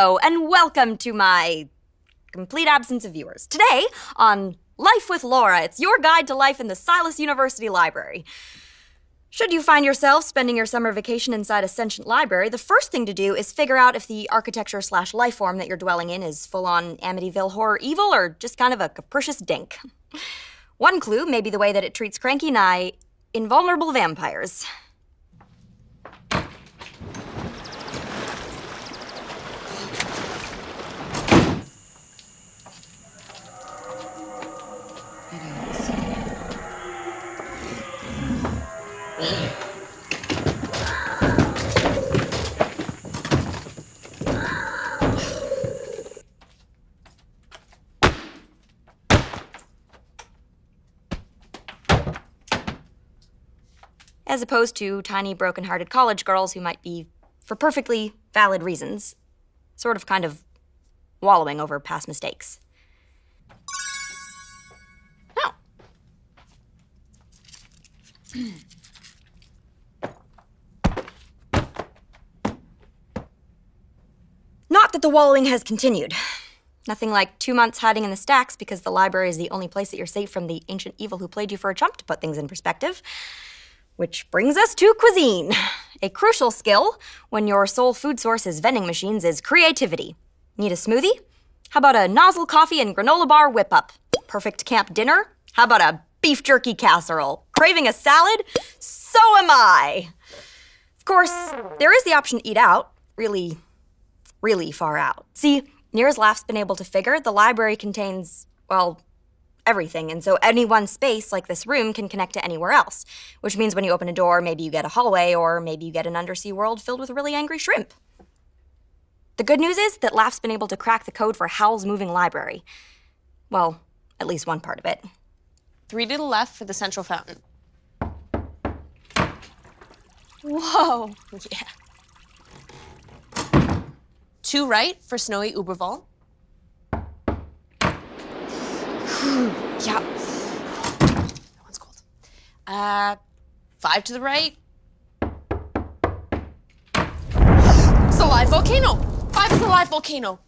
Hello, and welcome to my complete absence of viewers. Today, on Life with Laura, it's your guide to life in the Silas University Library. Should you find yourself spending your summer vacation inside a sentient library, the first thing to do is figure out if the architecture/life form that you're dwelling in is full-on Amityville horror evil or just kind of a capricious dink. One clue may be the way that it treats cranky, nigh invulnerable vampires. As opposed to tiny, broken-hearted college girls who might be, for perfectly valid reasons, sort of kind of wallowing over past mistakes. Oh. Not that the wallowing has continued. Nothing like 2 months hiding in the stacks because the library is the only place that you're safe from the ancient evil who played you for a chump, to put things in perspective. Which brings us to cuisine. A crucial skill when your sole food source is vending machines is creativity. Need a smoothie? How about a nozzle coffee and granola bar whip-up? Perfect camp dinner? How about a beef jerky casserole? Craving a salad? So am I! Of course, there is the option to eat out. Really, really far out. See, near as Laugh's been able to figure, the library contains, well, everything, and so any one space, like this room, can connect to anywhere else. Which means when you open a door, maybe you get a hallway, or maybe you get an undersea world filled with really angry shrimp. The good news is that Laugh's been able to crack the code for Howl's moving library. Well, at least one part of it. 3 to the left for the central fountain. Whoa! Yeah. 2 right for snowy Uberval. Yeah. That one's cold. 5 to the right. It's a live volcano. 5 is a live volcano.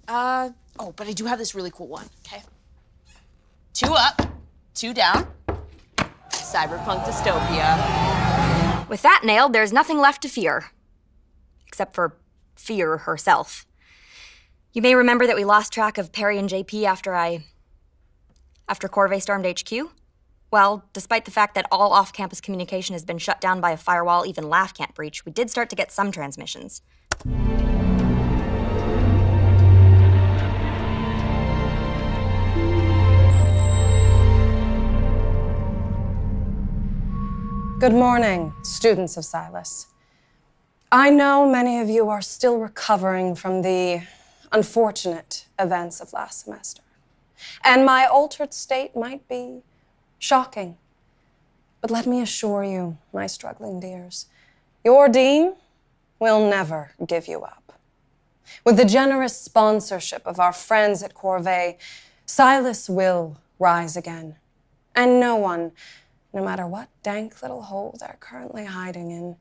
Oh, but I do have this really cool one, okay? 2 up, 2 down. Cyberpunk dystopia. With that nailed, there's nothing left to fear. Except for Fear herself. You may remember that we lost track of Perry and JP after Corvée stormed HQ? Well, despite the fact that all off-campus communication has been shut down by a firewall even Laugh can't breach, we did start to get some transmissions. Good morning, students of Silas. I know many of you are still recovering from the unfortunate events of last semester. And my altered state might be shocking. But let me assure you, my struggling dears, your dean will never give you up. With the generous sponsorship of our friends at Corvée, Silas will rise again. And no one, no matter what dank little hole they're currently hiding in,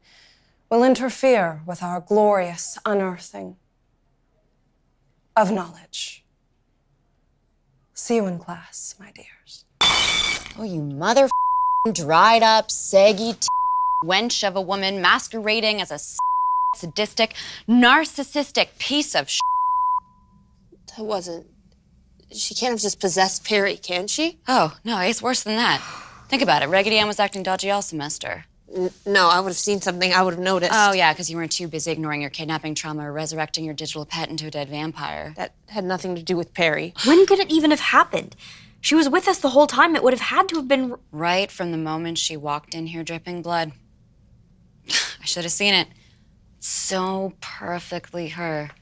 will interfere with our glorious unearthing of knowledge. See you in class, my dears. Oh, you mother dried up, saggy wench of a woman masquerading as a sadistic, narcissistic piece of That wasn't... She can't have just possessed Perry, can she? Oh, no, it's worse than that. Think about it. Raggedy Ann was acting dodgy all semester. No, I would have seen something. I would have noticed. Oh, yeah, because you weren't too busy ignoring your kidnapping trauma or resurrecting your digital pet into a dead vampire. That had nothing to do with Perry. When could it even have happened? She was with us the whole time. It would have had to have been... Right from the moment she walked in here dripping blood. I should have seen it. So perfectly her.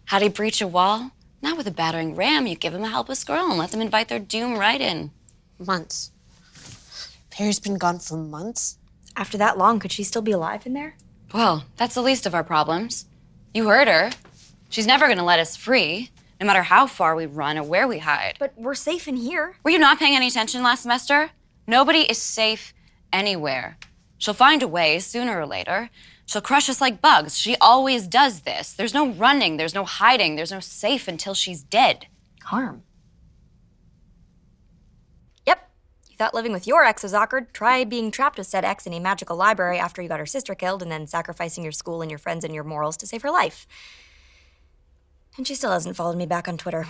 How'd he breach a wall? Not with a battering ram. You give him a helpless girl and let them invite their doom right in. Months. Perry's been gone for months. After that long, could she still be alive in there? Well, that's the least of our problems. You heard her. She's never gonna let us free, no matter how far we run or where we hide. But we're safe in here. Were you not paying any attention last semester? Nobody is safe anywhere. She'll find a way sooner or later. She'll crush us like bugs. She always does this. There's no running, there's no hiding, there's no safe until she's dead. Harm. Yep. You thought living with your ex was awkward? Try being trapped with said ex in a magical library after you got her sister killed and then sacrificing your school and your friends and your morals to save her life. And she still hasn't followed me back on Twitter.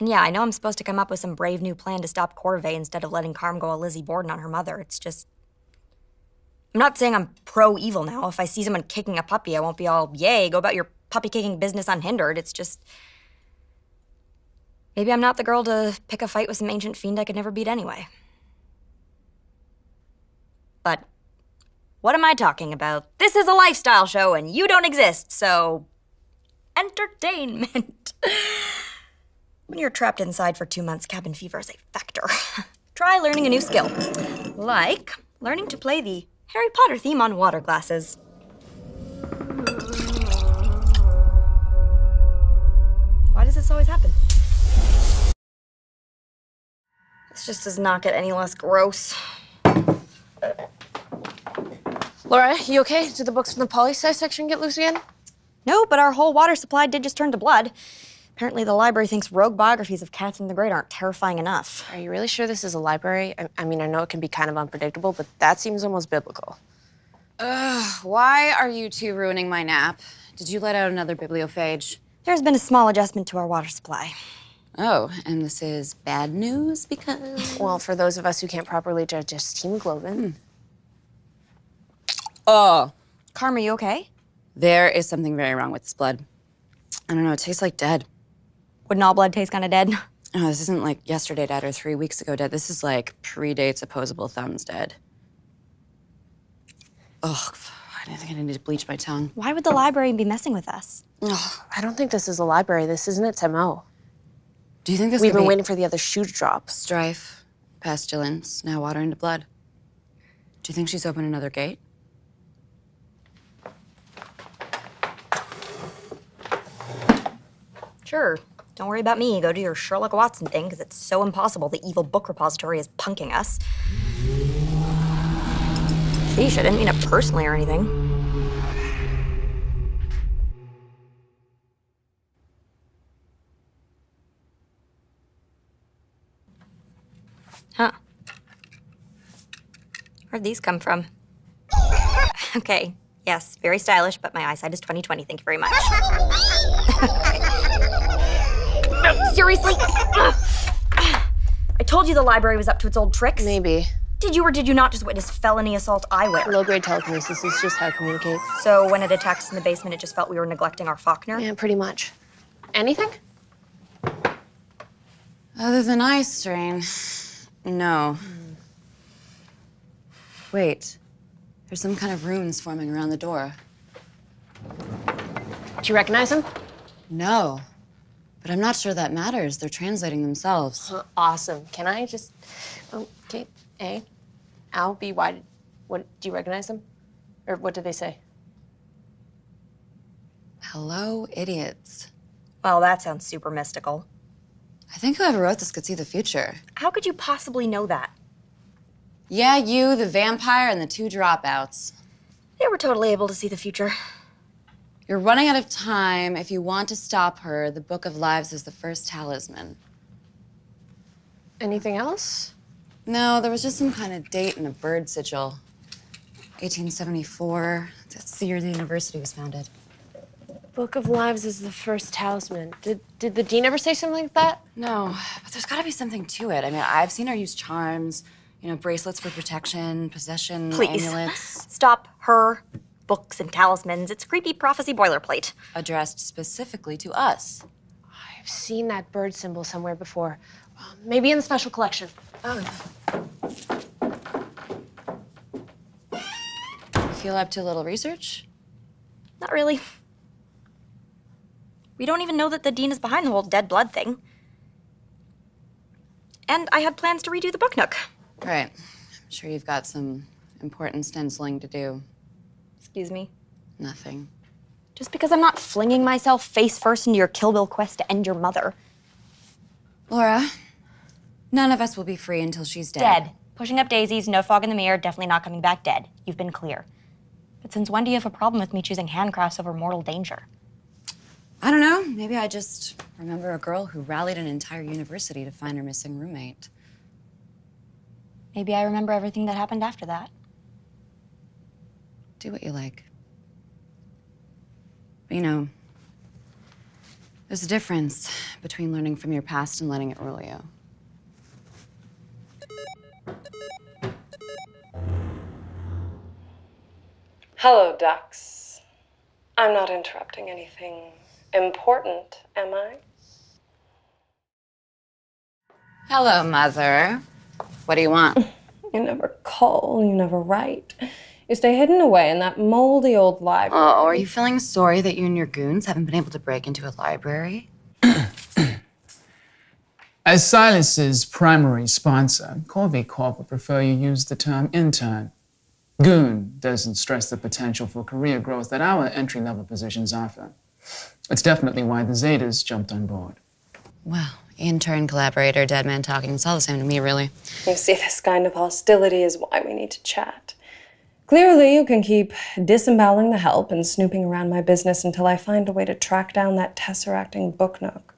And yeah, I know I'm supposed to come up with some brave new plan to stop Corvée instead of letting Carm go all Lizzie Borden on her mother. It's just... I'm not saying I'm pro-evil now. If I see someone kicking a puppy, I won't be all, yay, go about your puppy-kicking business unhindered. It's just... maybe I'm not the girl to pick a fight with some ancient fiend I could never beat anyway. But what am I talking about? This is a lifestyle show and you don't exist, so... entertainment. When you're trapped inside for 2 months, cabin fever is a factor. Try learning a new skill. Like learning to play the Harry Potter theme on water glasses. Why does this always happen? This just does not get any less gross. Laura, you okay? Did the books from the poli-sci section get loose again? No, but our whole water supply did just turn to blood. Apparently the library thinks rogue biographies of Catherine the Great aren't terrifying enough. Are you really sure this is a library? I mean, I know it can be kind of unpredictable, but that seems almost biblical. Why are you two ruining my nap? Did you let out another bibliophage? There's been a small adjustment to our water supply. Oh, and this is bad news because... Well, for those of us who can't properly digest hemoglobin. Oh, Carm, are you okay? there is something very wrong with this blood. I don't know, it tastes like dead. Wouldn't all blood taste kind of dead? Oh, this isn't like yesterday dead or 3 weeks ago dead. This is like predates opposable thumbs dead. Ugh, I think I need to bleach my tongue. Why would the library be messing with us? Ugh, I don't think this is a library. This isn't its MO. Do you think this We've could been be waiting for the other shoe to drop. strife, pestilence, now water into blood? Do you think she's opened another gate? Sure. Don't worry about me. Go do your Sherlock Watson thing, because it's so impossible the evil book repository is punking us. Sheesh, I didn't mean it personally or anything. Huh. Where'd these come from? Okay, yes, very stylish, but my eyesight is 20/20. Thank you very much. No, seriously? I told you the library was up to its old tricks. Maybe. Did you or did you not just witness felony assault eyewear? Low-grade telekinesis is just how it communicates. So when it attacked us in the basement, it just felt we were neglecting our Faulkner? Yeah, pretty much. Anything? Other than eye strain, no. Wait, there's some kind of runes forming around the door. Do you recognize him? No, but I'm not sure that matters. They're translating themselves. Awesome. Can I just... Okay, A, Al, B, Y. What, do you recognize them? Or what did they say? Hello, idiots. Well, that sounds super mystical. I think whoever wrote this could see the future. How could you possibly know that? Yeah, you, the vampire, and the 2 dropouts. They were totally able to see the future. You're running out of time. If you want to stop her, the Book of Lives is the first talisman. Anything else? No, there was just some kind of date and a bird sigil. 1874. That's the year the university was founded. Book of Lives is the first talisman. Did the dean ever say something like that? No, but there's got to be something to it. I mean, I've seen her use charms, you know, bracelets for protection, possession, Please. amulets. Stop her books and talismans. It's creepy prophecy boilerplate. Addressed specifically to us. I've seen that bird symbol somewhere before. Maybe in the special collection. Feel up to a little research? Not really. We don't even know that the dean is behind the whole dead blood thing. And I had plans to redo the book nook. Right. I'm sure you've got some important stenciling to do. Excuse me? Nothing. Just because I'm not flinging myself face first into your Kill Bill quest to end your mother. Laura, none of us will be free until she's dead. Dead. Pushing up daisies, no fog in the mirror, definitely not coming back dead. You've been clear. But since when do you have a problem with me choosing handcrafts over mortal danger? I don't know. Maybe I just remember a girl who rallied an entire university to find her missing roommate. Maybe I remember everything that happened after that. Do what you like. But you know, there's a difference between learning from your past and letting it rule you. Hello, ducks. I'm not interrupting anything important, am I? Hello, Mother. What do you want? You never call, you never write. You stay hidden away in that moldy old library. Oh, are you feeling sorry that you and your goons haven't been able to break into a library? As Silas's primary sponsor, Corby Corp would prefer you use the term intern. Goon doesn't stress the potential for career growth that our entry-level positions offer. It's definitely why the Zetas jumped on board. Well, intern, collaborator, dead man talking, it's all the same to me, really. You see, this kind of hostility is why we need to chat. Clearly, you can keep disemboweling the help and snooping around my business until I find a way to track down that tesseracting book nook,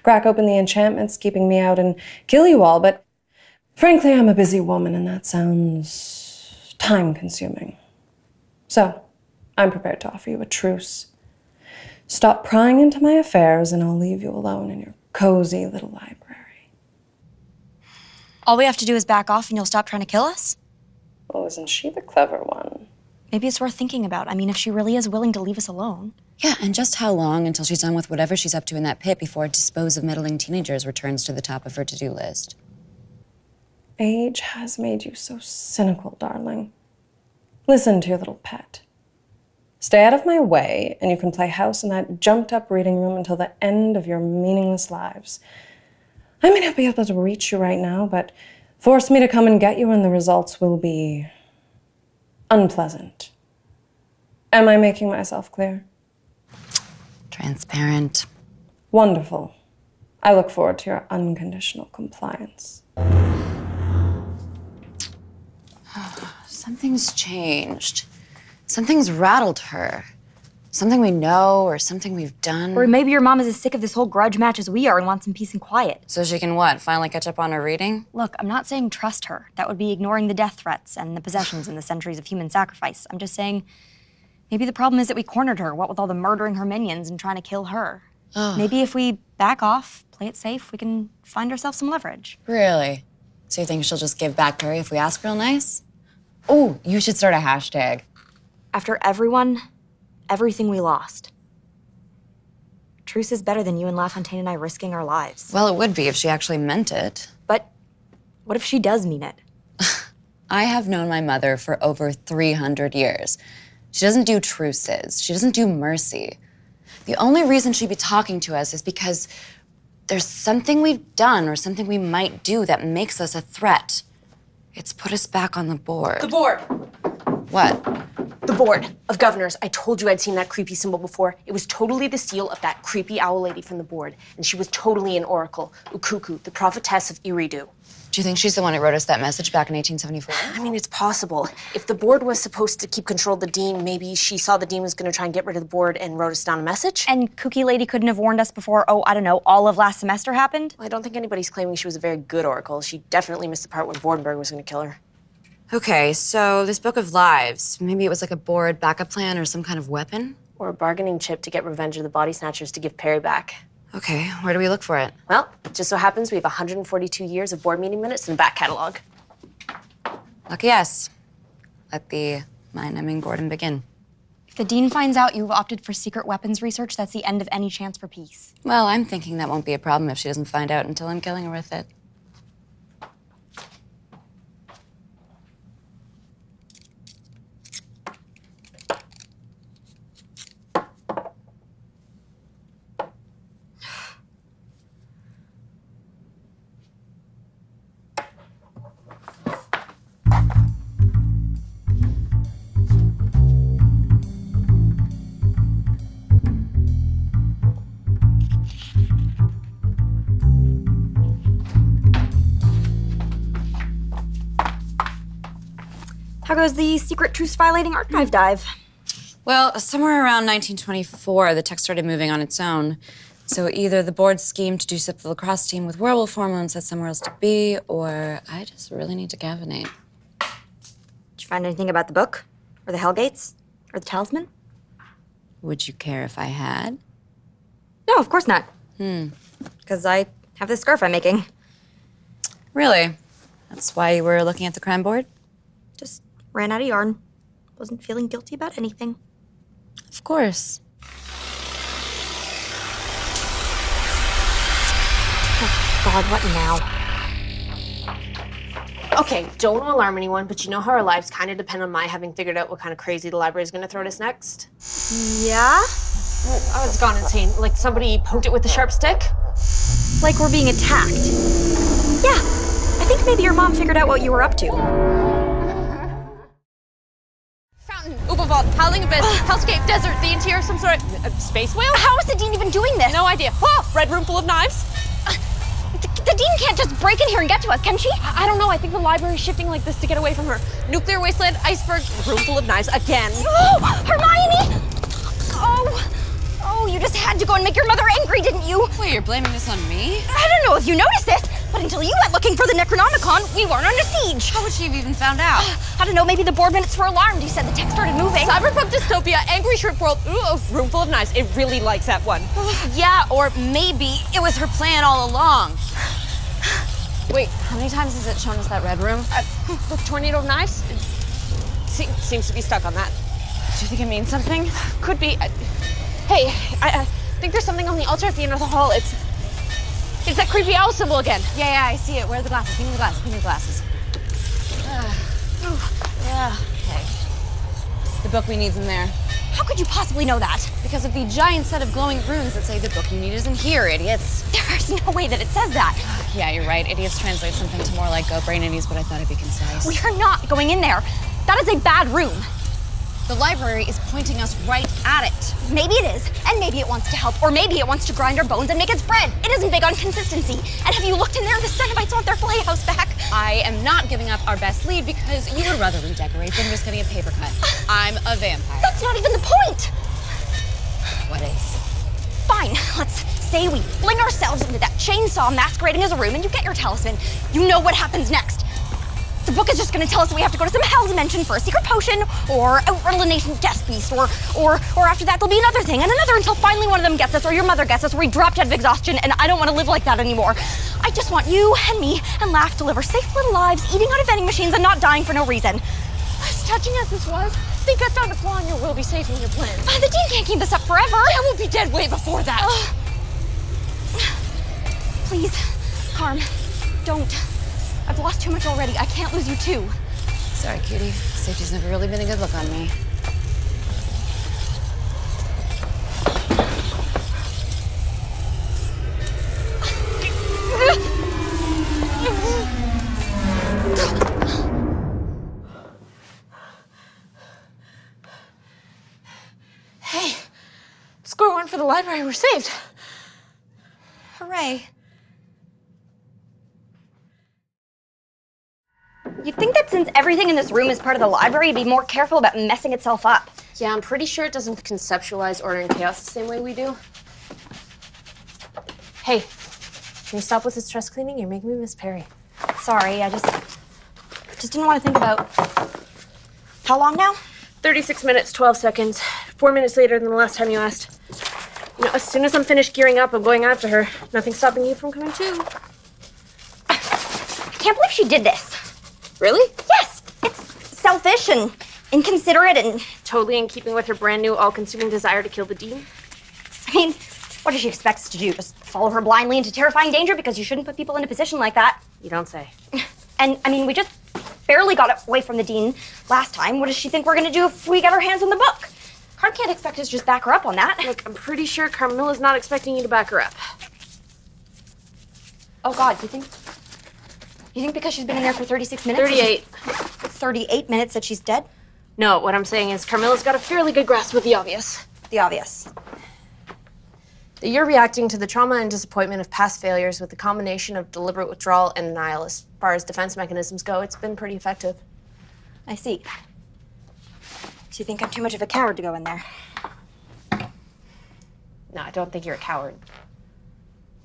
crack open the enchantments keeping me out, and kill you all, but frankly, I'm a busy woman, and that sounds time-consuming. So, I'm prepared to offer you a truce. Stop prying into my affairs, and I'll leave you alone in your cozy little library. All we have to do is back off and you'll stop trying to kill us? Well, isn't she the clever one? Maybe it's worth thinking about. I mean, if she really is willing to leave us alone. Yeah, and just how long until she's done with whatever she's up to in that pit before dispose of meddling teenagers returns to the top of her to-do list? Age has made you so cynical, darling. Listen to your little pet. Stay out of my way, and you can play house in that jumped-up reading room until the end of your meaningless lives. I may not be able to reach you right now, but force me to come and get you, and the results will be unpleasant. Am I making myself clear? Transparent. Wonderful. I look forward to your unconditional compliance. Something's changed. Something's rattled her. Something we know or something we've done. Or maybe your mom is as sick of this whole grudge match as we are and wants some peace and quiet. So she can what, finally catch up on her reading? Look, I'm not saying trust her. That would be ignoring the death threats and the possessions and the centuries of human sacrifice. I'm just saying maybe the problem is that we cornered her, what with all the murdering her minions and trying to kill her. Maybe if we back off, play it safe, we can find ourselves some leverage. Really? So you think she'll just give back Perry if we ask real nice? Oh, you should start a hashtag. After everything we lost. Truce is better than you and LaFontaine and I risking our lives. Well, it would be if she actually meant it. But what if she does mean it? I have known my mother for over 300 years. She doesn't do truces. She doesn't do mercy. The only reason she'd be talking to us is because there's something we've done or something we might do that makes us a threat. It's put us back on the board. The board. What? The board of governors. I told you I'd seen that creepy symbol before. It was totally the seal of that creepy owl lady from the board. And she was totally an oracle. Ukuku, the prophetess of Eridu. Do you think she's the one who wrote us that message back in 1874? I mean, it's possible. If the board was supposed to keep control of the dean, maybe she saw the dean was going to try and get rid of the board and wrote us down a message? And Kooky Lady couldn't have warned us before, oh, I don't know, all of last semester happened? Well, I don't think anybody's claiming she was a very good oracle. She definitely missed the part when Vordenberg was going to kill her. Okay, so this book of lives, maybe it was like a board backup plan or some kind of weapon? Or a bargaining chip to get revenge of the body snatchers to give Perry back. Okay, where do we look for it? Well, it just so happens we have 142 years of board meeting minutes in the back catalog. Lucky us. Let the mind-numbing boredom begin. If the dean finds out you've opted for secret weapons research, that's the end of any chance for peace. Well, I'm thinking that won't be a problem if she doesn't find out until I'm killing her with it. How goes the secret truce-violating archive dive? Well, somewhere around 1924, the tech started moving on its own. So either the board schemed to do up the lacrosse team with werewolf hormones that's somewhere else to be, or I just really need to caffeinate. Did you find anything about the book? Or the Hellgates? Or the talisman? Would you care if I had? No, of course not. Because I have this scarf I'm making. Really? That's why you were looking at the crime board? Just ran out of yarn. Wasn't feeling guilty about anything. Of course. Oh, God, what now? Okay, don't alarm anyone, but you know how our lives kind of depend on my having figured out what kind of crazy the library is going to throw at us next? Yeah? Oh, it's gone insane. Like somebody poked it with a sharp stick? Like we're being attacked. Yeah, I think maybe your mom figured out what you were up to. Fountain, Ubavalt, Howling Abyss, Hellscape, Desert, the interior, some sort of space whale? How is the Dean even doing this? No idea. Oh, red room full of knives? The Dean can't just break in here and get to us, can she? I don't know. I think the library's shifting like this to get away from her. Nuclear wasteland, iceberg, room full of knives again. Oh, Hermione! Oh, you just had to go and make your mother angry, didn't you? Wait, you're blaming this on me? I don't know if you noticed this, but until you went looking for the Necronomicon, we weren't under siege. How would she have even found out? I don't know, maybe the board minutes were alarmed. You said the tech started moving. Cyberpunk dystopia, angry shrimp world, ooh, room full of knives. It really likes that one. Yeah, or maybe it was her plan all along. Wait, how many times has it shown us that red room? With tornado of knives? Seems to be stuck on that. Do you think it means something? Could be. Hey, I think there's something on the altar at the end of the hall. It's that creepy owl symbol again. Yeah, I see it. Where are the glasses? Give me the glasses. Give me the glasses. Yeah. Okay. The book we need's in there. How could you possibly know that? Because of the giant set of glowing runes that say the book you need isn't here, idiots. There's no way that it says that. Yeah, you're right. Idiots translate something to more like brain idiots, but I thought it'd be concise. We are not going in there. That is a bad room. The library is pointing us right at it. Maybe it is, and maybe it wants to help, or maybe it wants to grind our bones and make its bread. It isn't big on consistency. And have you looked in there? The Cenobites want their playhouse back. I am not giving up our best lead because you would rather redecorate than risk getting a paper cut. I'm a vampire. That's not even the point. What is? Fine, let's say we fling ourselves into that chainsaw masquerading as a room and you get your talisman. You know what happens next. The book is just going to tell us that we have to go to some hell's dimension for a secret potion, or outrun a nation death beast, or after that there'll be another thing and another until finally one of them gets us, or your mother gets us, or we drop dead of exhaustion, and I don't want to live like that anymore. I just want you and me and Laugh to live our safe little lives, eating out of vending machines and not dying for no reason. As touching as this was, I think I found a flaw in your will be safe in your plan. The Dean can't keep this up forever. Yeah, we'll be dead way before that. Please, Carm, don't. I've lost too much already. I can't lose you too. Sorry, cutie. Safety's never really been a good look on me. Hey, score one for the library. We're saved. Hooray. You'd think that since everything in this room is part of the library, you'd be more careful about messing itself up. Yeah, I'm pretty sure it doesn't conceptualize order and chaos the same way we do. Hey, can you stop with this stress cleaning? You're making me miss Perry. Sorry, I just didn't want to think about... How long now? 36 minutes, 12 seconds. 4 minutes later than the last time you asked. You know, as soon as I'm finished gearing up, I'm going after her. Nothing's stopping you from coming too. I can't believe she did this. Really? Yes! It's selfish and inconsiderate and... Totally in keeping with her brand new all-consuming desire to kill the Dean? I mean, what does she expect us to do? Just follow her blindly into terrifying danger because you shouldn't put people in a position like that? You don't say. And, I mean, we just barely got away from the Dean last time. What does she think we're gonna do if we get our hands on the book? Carm can't expect us to just back her up on that. Look, I'm pretty sure Carmilla's not expecting you to back her up. Oh, God, you think because she's been in there for 36 minutes? 38. 38 minutes that she's dead? No, what I'm saying is Carmilla's got a fairly good grasp of the obvious. The obvious. That you're reacting to the trauma and disappointment of past failures with the combination of deliberate withdrawal and denial. As far as defense mechanisms go, it's been pretty effective. I see. So you think I'm too much of a coward to go in there? No, I don't think you're a coward.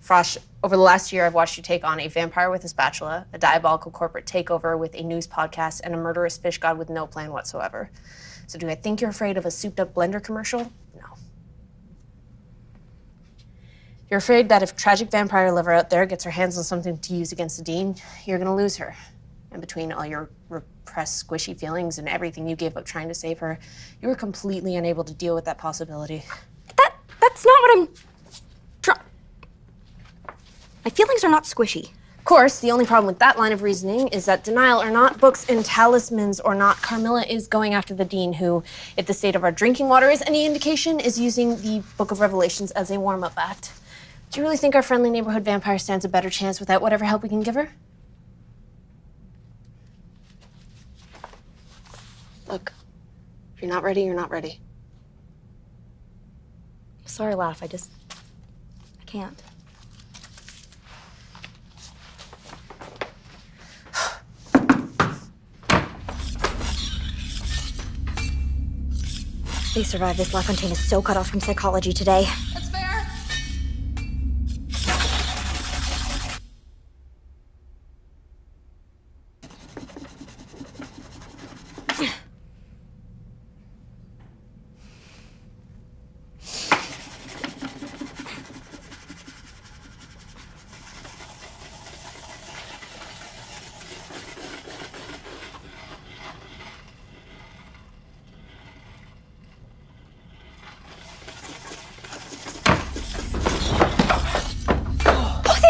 Frosh, over the last year, I've watched you take on a vampire with a spatula, a diabolical corporate takeover with a news podcast, and a murderous fish god with no plan whatsoever. So do I think you're afraid of a souped-up blender commercial? No. You're afraid that if a tragic vampire lover out there gets her hands on something to use against the Dean, you're gonna lose her. And between all your repressed, squishy feelings and everything you gave up trying to save her, you were completely unable to deal with that possibility. That's not what I'm trying. My feelings are not squishy. Of course, the only problem with that line of reasoning is that denial or not, books and talismans or not, Carmilla is going after the Dean who, if the state of our drinking water is any indication, is using the Book of Revelations as a warm-up act. Do you really think our friendly neighborhood vampire stands a better chance without whatever help we can give her? Look, if you're not ready, you're not ready. Sorry, Laugh. I can't. They survived this. LaFontaine is so cut off from psychology today. That's fair.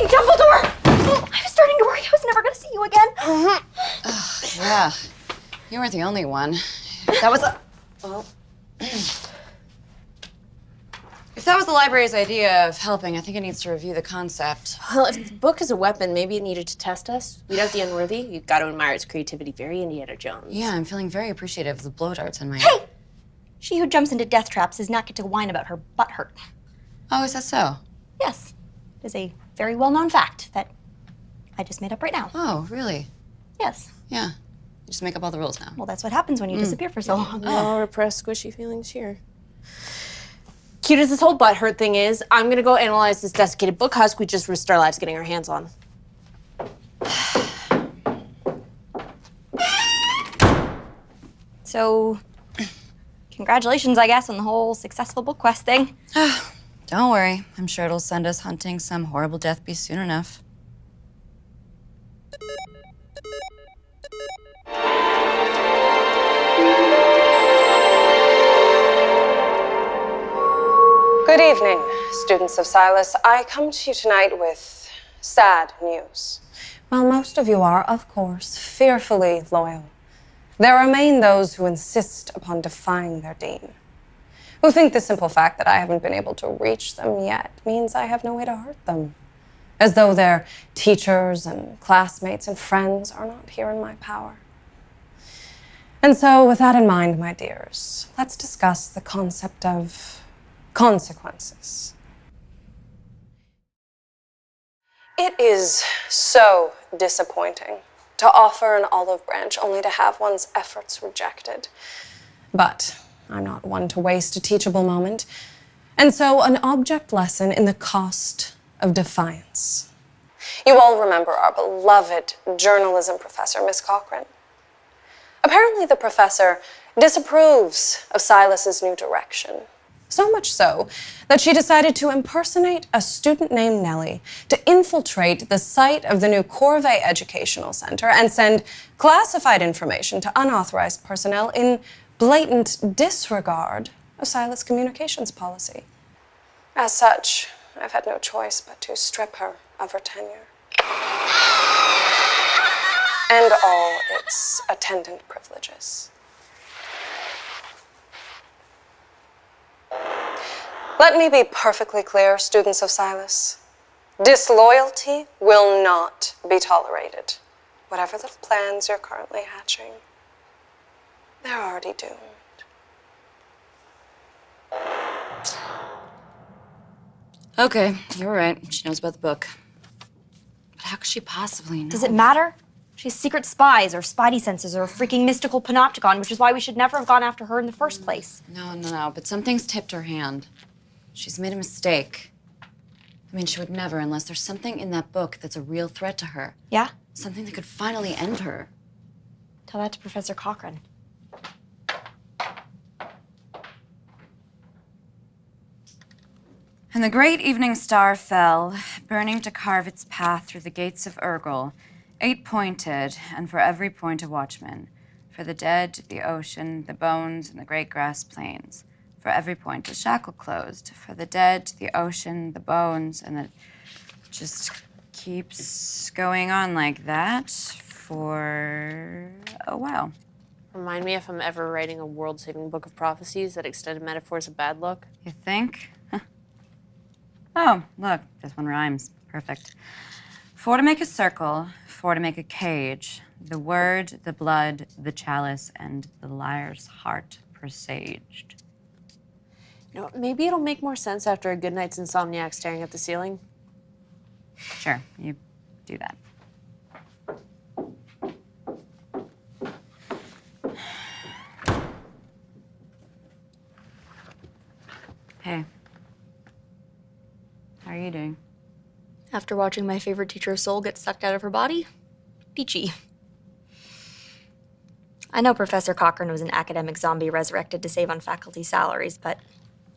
Dumbledore! I was starting to worry I was never going to see you again. Yeah, you weren't the only one. That was well, if that was the library's idea of helping, I think it needs to review the concept. Well, if the book is a weapon, maybe it needed to test us. Weed out the unworthy. You've got to admire its creativity. Very Indiana Jones. Yeah, I'm feeling very appreciative of the blow darts in my... Hey! She who jumps into death traps does not get to whine about her butt hurt. Oh, is that so? Yes. It is a very well-known fact that I just made up right now. Oh, really? Yes. Yeah. You just make up all the rules now. Well, that's what happens when you disappear for so long. No repressed, squishy feelings here. Cute as this whole butt hurt thing is, I'm gonna go analyze this desiccated book husk we just risked our lives getting our hands on. So, congratulations, I guess, on the whole successful book quest thing. Don't worry. I'm sure it'll send us hunting some horrible death beast soon enough. Good evening, students of Silas. I come to you tonight with sad news. While most of you are, of course, fearfully loyal, there remain those who insist upon defying their dean, who think the simple fact that I haven't been able to reach them yet means I have no way to hurt them, as though their teachers and classmates and friends are not here in my power. And so, with that in mind, my dears, let's discuss the concept of consequences. It is so disappointing to offer an olive branch only to have one's efforts rejected. But I'm not one to waste a teachable moment, and so an object lesson in the cost of defiance. You all remember our beloved journalism professor, Miss Cochran. Apparently the professor disapproves of Silas's new direction. So much so that she decided to impersonate a student named Nellie to infiltrate the site of the new Corvée Educational Center and send classified information to unauthorized personnel in blatant disregard of Silas' communications policy. As such, I've had no choice but to strip her of her tenure and all its attendant privileges. Let me be perfectly clear, students of Silas. Disloyalty will not be tolerated. Whatever little plans you're currently hatching, they're already doomed. Okay, you're right. She knows about the book. But how could she possibly know? Does it matter? She has secret spies or spidey senses or a freaking mystical panopticon, which is why we should never have gone after her in the first place. No, but something's tipped her hand. She's made a mistake. I mean, she would never unless there's something in that book that's a real threat to her. Yeah? Something that could finally end her. Tell that to Professor Cochrane. And the great evening star fell, burning to carve its path through the gates of Urgel, 8-pointed, and for every point a watchman. For the dead, the ocean, the bones, and the great grass plains. For every point a shackle closed. For the dead, the ocean, the bones, and it just keeps going on like that for a while. Remind me if I'm ever writing a world-saving book of prophecies that extended metaphors of bad luck. You think? Oh, look, this one rhymes. Perfect. 4 to make a circle, 4 to make a cage, the word, the blood, the chalice, and the liar's heart presaged. You know, maybe it'll make more sense after a good night's insomniac staring at the ceiling. Sure, you do that. Hey. How are you doing? After watching my favorite teacher's soul get sucked out of her body, peachy. I know Professor Cochrane was an academic zombie resurrected to save on faculty salaries, but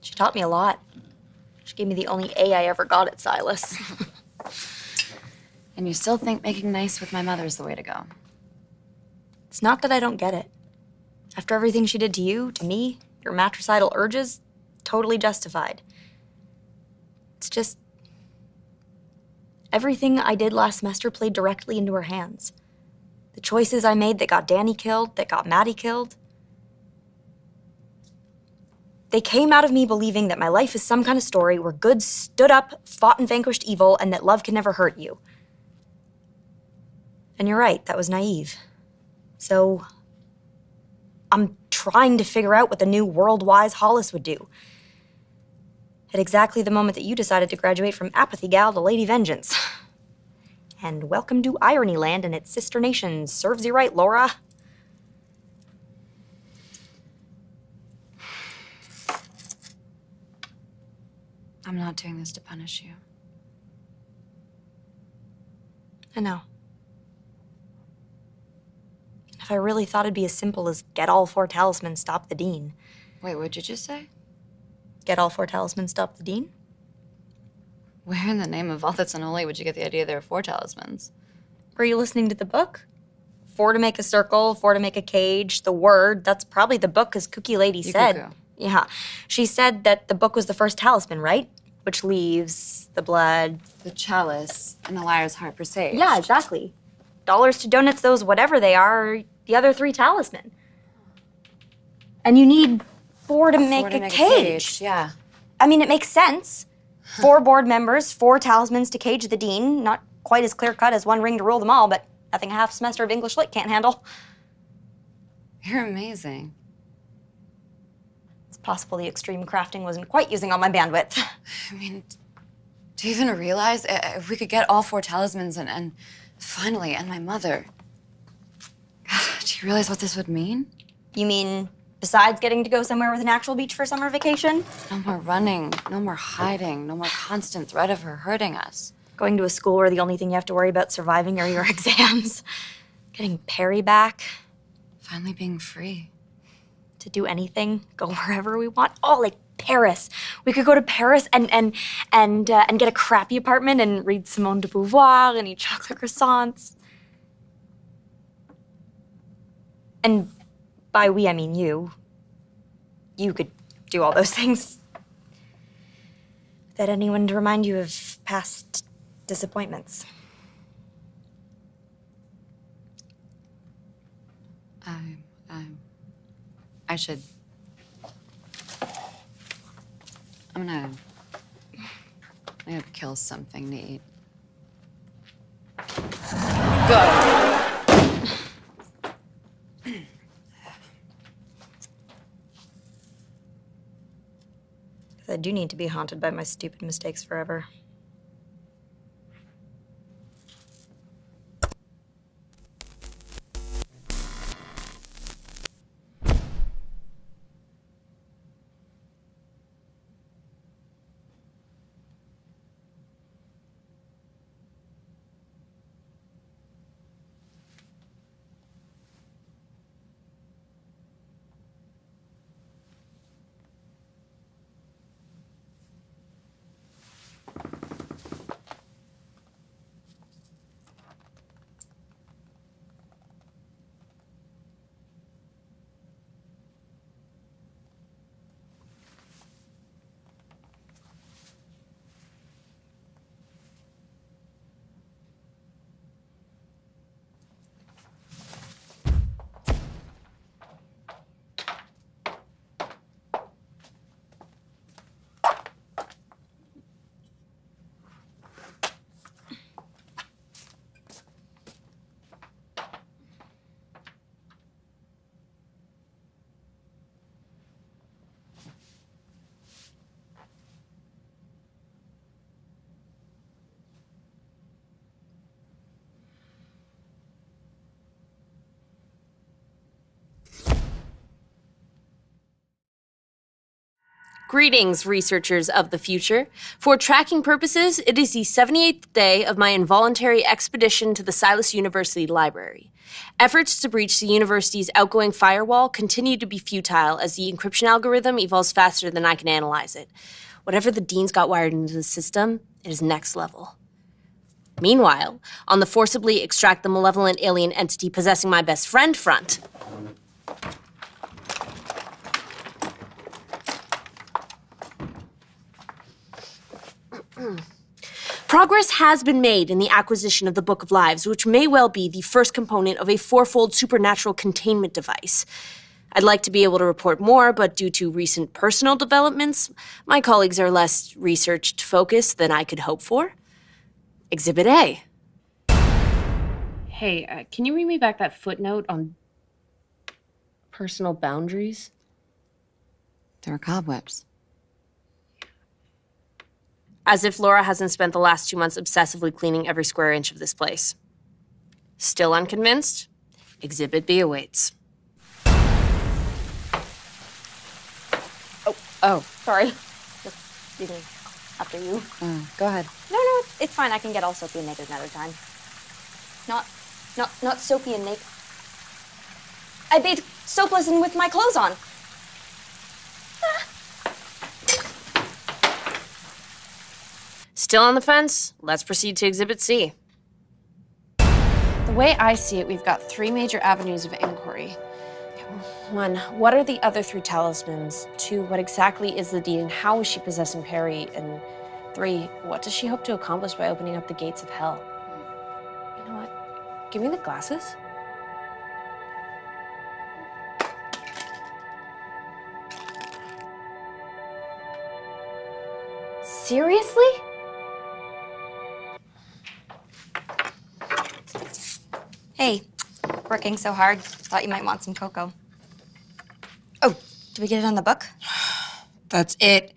she taught me a lot. She gave me the only A I ever got at Silas. And you still think making nice with my mother's the way to go? It's not that I don't get it. After everything she did to you, to me, your matricidal urges, totally justified. It's just everything I did last semester played directly into her hands. The choices I made that got Danny killed, that got Maddie killed. They came out of me believing that my life is some kind of story where good stood up, fought and vanquished evil, and that love can never hurt you. And you're right, that was naive. So I'm trying to figure out what the new world-wise Hollis would do. At exactly the moment that you decided to graduate from Apathy Gal to Lady Vengeance. And welcome to Irony Land and its sister nations. Serves you right, Laura. I'm not doing this to punish you. I know. If I really thought it'd be as simple as get all 4 talismans, stop the Dean. Wait, what'd you just say? Get all 4 talismans, stop the Dean? Where in the name of all that's unholy would you get the idea there are 4 talismans? Were you listening to the book? 4 to make a circle, 4 to make a cage, the word. That's probably the book, as Cookie Lady said. Yukuku. Yeah. She said that the book was the first talisman, right? Which leaves the blood. The chalice and the liar's heart presaged. Yeah, exactly. Dollars to donuts, those whatever they are the other 3 talisman. And you need 4 to make a cage. Yeah. I mean, it makes sense. 4 board members, 4 talismans to cage the Dean. Not quite as clear-cut as 1 ring to rule them all, but nothing a half semester of English Lit can't handle. You're amazing. It's possible the extreme crafting wasn't quite using all my bandwidth. I mean, do you even realize if we could get all 4 talismans and finally end my mother? Do you realize what this would mean? You mean besides getting to go somewhere with an actual beach for summer vacation? No more running, no more hiding, no more constant threat of her hurting us. Going to a school where the only thing you have to worry about surviving are your exams. Getting Perry back. Finally being free. To do anything, go wherever we want. Oh, like Paris. We could go to Paris and get a crappy apartment and read Simone de Beauvoir and eat chocolate croissants. And by we, I mean you. You could do all those things. Without anyone to remind you of past disappointments. I should. I'm gonna kill something to eat. Go. I do need to be haunted by my stupid mistakes forever. Greetings, researchers of the future. For tracking purposes, it is the 78th day of my involuntary expedition to the Silas University Library. Efforts to breach the university's outgoing firewall continue to be futile as the encryption algorithm evolves faster than I can analyze it. Whatever the deans got wired into the system, it is next level. Meanwhile, on the forcibly extract the malevolent alien entity possessing my best friend front, progress has been made in the acquisition of the Book of Lives, which may well be the first component of a fourfold supernatural containment device. I'd like to be able to report more, but due to recent personal developments, my colleagues are less research-focused than I could hope for. Exhibit A. Hey, can you read me back that footnote on personal boundaries? There are cobwebs. As if Laura hasn't spent the last 2 months obsessively cleaning every square inch of this place. Still unconvinced? Exhibit B awaits. Oh, sorry. Just leaving after you. Go ahead. No, it's fine. I can get all soapy and naked another time. Not soapy and naked. I bathed soapless and with my clothes on. Still on the fence? Let's proceed to Exhibit C. The way I see it, we've got 3 major avenues of inquiry. 1, what are the other 3 talismans? 2, what exactly is the deed and how is she possessing Perry? And 3, what does she hope to accomplish by opening up the gates of hell? You know what? Give me the glasses. Seriously? Hey, working so hard. Thought you might want some cocoa. Oh, did we get it on the book? That's it.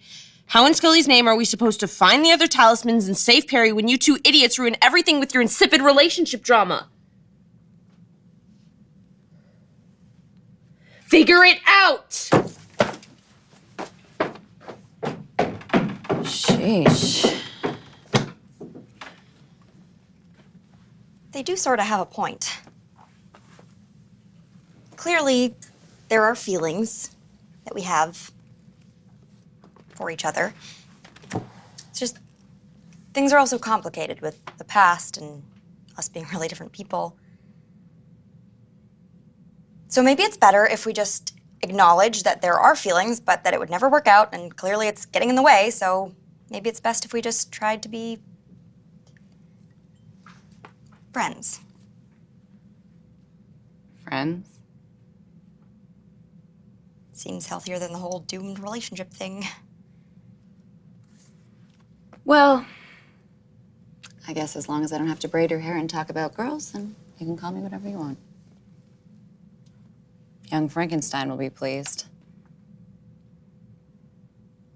How in Scully's name are we supposed to find the other talismans and save Perry when you 2 idiots ruin everything with your insipid relationship drama? Figure it out! Sheesh. They do sort of have a point. Clearly, there are feelings that we have for each other. It's just, things are also complicated with the past and us being really different people. So maybe it's better if we just acknowledge that there are feelings, but that it would never work out, and clearly it's getting in the way, so maybe it's best if we just tried to be friends. Friends? Seems healthier than the whole doomed relationship thing. Well, I guess as long as I don't have to braid her hair and talk about girls, then you can call me whatever you want. Young Frankenstein will be pleased.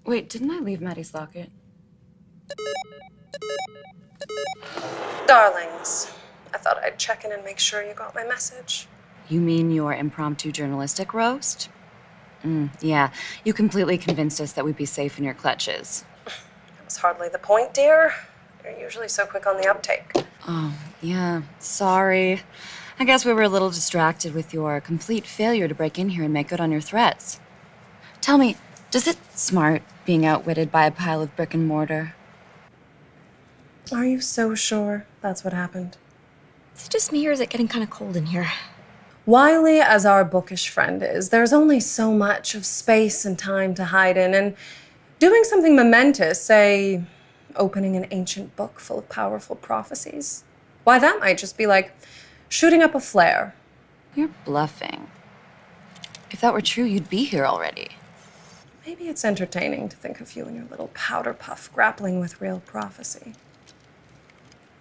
Wait, didn't I leave Maddie's locket? Darlings, I thought I'd check in and make sure you got my message. You mean your impromptu journalistic roast? Yeah, you completely convinced us that we'd be safe in your clutches. That was hardly the point, dear. You're usually so quick on the uptake. Oh, yeah, sorry. I guess we were a little distracted with your complete failure to break in here and make good on your threats. Tell me, does it smart being outwitted by a pile of brick and mortar? Are you so sure that's what happened? Is it just me or is it getting kind of cold in here? Wily as our bookish friend is, there's only so much of space and time to hide in, and doing something momentous, say, opening an ancient book full of powerful prophecies, why, that might just be like shooting up a flare. You're bluffing. If that were true, you'd be here already. Maybe it's entertaining to think of you and your little powder puff grappling with real prophecy.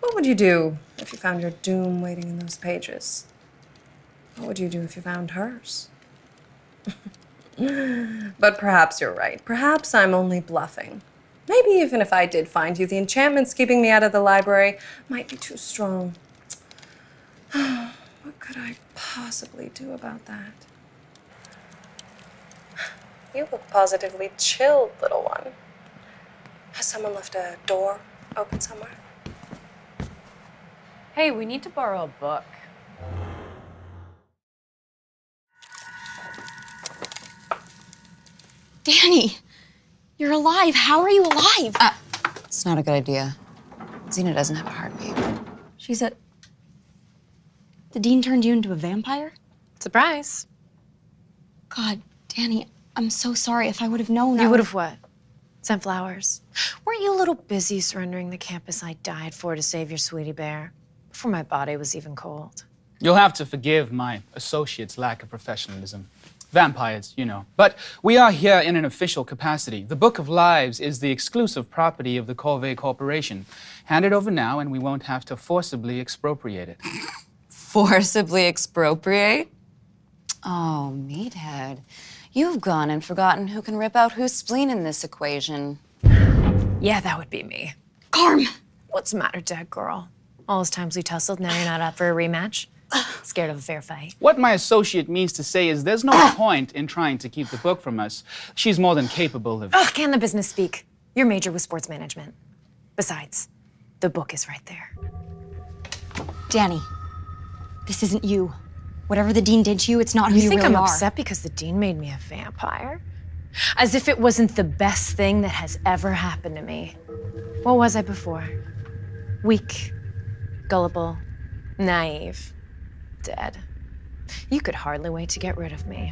What would you do if you found your doom waiting in those pages? What would you do if you found hers? But perhaps you're right. Perhaps I'm only bluffing. Maybe even if I did find you, the enchantments keeping me out of the library might be too strong. What could I possibly do about that? You look positively chilled, little one. Has someone left a door open somewhere? Hey, we need to borrow a book. Danny, you're alive. How are you alive? It's not a good idea. Xena doesn't have a heartbeat. She's a... The Dean turned you into a vampire? Surprise. God, Danny, I'm so sorry. If I would have known, You would have what? Sent flowers. Weren't you a little busy surrendering the campus I died for to save your sweetie bear? Before my body was even cold. You'll have to forgive my associate's lack of professionalism. Vampires, you know. But we are here in an official capacity. The Book of Lives is the exclusive property of the Corvée Corporation. Hand it over now and we won't have to forcibly expropriate it. Forcibly expropriate? Oh, meathead. You've gone and forgotten who can rip out whose spleen in this equation. Yeah, that would be me. Carm! What's the matter, dead girl? All those times we tussled, now you're not up for a rematch? Scared of a fair fight? What my associate means to say is there's no point in trying to keep the book from us. She's more than capable of... Ugh, can the business speak? Your major was sports management. Besides, the book is right there. Danny, this isn't you. Whatever the Dean did to you, it's not who You you think really I'm are. upset because the Dean made me a vampire? As if it wasn't the best thing that has ever happened to me. What was I before? Weak, gullible, naive, dead. You could hardly wait to get rid of me.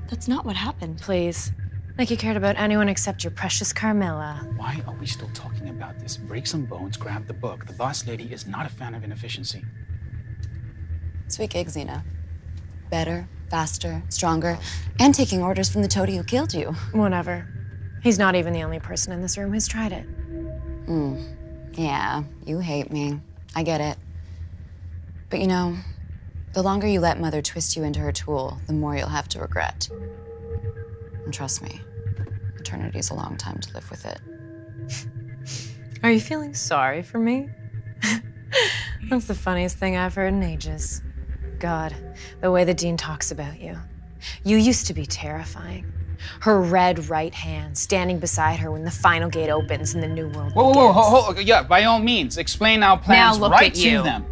That's not what happened. Please. Like you cared about anyone except your precious Carmilla. Why are we still talking about this? Break some bones, grab the book. The boss lady is not a fan of inefficiency. Sweet gig, Xena. Better, faster, stronger, and taking orders from the toady who killed you. Whatever. He's not even the only person in this room who's tried it. Yeah, you hate me. I get it. But you know, the longer you let Mother twist you into her tool, the more you'll have to regret. And trust me, eternity's a long time to live with it. Are you feeling sorry for me? That's the funniest thing I've heard in ages. God, the way the Dean talks about you. You used to be terrifying. Her red right hand standing beside her when the final gate opens and the new world begins. Yeah, by all means, explain our plans Now look right at you. to them.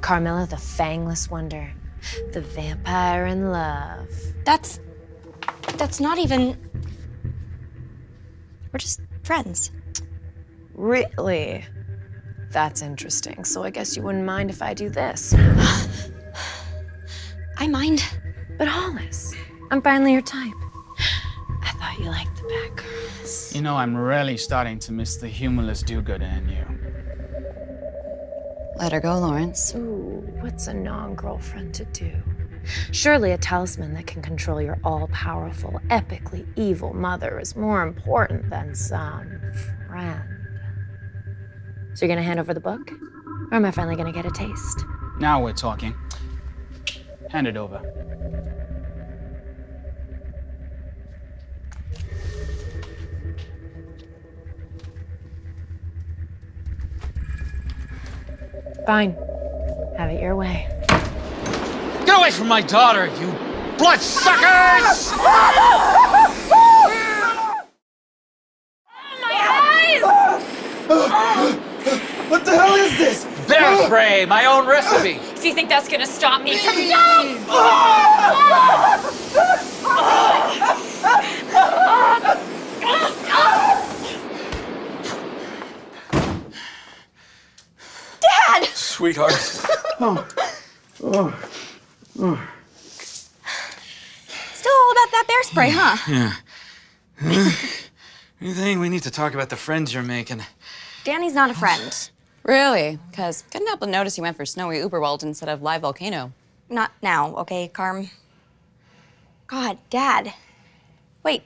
Carmilla, the fangless wonder. The vampire in love. That's not even... We're just friends. Really? That's interesting. So I guess you wouldn't mind if I do this. I mind. But Hollis, I'm finally your type. I thought you liked the bad girls. You know, I'm really starting to miss the humorless do-gooder in you. Let her go, Lawrence. Ooh, what's a non-girlfriend to do? Surely a talisman that can control your all-powerful, epically evil mother is more important than some friend. So you're gonna hand over the book? Or am I finally gonna get a taste? Now we're talking. Hand it over. Fine. Have it your way. Get away from my daughter, you bloodsuckers! What the hell is this? Bear spray, my own recipe. Do you think that's gonna stop me from... Dad! Sweetheart. Still all about that bear spray, huh? Anything? We need to talk about the friends you're making. Danny's not a friend. Really? Because couldn't help but notice you went for snowy Uberwald instead of live volcano. Not now, okay, Carm? God, Dad. Wait,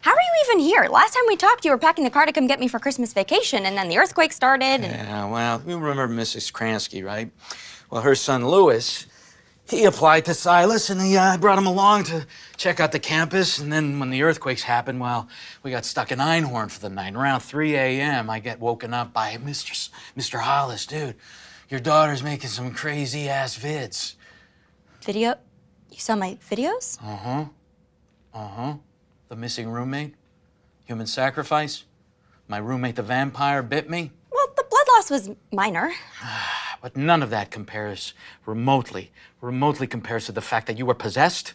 how are you even here? Last time we talked, you were packing the car to come get me for Christmas vacation, and then the earthquake started, and... Yeah, well, you remember Mrs. Kransky, right? Well, her son, Louis, he applied to Silas, and he brought him along to check out the campus. And then when the earthquakes happened, well, we got stuck in Einhorn for the night. And around 3 a.m., I get woken up by Mr. Hollis. Dude, your daughter's making some crazy-ass vids. Video? You saw my videos? Uh-huh. The missing roommate? Human sacrifice? My roommate, the vampire, bit me? Well, the blood loss was minor. But none of that compares remotely compares to the fact that you were possessed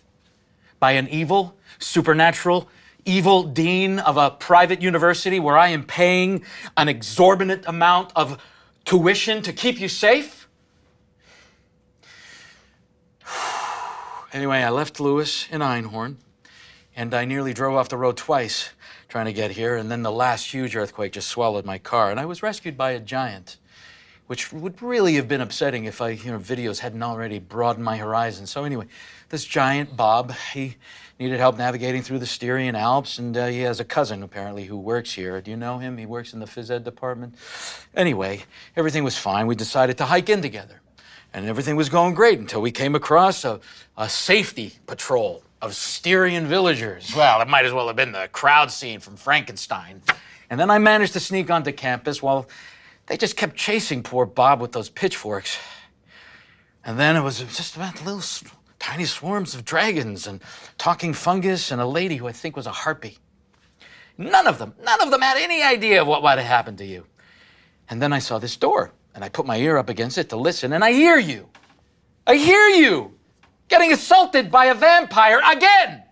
by an evil, supernatural, evil dean of a private university where I am paying an exorbitant amount of tuition to keep you safe? Anyway, I left Lewis in Einhorn, and I nearly drove off the road twice trying to get here, and then the last huge earthquake just swallowed my car, and I was rescued by a giant, which would really have been upsetting if videos hadn't already broadened my horizon. So anyway, this giant, Bob, he needed help navigating through the Styrian Alps, and he has a cousin, apparently, who works here. Do you know him? He works in the phys ed department. Anyway, everything was fine. We decided to hike in together, and everything was going great until we came across a safety patrol of Styrian villagers. Well, it might as well have been the crowd scene from Frankenstein. And then I managed to sneak onto campus while they just kept chasing poor Bob with those pitchforks. And then it was just about little tiny swarms of dragons and talking fungus and a lady who I think was a harpy. None of them had any idea of what might have happened to you. And then I saw this door, and I put my ear up against it to listen, and I hear you. I hear you getting assaulted by a vampire again.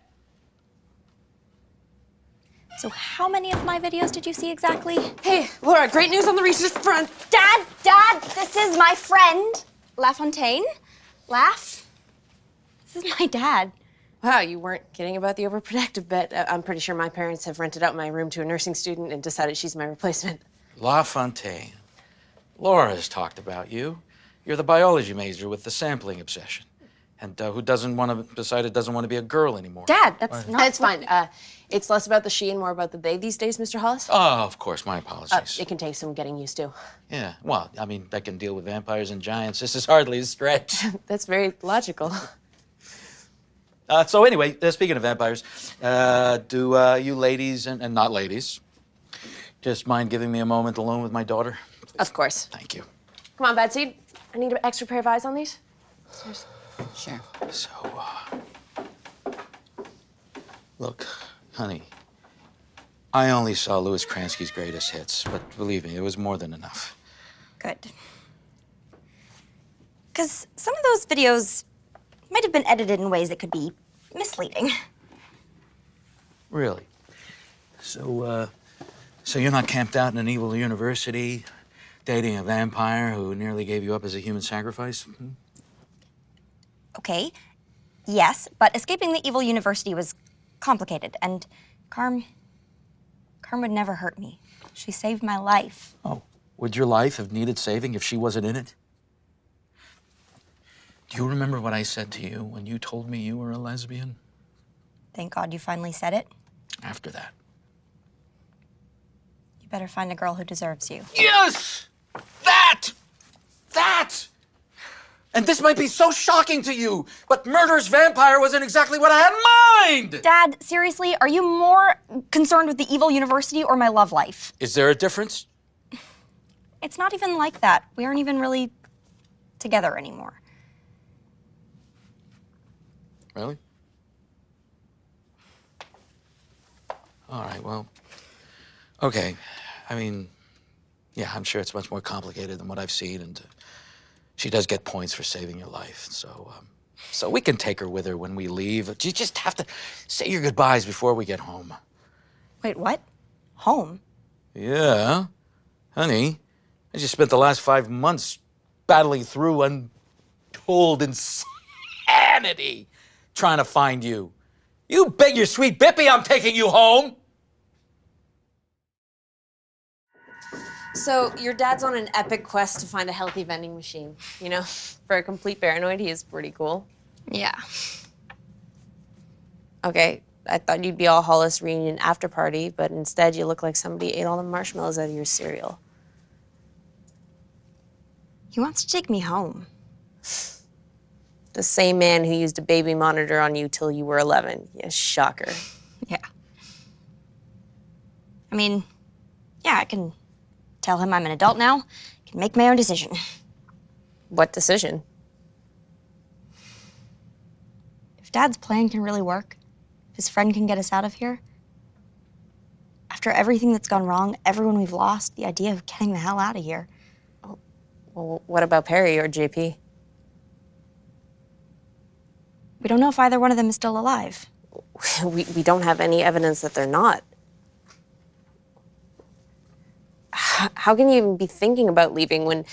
So how many of my videos did you see exactly? Hey, Laura, great news on the research front. Dad, this is my friend, LaFontaine. Laugh. This is my dad. Wow, you weren't kidding about the overprotective bit. I'm pretty sure my parents have rented out my room to a nursing student and decided she's my replacement. LaFontaine. Laura's talked about you. You're the biology major with the sampling obsession. And who decided doesn't want to be a girl anymore. Dad, that's not... It's fine. It's less about the she and more about the they these days, Mr. Hollis. Oh, of course, my apologies. It can take some getting used to. Yeah, well, I mean, I can deal with vampires and giants. This is hardly a stretch. That's very logical. So anyway, speaking of vampires, do you ladies and not ladies just mind giving me a moment alone with my daughter? Of course. Thank you. Come on, Betsy. I need an extra pair of eyes on these. Sure. So, look, honey, I only saw Louis Kransky's greatest hits, but believe me, it was more than enough. Good. Because some of those videos might have been edited in ways that could be misleading. Really? So you're not camped out in an evil university, dating a vampire who nearly gave you up as a human sacrifice? Hmm? Okay, yes, but escaping the evil university was complicated, and Carm would never hurt me. She saved my life. Oh, would your life have needed saving if she wasn't in it? Do you remember what I said to you when you told me you were a lesbian? Thank God you finally said it. After that. You better find a girl who deserves you. Yes! That! And this might be so shocking to you, but murderous vampire wasn't exactly what I had in mind! Dad, seriously, are you more concerned with the evil university or my love life? Is there a difference? It's not even like that. We aren't even really together anymore. Really? All right, well, okay. I mean, yeah, I'm sure it's much more complicated than what I've seen, and she does get points for saving your life, so we can take her with her when we leave. You just have to say your goodbyes before we get home. Wait, what? Home? Yeah. Honey, I just spent the last 5 months battling through untold insanity trying to find you. You bet your sweet Bippy I'm taking you home! So, your dad's on an epic quest to find a healthy vending machine. You know, for a complete paranoid, he is pretty cool. Yeah. Okay, I thought you'd be all Hollis reunion after party, but instead you look like somebody ate all the marshmallows out of your cereal. He wants to take me home. The same man who used a baby monitor on you till you were 11. Yeah, shocker. Yeah. I mean, yeah, I can tell him I'm an adult now. I can make my own decision. What decision? If Dad's plan can really work, if his friend can get us out of here, After everything that's gone wrong, everyone we've lost, the idea of getting the hell out of here. Well, what about Perry or JP? We don't know if either one of them is still alive. We don't have any evidence that they're not. How can you even be thinking about leaving when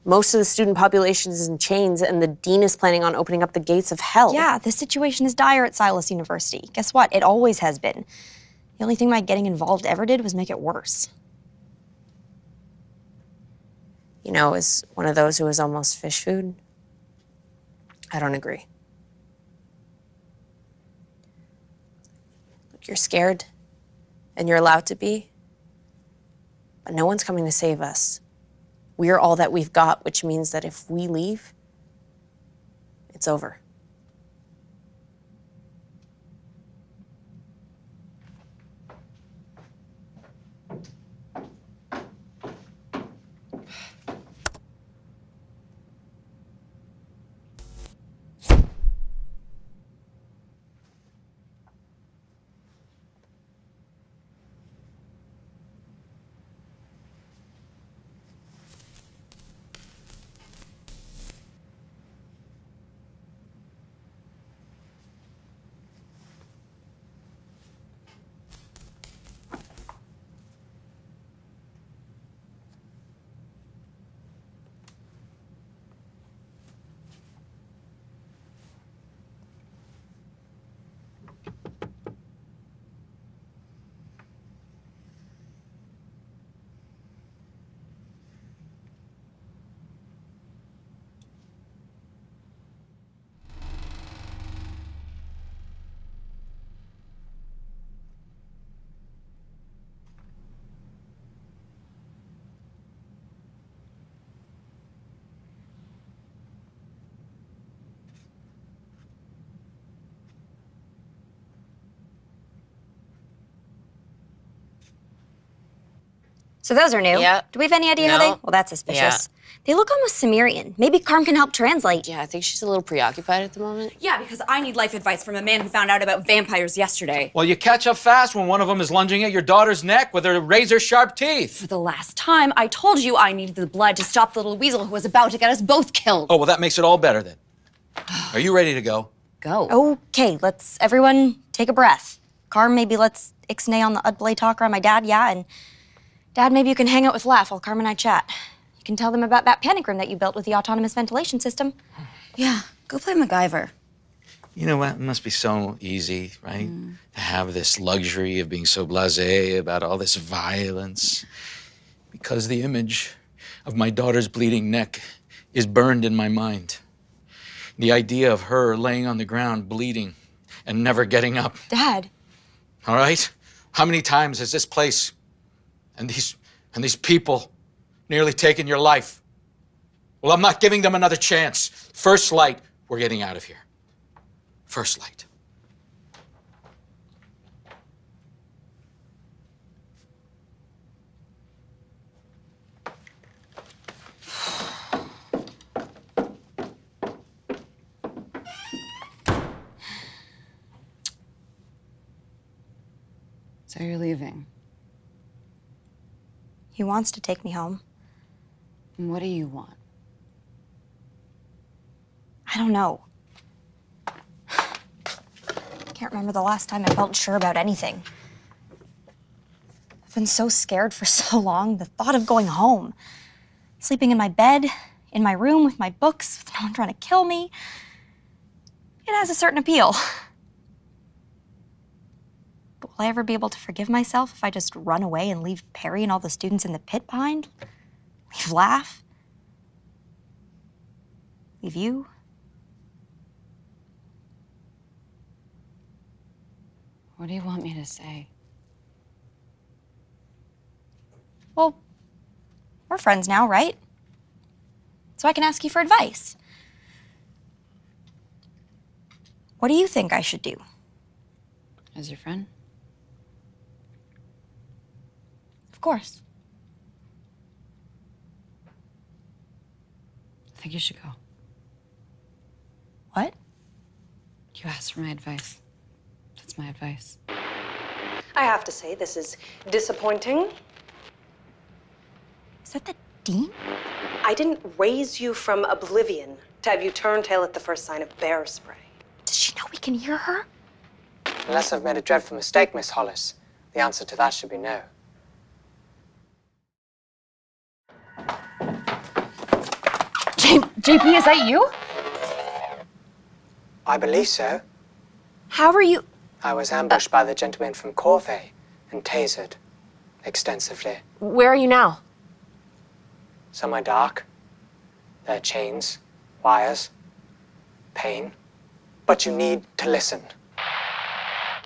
most of the student population is in chains and the dean is planning on opening up the gates of hell? Yeah, the situation is dire at Silas University. Guess what? It always has been. The only thing my getting involved ever did was make it worse. You know, as one of those who was almost fish food, I don't agree. Look, you're scared, and you're allowed to be, but no one's coming to save us. We're all that we've got, which means that if we leave, it's over. So those are new. Yeah. Do we have any idea how they... No. Well, that's suspicious. Yeah. They look almost Sumerian. Maybe Carm can help translate. Yeah, I think she's a little preoccupied at the moment. Yeah, because I need life advice from a man who found out about vampires yesterday. Well, you catch up fast when one of them is lunging at your daughter's neck with her razor-sharp teeth. For the last time, I told you I needed the blood to stop the little weasel who was about to get us both killed. Oh, well, that makes it all better then. Are you ready to go? Go. Okay, let's everyone take a breath. Carm, maybe let's ixnay on the Udblay talker on my dad, yeah, and Dad, maybe you can hang out with Laugh while Carm and I chat. You can tell them about that panic room that you built with the autonomous ventilation system. Yeah, go play MacGyver. You know what? It must be so easy, right? To have this luxury of being so blasé about all this violence. Because the image of my daughter's bleeding neck is burned in my mind. The idea of her laying on the ground bleeding and never getting up. Dad. All right? How many times has this place and these people nearly taken your life? Well, I'm not giving them another chance. First light, we're getting out of here. First light. So you're leaving. He wants to take me home. And what do you want? I don't know. Can't remember the last time I felt sure about anything. I've been so scared for so long, the thought of going home. Sleeping in my bed, in my room with my books, with no one trying to kill me. It has a certain appeal. But will I ever be able to forgive myself if I just run away and leave Perry and all the students in the pit behind? Leave Laugh? Leave you? What do you want me to say? Well, we're friends now, right? So I can ask you for advice. What do you think I should do? As your friend? Of course. I think you should go. What? You asked for my advice. That's my advice. I have to say, this is disappointing. Is that the Dean? I didn't raise you from oblivion to have you turn tail at the first sign of bear spray. Does she know we can hear her? Unless I've made a dreadful mistake, Miss Hollis, the answer to that should be no. JP, is that you? I believe so. How are you? I was ambushed by the gentlemen from Corvée and tasered extensively. Where are you now? Somewhere dark. There are chains, wires, pain. But you need to listen.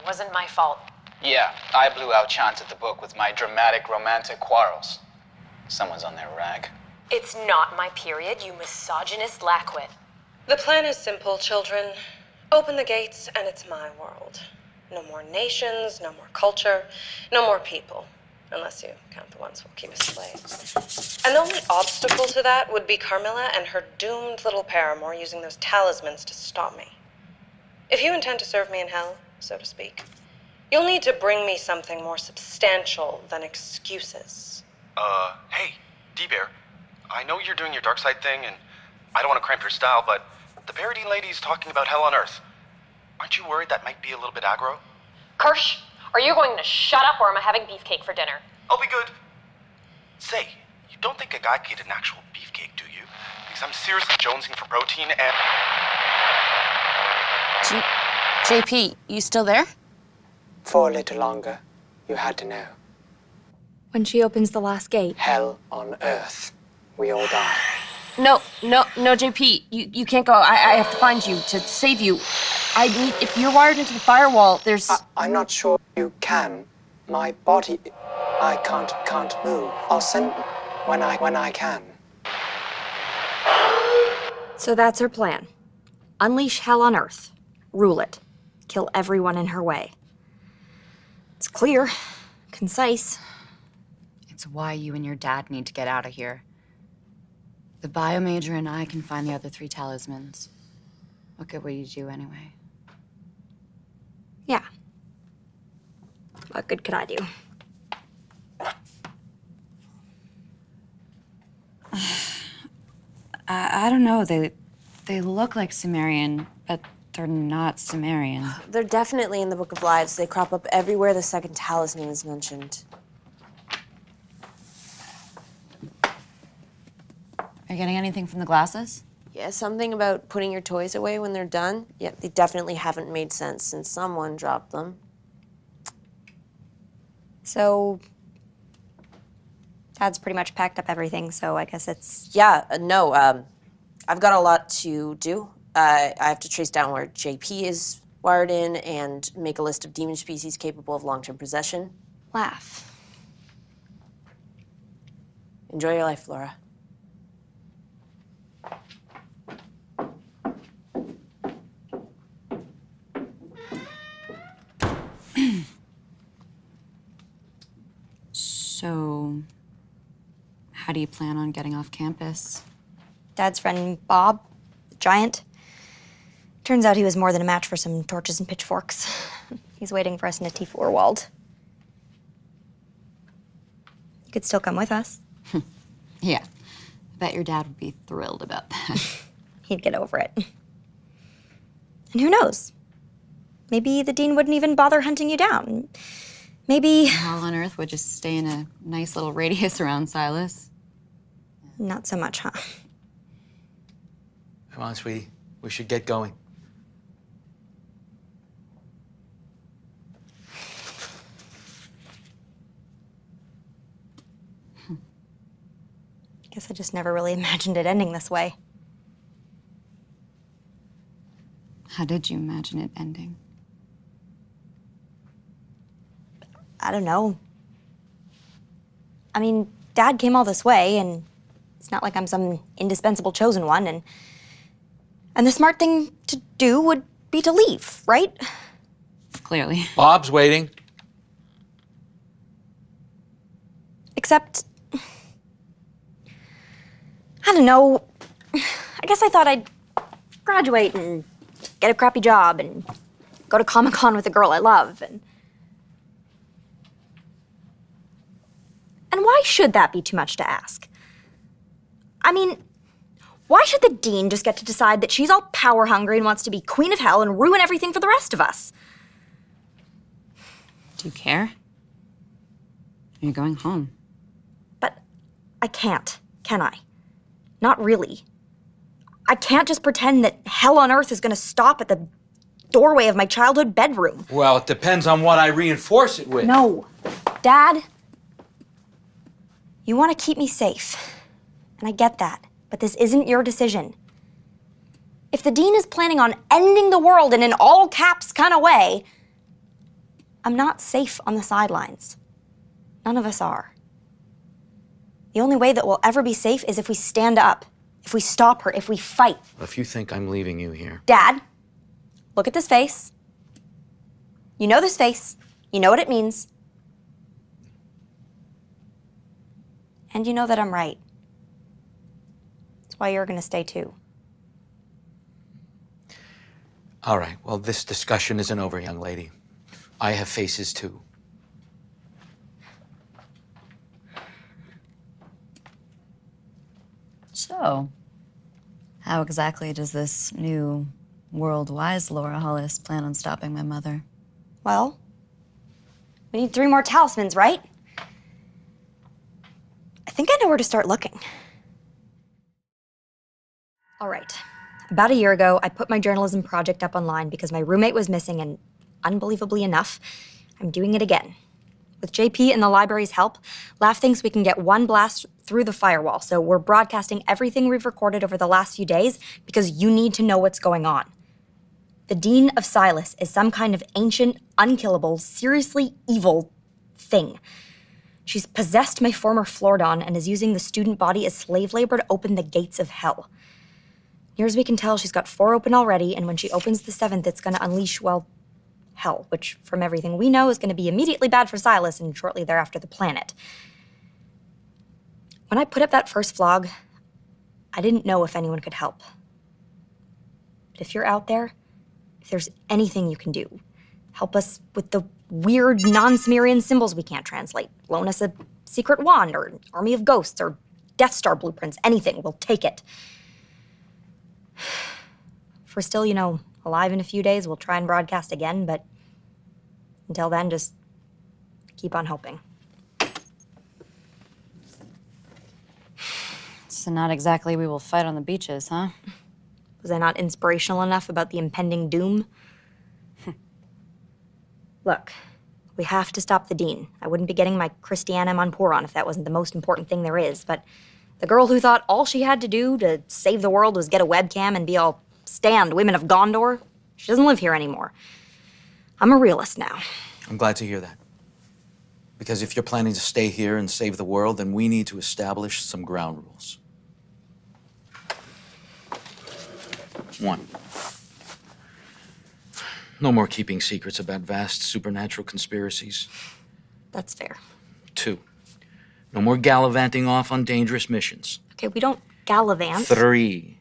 Wasn't my fault. Yeah, I blew out chance at the book with my dramatic romantic quarrels. Someone's on their rag. It's not my period, you misogynist lackwit. The plan is simple, children. Open the gates and it's my world. No more nations, no more culture, no more people. Unless you count the ones who will keep us slaves. And the only obstacle to that would be Carmilla and her doomed little paramour using those talismans to stop me. If you intend to serve me in hell, so to speak, you'll need to bring me something more substantial than excuses. Hey, D-Bear. I know you're doing your dark side thing, and I don't want to cramp your style, but the Paradine lady's talking about hell on Earth. Aren't you worried that might be a little bit aggro? Kirsch, are you going to shut up or am I having beefcake for dinner? I'll be good. Say, you don't think a guy could eat an actual beefcake, do you? Because I'm seriously jonesing for protein and... JP, you still there? For a little longer, you had to know. When she opens the last gate. Hell on Earth. We all die. No, JP, you can't go. I have to find you to save you. I need, if you're wired into the firewall, there's... I'm not sure you can. My body, I can't move. I'll send when I can. So that's her plan. Unleash hell on Earth. Rule it. Kill everyone in her way. It's clear, concise. It's why you and your dad need to get out of here. The bio major and I can find the other 3 talismans. Look at what you do anyway. Yeah. What good could I do? I don't know. They look like Sumerian, but they're not Sumerian. They're definitely in the Book of Lives. They crop up everywhere the second talisman is mentioned. Are you getting anything from the glasses? Yeah, something about putting your toys away when they're done. Yeah, they definitely haven't made sense since someone dropped them. So, Dad's pretty much packed up everything, so I guess it's... Yeah, no, I've got a lot to do. I have to trace down where JP is wired in and make a list of demon species capable of long-term possession. Laugh. Enjoy your life, Laura. So, how do you plan on getting off campus? Dad's friend, Bob, the giant. Turns out he was more than a match for some torches and pitchforks. He's waiting for us in a T4 walled. You could still come with us. Yeah. I bet your dad would be thrilled about that. He'd get over it. And who knows? Maybe the dean wouldn't even bother hunting you down. Maybe... Hell on Earth would just stay in a nice little radius around Silas. Not so much, huh? Come on, sweetie. We should get going. Guess I just never really imagined it ending this way. How did you imagine it ending? I don't know. I mean, Dad came all this way, and it's not like I'm some indispensable chosen one, and the smart thing to do would be to leave, right? Clearly. Bob's waiting. Except, I don't know. I guess I thought I'd graduate and get a crappy job and go to Comic-Con with a girl I love, and why should that be too much to ask? I mean, why should the dean just get to decide that she's all power hungry and wants to be queen of hell and ruin everything for the rest of us? Do you care? You're going home. But I can't, can I? Not really. I can't just pretend that hell on earth is going to stop at the doorway of my childhood bedroom. Well, it depends on what I reinforce it with. No. Dad, you want to keep me safe. And I get that. But this isn't your decision. If the dean is planning on ending the world in an all caps kind of way, I'm not safe on the sidelines. None of us are. The only way that we'll ever be safe is if we stand up, if we stop her, if we fight. If you think I'm leaving you here. Dad, look at this face. You know this face. You know what it means. And you know that I'm right. That's why you're going to stay too. All right, well, this discussion isn't over, young lady. I have faces too. So, how exactly does this new world-wise Laura Hollis plan on stopping my mother? Well, we need 3 more talismans, right? I think I know where to start looking. All right. About a year ago, I put my journalism project up online because my roommate was missing, and unbelievably enough, I'm doing it again. With JP and the library's help, Laugh thinks we can get one blast through the firewall, so we're broadcasting everything we've recorded over the last few days because you need to know what's going on. The Dean of Silas is some kind of ancient, unkillable, seriously evil thing. She's possessed my former Flordon and is using the student body as slave labor to open the gates of hell. Near as we can tell, she's got 4 open already, and when she opens the 7th, it's going to unleash, well, hell, which, from everything we know, is going to be immediately bad for Silas and shortly thereafter the planet. When I put up that first vlog, I didn't know if anyone could help. But if you're out there, if there's anything you can do, help us with the weird non-Sumerian symbols we can't translate, loan us a secret wand or an army of ghosts or Death Star blueprints, anything, we'll take it. If we're still, alive in a few days, we'll try and broadcast again, but until then, just keep on hoping. So not exactly we will fight on the beaches, huh? Was I not inspirational enough about the impending doom? Look, we have to stop the Dean. I wouldn't be getting my Christiana Monpour on if that wasn't the most important thing there is, but the girl who thought all she had to do to save the world was get a webcam and be all, "Stand, women of Gondor," she doesn't live here anymore. I'm a realist now. I'm glad to hear that. Because if you're planning to stay here and save the world, then we need to establish some ground rules. 1. No more keeping secrets about vast supernatural conspiracies. That's fair. 2. No more gallivanting off on dangerous missions. Okay, we don't gallivant. 3.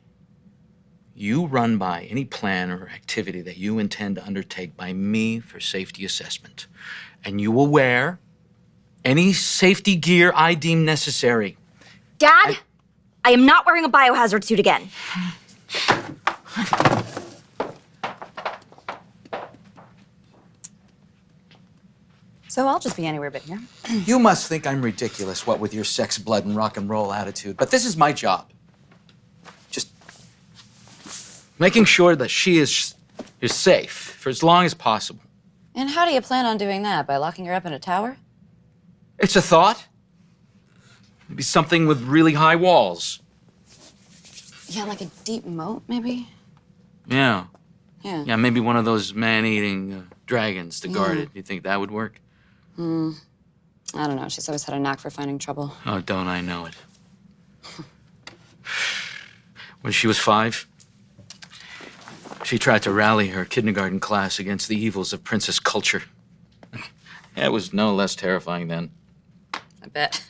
You run by any plan or activity that you intend to undertake by me for safety assessment. And you will wear any safety gear I deem necessary. Dad, I am not wearing a biohazard suit again. So I'll just be anywhere but here. You must think I'm ridiculous, what with your sex, blood, and rock and roll attitude. But this is my job. Just making sure that she is safe for as long as possible. And how do you plan on doing that? By locking her up in a tower? It's a thought. Maybe something with really high walls. Yeah, like a deep moat, maybe? Yeah. Yeah. Yeah, maybe one of those man-eating dragons to guard it. You think that would work? I don't know. She's always had a knack for finding trouble. Oh, don't I know it. When she was 5, she tried to rally her kindergarten class against the evils of princess culture. It was no less terrifying then. I bet.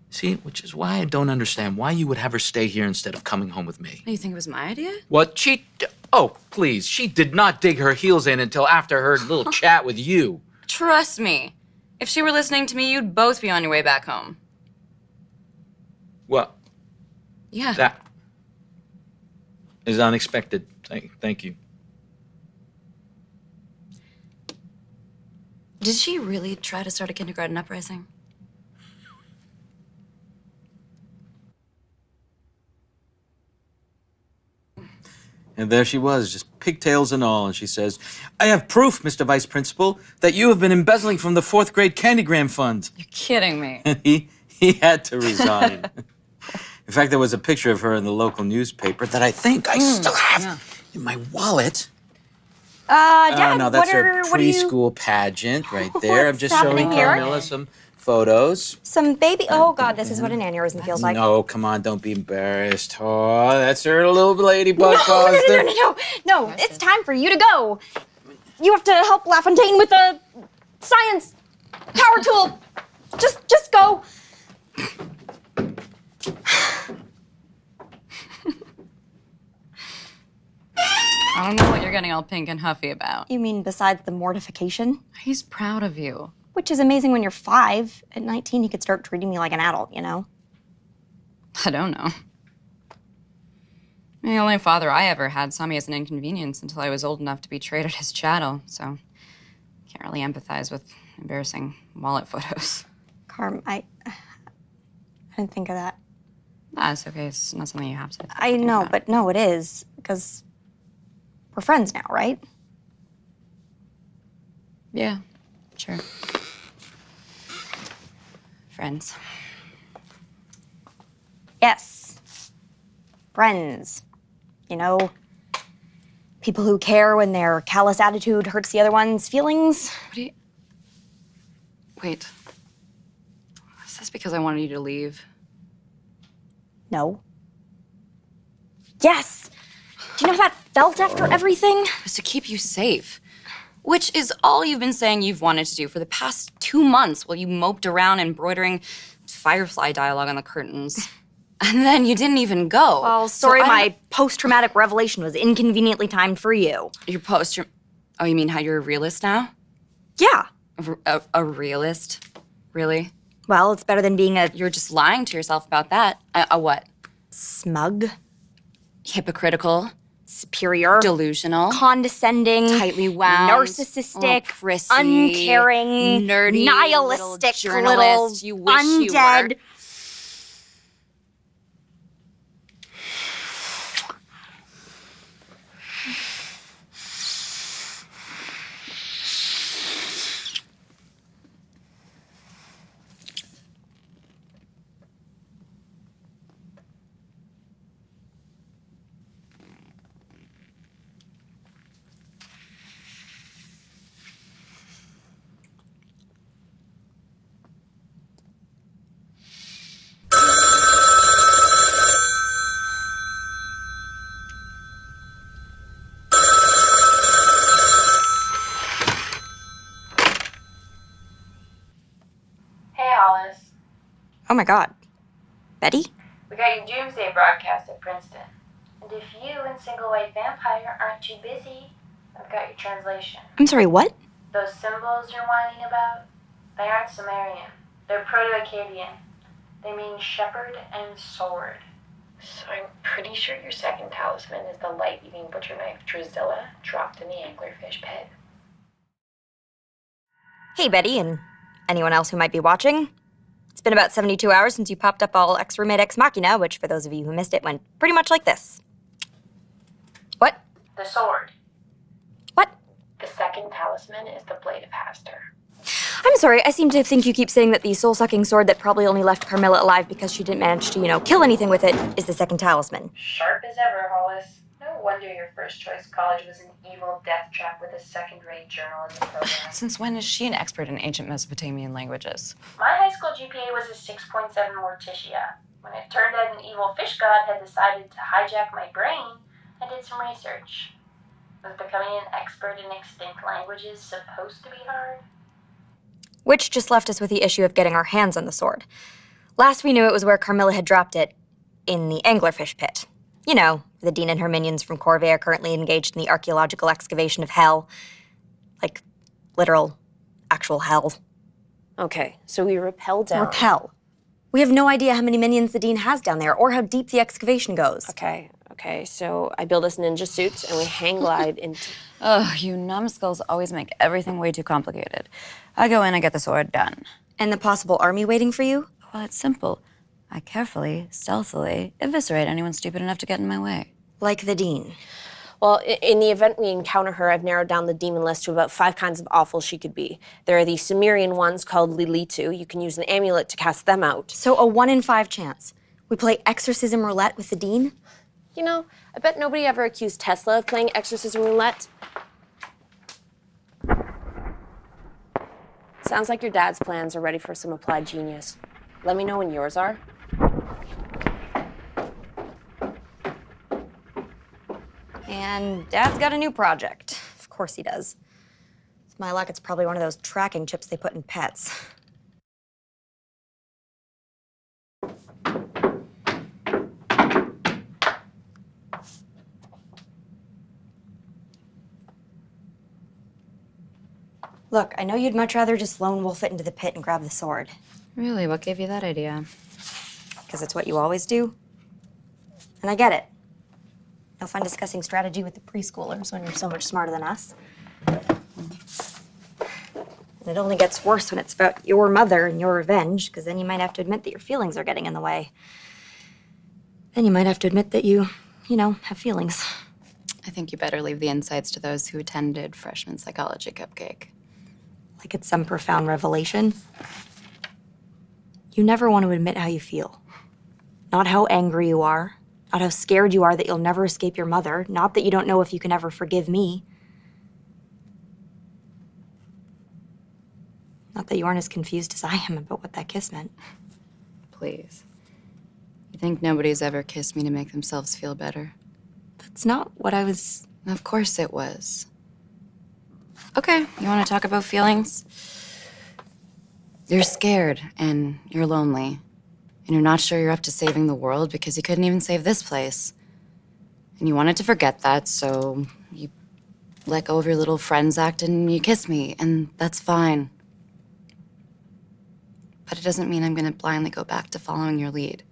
See, which is why I don't understand why you would have her stay here instead of coming home with me. You think it was my idea? What? Oh, please. She did not dig her heels in until after her little chat with you. Trust me. If she were listening to me, you'd both be on your way back home. Well, Yeah. that is unexpected. Thank you. Did she really try to start a kindergarten uprising? And there she was, just pigtails and all, and she says, "I have proof, Mr. Vice Principal, that you have been embezzling from the 4th grade candygram fund." You're kidding me. And he had to resign. In fact, there was a picture of her in the local newspaper that I think I still have in my wallet. Dad, No, that's her what are you... preschool pageant right there. I'm What's just showing happening here? Carmilla some photos. Some baby... Oh, God, this is what an aneurysm feels like. No, come on, don't be embarrassed. Oh, that's her little ladybug No, costume. no, it's time for you to go. You have to help LaFontaine with the science power tool. Just go. I don't know what you're getting all pink and huffy about. You mean besides the mortification? He's proud of you. Which is amazing when you're 5. At 19, you could start treating me like an adult, you know? I don't know. The only father I ever had saw me as an inconvenience until I was old enough to be traded as chattel, so can't really empathize with embarrassing wallet photos. Carm, I didn't think of that. That's okay. It's not something you have to. I think know, about. but no, it is. Because we're friends now, right? Yeah, sure. Friends. Yes. Friends. You know, people who care when their callous attitude hurts the other one's feelings. What do you... Wait. Is this because I wanted you to leave? No. Yes! Do you know how that felt after everything? It was to keep you safe. Which is all you've been saying you've wanted to do for the past 2 months while you moped around embroidering Firefly dialogue on the curtains. And then you didn't even go. Well, sorry, my post-traumatic revelation was inconveniently timed for you. Your Oh, you mean how you're a realist now? Yeah. A realist? Really? Well, it's better than being a You're just lying to yourself about that. A what? smug, Hypocritical? superior, Delusional? condescending, Tightly wound? narcissistic, prissy, uncaring, nerdy, nihilistic, little little journalist you wish you undead. were. Hey, Hollis. Oh my God. Betty? We got your Doomsday broadcast at Princeton. And if you and Single White Vampire aren't too busy, I've got your translation. I'm sorry, what? Those symbols you're whining about, they aren't Sumerian. They're Proto-Akkadian. They mean shepherd and sword. So I'm pretty sure your second talisman is the light-eating butcher knife Drusilla dropped in the anglerfish pit. Hey, Betty, and anyone else who might be watching. It's been about 72 hours since you popped up all ex-roommate ex-machina, which, for those of you who missed it, went pretty much like this. What? The sword. What? The second talisman is the blade of Hastur. I'm sorry, I seem to think you keep saying that the soul-sucking sword that probably only left Carmilla alive because she didn't manage to, kill anything with it is the second talisman. Sharp as ever, Hollis. No wonder your first choice college was an evil death trap with a second-rate journalism program. Since when is she an expert in ancient Mesopotamian languages? My high school GPA was a 6.7 Morticia. When it turned out an evil fish god had decided to hijack my brain, I did some research. Was becoming an expert in extinct languages supposed to be hard? Which just left us with the issue of getting our hands on the sword. Last we knew it was where Carmilla had dropped it, in the anglerfish pit. You know, the Dean and her minions from Corvée are currently engaged in the archaeological excavation of hell. Like, literal, actual hell. Okay, so we rappel down. Repel. We have no idea how many minions the Dean has down there or how deep the excavation goes. Okay, so I build us ninja suits and we hang glide into... Ugh, you numbskulls always make everything way too complicated. I go in, I get the sword done. And the possible army waiting for you? Well, it's simple. I carefully, stealthily eviscerate anyone stupid enough to get in my way. Like the Dean. Well, in the event we encounter her, I've narrowed down the demon list to about 5 kinds of awful she could be. There are the Sumerian ones called Lilitu. You can use an amulet to cast them out. So a 1 in 5 chance. We play exorcism roulette with the Dean? You know, I bet nobody ever accused Tesla of playing exorcism roulette. Sounds like your dad's plans are ready for some applied genius. Let me know when yours are. And Dad's got a new project. Of course he does. With my luck, it's probably one of those tracking chips they put in pets. Look, I know you'd much rather just lone wolf it into the pit and grab the sword. Really? What gave you that idea? Because it's what you always do. And I get it. No fun discussing strategy with the preschoolers when you're so much smarter than us. And it only gets worse when it's about your mother and your revenge, because then you might have to admit that your feelings are getting in the way. Then you might have to admit that you have feelings. I think you better leave the insights to those who attended freshman psychology cupcake. Like it's some profound revelation. You never want to admit how you feel. Not how angry you are. Not how scared you are that you'll never escape your mother. Not that you don't know if you can ever forgive me. Not that you aren't as confused as I am about what that kiss meant. Please. You think nobody's ever kissed me to make themselves feel better? That's not what I was... Of course it was. Okay, you want to talk about feelings? You're scared and you're lonely. And you're not sure you're up to saving the world because you couldn't even save this place. And you wanted to forget that, so you let go of your little friends act and you kiss me, and that's fine. But it doesn't mean I'm gonna blindly go back to following your lead.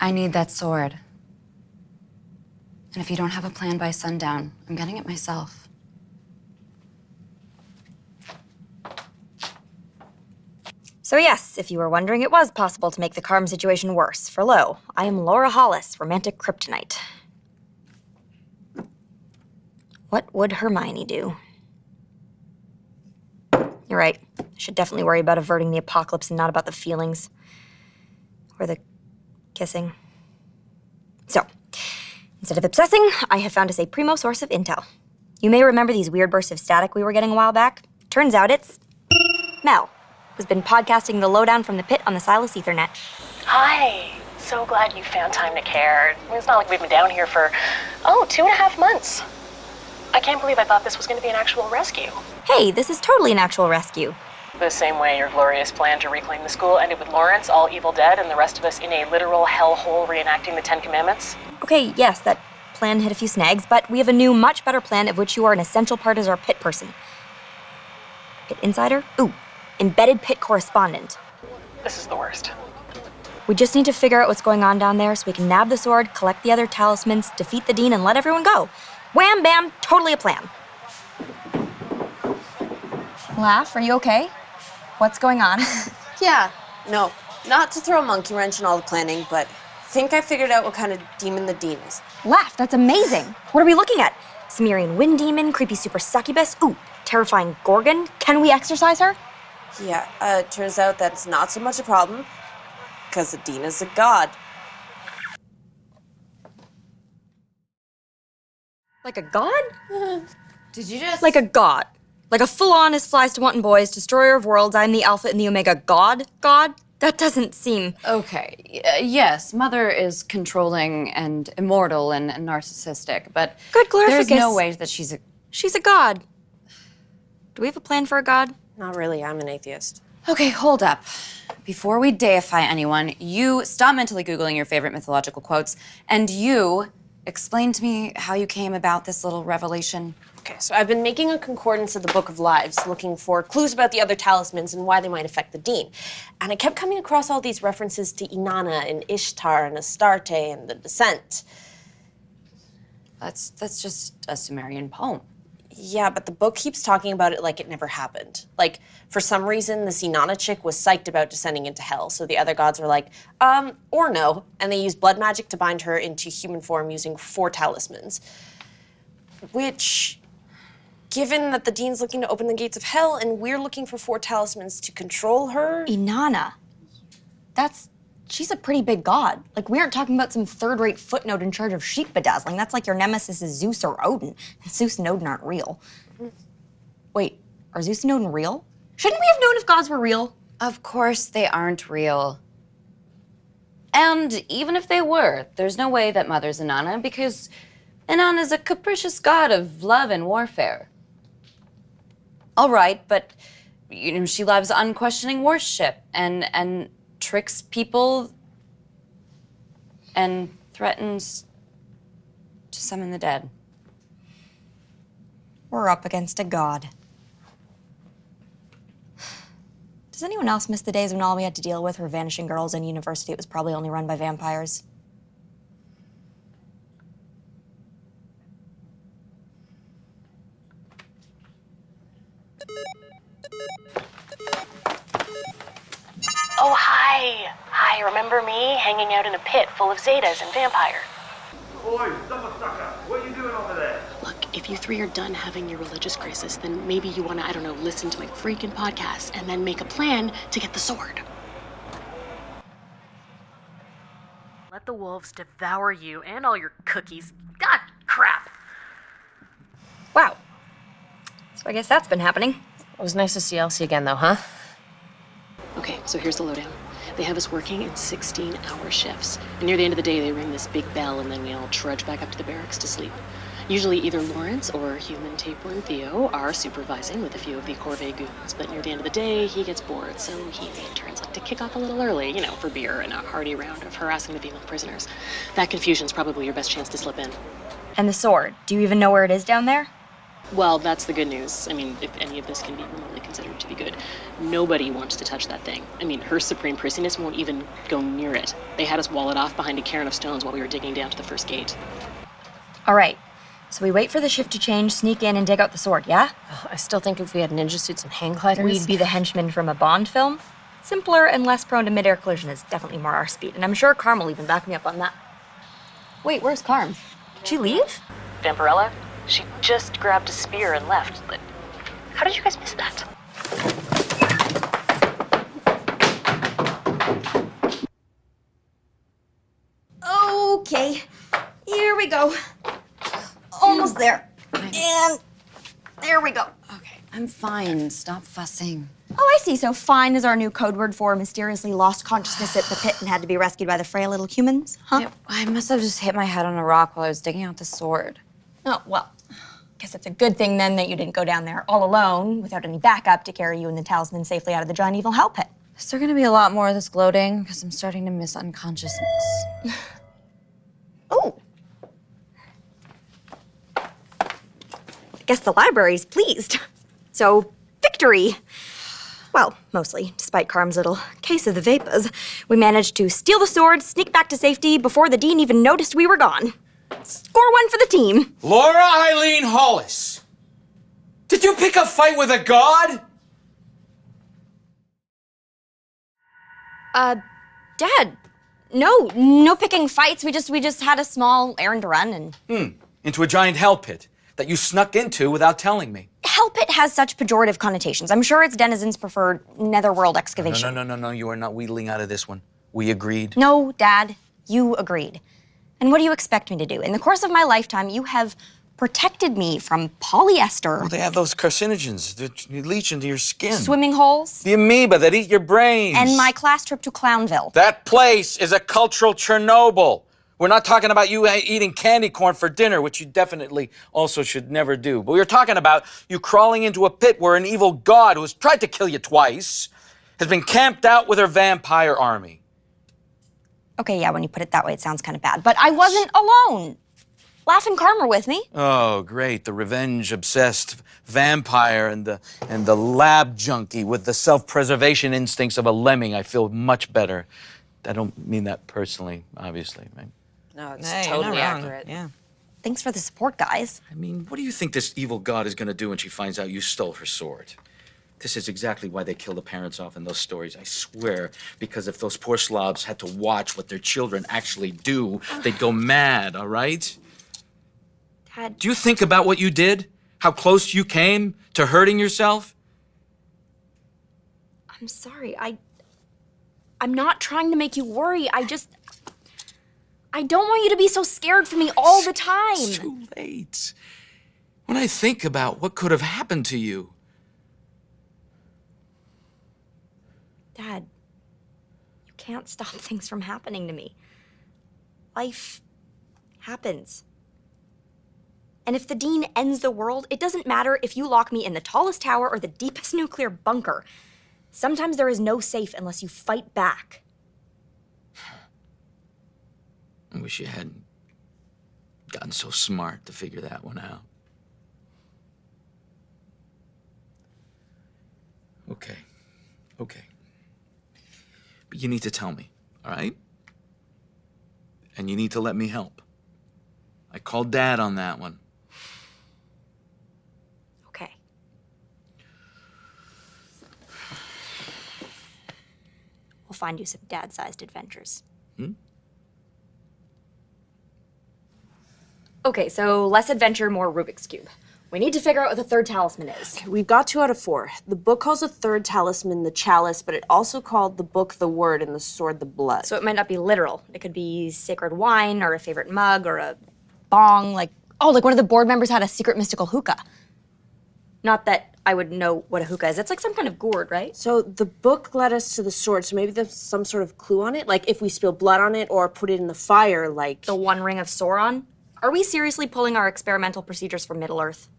I need that sword. And if you don't have a plan by sundown, I'm getting it myself. So yes, if you were wondering, it was possible to make the Carm situation worse. For lo, I am Laura Hollis, romantic kryptonite. What would Hermione do? You're right. I should definitely worry about averting the apocalypse and not about the feelings. Or the kissing. So, instead of obsessing, I have found us a primo source of intel. You may remember these weird bursts of static we were getting a while back. Turns out it's Mel, who's been podcasting the lowdown from the pit on the Silas Ethernet. Hi. So glad you found time to care. It's not like we've been down here for, 2.5 months. I can't believe I thought this was going to be an actual rescue. Hey, this is totally an actual rescue. The same way your glorious plan to reclaim the school ended with Lawrence, all evil dead, and the rest of us in a literal hellhole reenacting the 10 Commandments. Okay, yes, that plan hit a few snags, but we have a new, much better plan of which you are an essential part as our pit person. Pit insider? Ooh, embedded pit correspondent. This is the worst. We just need to figure out what's going on down there so we can nab the sword, collect the other talismans, defeat the Dean, and let everyone go. Wham, bam, totally a plan. Laugh, are you okay? What's going on? Yeah, no, not to throw a monkey wrench in all the planning, but I think I figured out what kind of demon the Dean is. Laugh, that's amazing. What are we looking at? Sumerian wind demon, creepy super succubus, ooh, terrifying Gorgon. Can we exorcise her? Yeah, turns out that's not so much a problem, because the Dean is a god. Like a god? Did you just... Like a god. Like a full-on as flies to wanton boys, destroyer of worlds, I'm the alpha and the omega god? God? That doesn't seem... Okay, yes, Mother is controlling and immortal and narcissistic, but Good glorificus. there's no way that she's a... She's a god. Do we have a plan for a god? Not really, I'm an atheist. Okay, hold up. before we deify anyone, you stop mentally Googling your favorite mythological quotes, and you explain to me how you came about this little revelation. Okay, so I've been making a concordance of the Book of Lives, looking for clues about the other talismans and why they might affect the Dean. And I kept coming across all these references to Inanna and Ishtar and Astarte and the Descent. That's just a Sumerian poem. Yeah, but the book keeps talking about it like it never happened. Like, for some reason, this Inanna chick was psyched about descending into hell, so the other gods were like, or no, and they used blood magic to bind her into human form using 4 talismans. Which, given that the Dean's looking to open the gates of hell and we're looking for 4 talismans to control her... Inanna. She's a pretty big god. Like, we aren't talking about some third-rate footnote in charge of sheep bedazzling. That's like your nemesis is Zeus or Odin. And Zeus and Odin aren't real. Wait, are Zeus and Odin real? Shouldn't we have known if gods were real? Of course they aren't real. And even if they were, there's no way that Mother's Inanna, because Inanna's a capricious god of love and warfare. All right, but she loves unquestioning worship and tricks people and threatens to summon the dead. We're up against a god. Does anyone else miss the days when all we had to deal with were vanishing girls and university? It was probably only run by vampires. Oh, hi. Hi, remember me hanging out in a pit full of Zetas and vampire? Oi, sucker! What are you doing over there? Look, if you 3 are done having your religious crisis, then maybe you want to, I don't know, listen to my freaking podcast and then make a plan to get the sword. Let the wolves devour you and all your cookies. God, crap! Wow. So I guess that's been happening. It was nice to see Elsie again, though, huh? Okay, so here's the lowdown. They have us working in 16-hour shifts. And near the end of the day, they ring this big bell, and then we all trudge back up to the barracks to sleep. Usually either Lawrence or human tapeworm Theo are supervising with a few of the Corvée goons, but near the end of the day, he gets bored, so he and the interns like to kick off a little early, you know, for beer and a hearty round of harassing the female prisoners. That confusion's probably your best chance to slip in. And the sword. Do you even know where it is down there? Well, that's the good news. I mean, if any of this can be remotely considered to be good, nobody wants to touch that thing. I mean, her supreme prissiness won't even go near it. They had us wall it off behind a cairn of stones while we were digging down to the first gate. All right. So we wait for the shift to change, sneak in, and dig out the sword, yeah? I still think if we had ninja suits and hang gliders... We'd be the henchmen from a Bond film. Simpler and less prone to mid-air collision is definitely more our speed, and I'm sure Carm will even back me up on that. Wait, where's Carm? Did she leave? Vampirella? She just grabbed a spear and left. How did you guys miss that? Okay, here we go. Almost there. And there we go. Okay, I'm fine. Stop fussing. Oh, I see. So fine is our new code word for mysteriously lost consciousness at the pit and had to be rescued by the frail little humans, huh? Yeah, I must have just hit my head on a rock while I was digging out the sword. Oh, well, guess it's a good thing then that you didn't go down there all alone without any backup to carry you and the talisman safely out of the giant evil hell pit. Is there gonna be a lot more of this gloating? Because I'm starting to miss unconsciousness. Oh. I guess the library's pleased. So, victory. Well, mostly, despite Carm's little case of the vapors. We managed to steal the sword, sneak back to safety before the Dean even noticed we were gone. Score 1 for the team. Laura Eileen Hollis, did you pick a fight with a god? Dad, no picking fights. We just had a small errand to run and... Into a giant hell pit that you snuck into without telling me. Hell pit has such pejorative connotations. I'm sure its denizens prefer netherworld excavation. No, you are not wheedling out of this one. We agreed. No, Dad, you agreed. And what do you expect me to do? In the course of my lifetime, you have protected me from polyester. Well, they have those carcinogens that leach into your skin. Swimming holes. The amoeba that eat your brains. And my class trip to Clownville. That place is a cultural Chernobyl. We're not talking about you eating candy corn for dinner, which you definitely also should never do. But we're talking about you crawling into a pit where an evil god who has tried to kill you twice has been camped out with her vampire army. Okay, yeah, when you put it that way, it sounds kind of bad. But I wasn't alone. Laugh and Carm were with me. Oh, great. The revenge-obsessed vampire and the lab junkie with the self-preservation instincts of a lemming. I feel much better. I don't mean that personally, obviously, right? No, it's Hey, you're totally not wrong. accurate. Yeah. Thanks for the support, guys. I mean, what do you think this evil god is going to do when she finds out you stole her sword? This is exactly why they kill the parents off in those stories, I swear. Because if those poor slobs had to watch what their children actually do, they'd go mad, all right? Dad. Do you think about what you did? How close you came to hurting yourself? I'm sorry. I'm not trying to make you worry. I don't want you to be so scared for me all the time. It's too late. When I think about what could have happened to you. Dad, you can't stop things from happening to me. Life happens. And if the Dean ends the world, it doesn't matter if you lock me in the tallest tower or the deepest nuclear bunker. Sometimes there is no safe unless you fight back. I wish you hadn't gotten so smart to figure that one out. Okay. But you need to tell me, all right? And you need to let me help. I called Dad on that one. Okay. We'll find you some dad-sized adventures. Okay, so less adventure, more Rubik's Cube. We need to figure out what the third talisman is. Okay, we've got 2 out of 4. The book calls the third talisman the chalice, but it also called the book the word and the sword the blood. So it might not be literal. It could be sacred wine or a favorite mug or a bong, like one of the board members had a secret mystical hookah. Not that I would know what a hookah is. It's like some kind of gourd, right? So the book led us to the sword, so maybe there's some sort of clue on it? Like if we spill blood on it or put it in the fire, like... The One Ring of Sauron? Are we seriously pulling our experimental procedures from Middle-earth?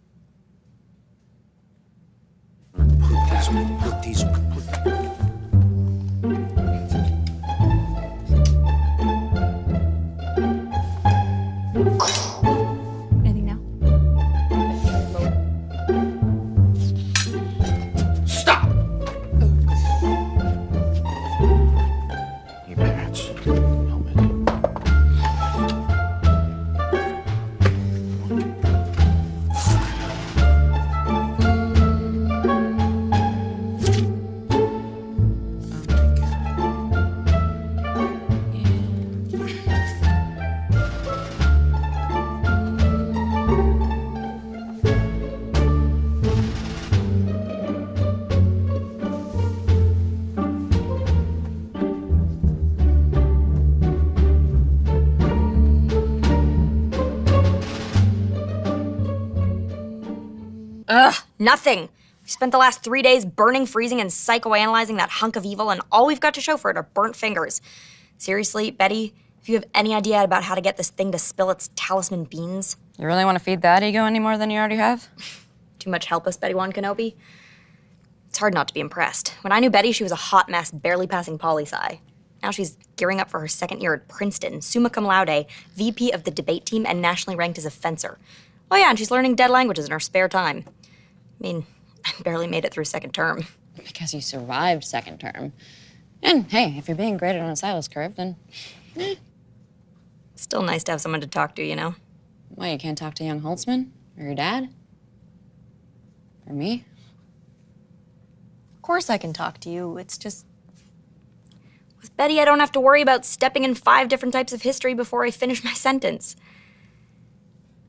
Anything now? Stop! Your parents. Helmet. Ugh, nothing. We spent the last 3 days burning, freezing, and psychoanalyzing that hunk of evil, and all we've got to show for it are burnt fingers. Seriously, Betty, if you have any idea about how to get this thing to spill its talisman beans? You really want to feed that ego any more than you already have? Too much help us, Betty Wan Kenobi? It's hard not to be impressed. When I knew Betty, she was a hot mess, barely passing poli-sci. Now she's gearing up for her second year at Princeton, summa cum laude, VP of the debate team, and nationally ranked as a fencer. Oh yeah, and she's learning dead languages in her spare time. I mean, I barely made it through second term. Because you survived second term. And hey, if you're being graded on a Silas curve, then Still nice to have someone to talk to, you know? why, you can't talk to young Holtzman? Or your dad? Or me? Of course I can talk to you. It's just... With Betty, I don't have to worry about stepping in 5 different types of history before I finish my sentence.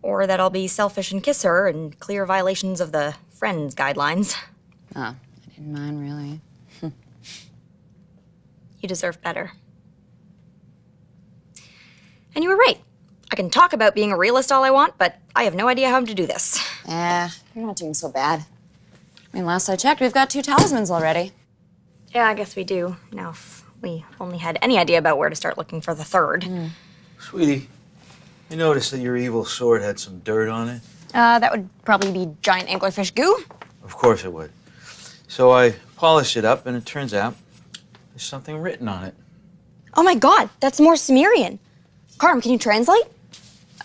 Or that I'll be selfish and kiss her and clear violations of the Friends guidelines. Oh, I didn't mind, really. You deserve better. And you were right. I can talk about being a realist all I want, but I have no idea how to do this. You're not doing so bad. I mean, last I checked, we've got 2 talismans already. Yeah, I guess we do. Now, if we only had any idea about where to start looking for the third. Sweetie, you noticed that your evil sword had some dirt on it? That would probably be giant anglerfish goo. Of course it would. So I polished it up, and it turns out there's something written on it. Oh my god, that's more Sumerian. Carm, can you translate?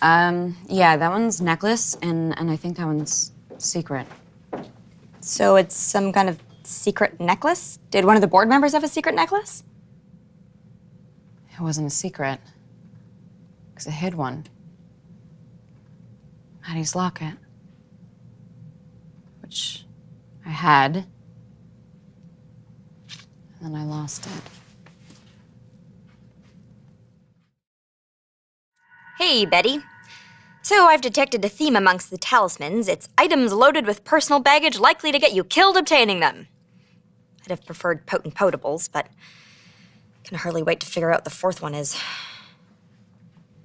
Yeah, that one's necklace, and I think that one's secret. So it's some kind of secret necklace? Did one of the board members have a secret necklace? It wasn't a secret, because it hid one. Maddie's locket. Which I had, and then I lost it. Hey, Betty. So I've detected a theme amongst the talismans. It's items loaded with personal baggage likely to get you killed obtaining them. I'd have preferred potent potables, but can hardly wait to figure out what the fourth one is.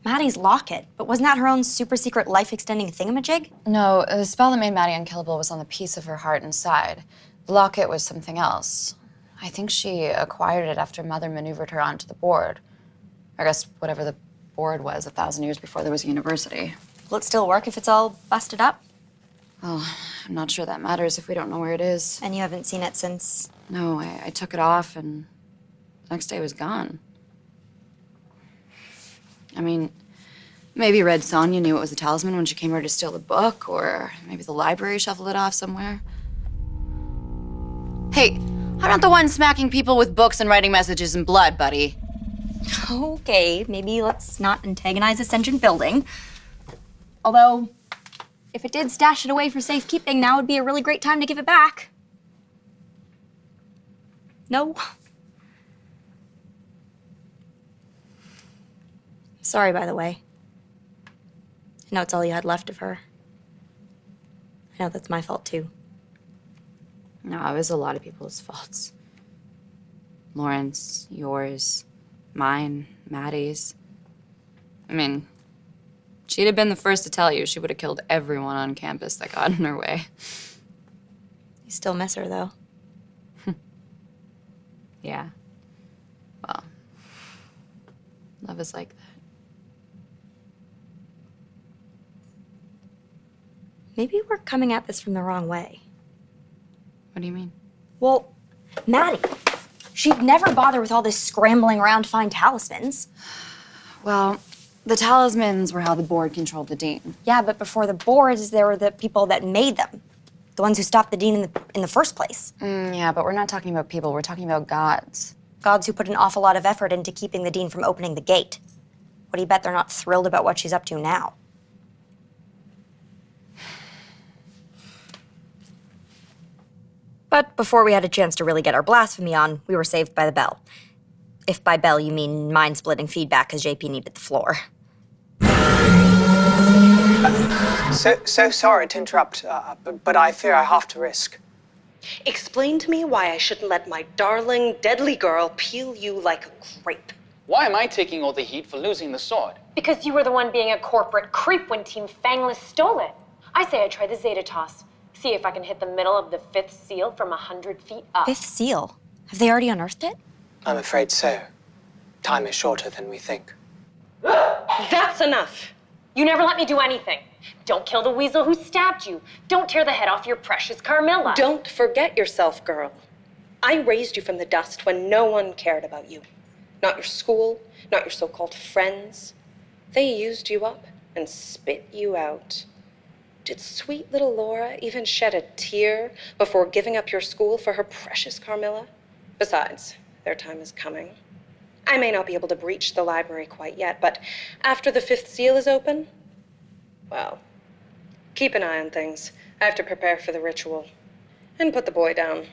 Maddie's locket, but wasn't that her own super secret life-extending thingamajig? No, the spell that made Maddie unkillable was on the piece of her heart inside. The locket was something else. I think she acquired it after Mother maneuvered her onto the board. I guess whatever the board was 1,000 years before there was a university. Will it still work if it's all busted up? Well, I'm not sure that matters if we don't know where it is. And you haven't seen it since? No, I took it off and the next day it was gone. I mean, maybe Red Sonja knew it was a talisman when she came here to steal the book, or maybe the library shuffled it off somewhere. Hey, I'm not the one smacking people with books and writing messages in blood, buddy. Okay, maybe let's not antagonize a sentient building. Although, if it did stash it away for safekeeping, now would be a really great time to give it back. No? Sorry, by the way. I know it's all you had left of her. I know that's my fault, too. No, it was a lot of people's faults. Lawrence, yours, mine, Maddie's. I mean, she'd have been the first to tell you. She would have killed everyone on campus that got in her way. You still miss her, though. Yeah. Well, love is like that. Maybe we're coming at this from the wrong way. What do you mean? Well, Maddie, she'd never bother with all this scrambling around to find talismans. Well, the talismans were how the board controlled the dean. Yeah, but before the boards, there were the people that made them. The ones who stopped the dean in the first place. Yeah, but we're not talking about people. We're talking about gods. Gods who put an awful lot of effort into keeping the dean from opening the gate. What do you bet they're not thrilled about what she's up to now? But before we had a chance to really get our blasphemy on, we were saved by the bell. If by bell you mean mind-splitting feedback because JP needed the floor. So sorry to interrupt, but I fear I have to risk. Explain to me why I shouldn't let my darling, deadly girl peel you like a grape. Why am I taking all the heat for losing the sword? Because you were the one being a corporate creep when Team Fangless stole it. I say I try the Zeta toss. See if I can hit the middle of the fifth seal from 100 feet up. Fifth seal? Have they already unearthed it? I'm afraid so. Time is shorter than we think. That's enough. You never let me do anything. Don't kill the weasel who stabbed you. Don't tear the head off your precious Carmilla. Don't forget yourself, girl. I raised you from the dust when no one cared about you. Not your school, not your so-called friends. They used you up and spit you out. Did sweet little Laura even shed a tear before giving up your school for her precious Carmilla? Besides, their time is coming. I may not be able to breach the library quite yet, but after the fifth seal is open, well, keep an eye on things. I have to prepare for the ritual. And put the boy down.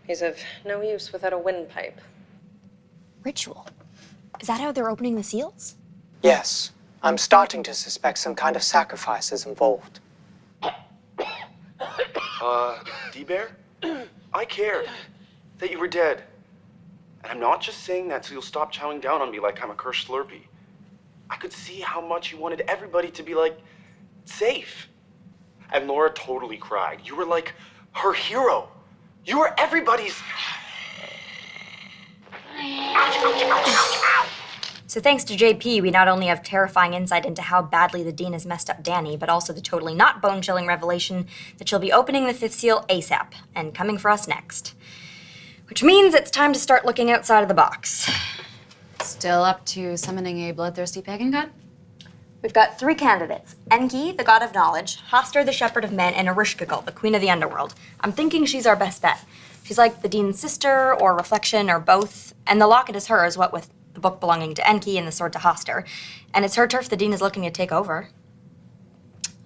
He's of no use without a windpipe. Ritual? Is that how they're opening the seals? Yes, I'm starting to suspect some kind of sacrifice is involved. D-Bear? I cared that you were dead. And I'm not just saying that so you'll stop chowing down on me like I'm a cursed Slurpee. I could see how much you wanted everybody to be, like, safe. And Laura totally cried. You were like her hero. You were everybody's... So thanks to JP, we not only have terrifying insight into how badly the Dean has messed up Danny, but also the totally not bone-chilling revelation that she'll be opening the fifth seal ASAP and coming for us next. Which means it's time to start looking outside of the box. Still up to summoning a bloodthirsty pagan god? We've got 3 candidates. Enki, the god of knowledge, Hoster, the shepherd of men, and Erishkigal, the queen of the underworld. I'm thinking she's our best bet. She's like the Dean's sister, or reflection, or both. And the locket is hers, what with the book belonging to Enki and the sword to Hoster. And it's her turf the Dean is looking to take over.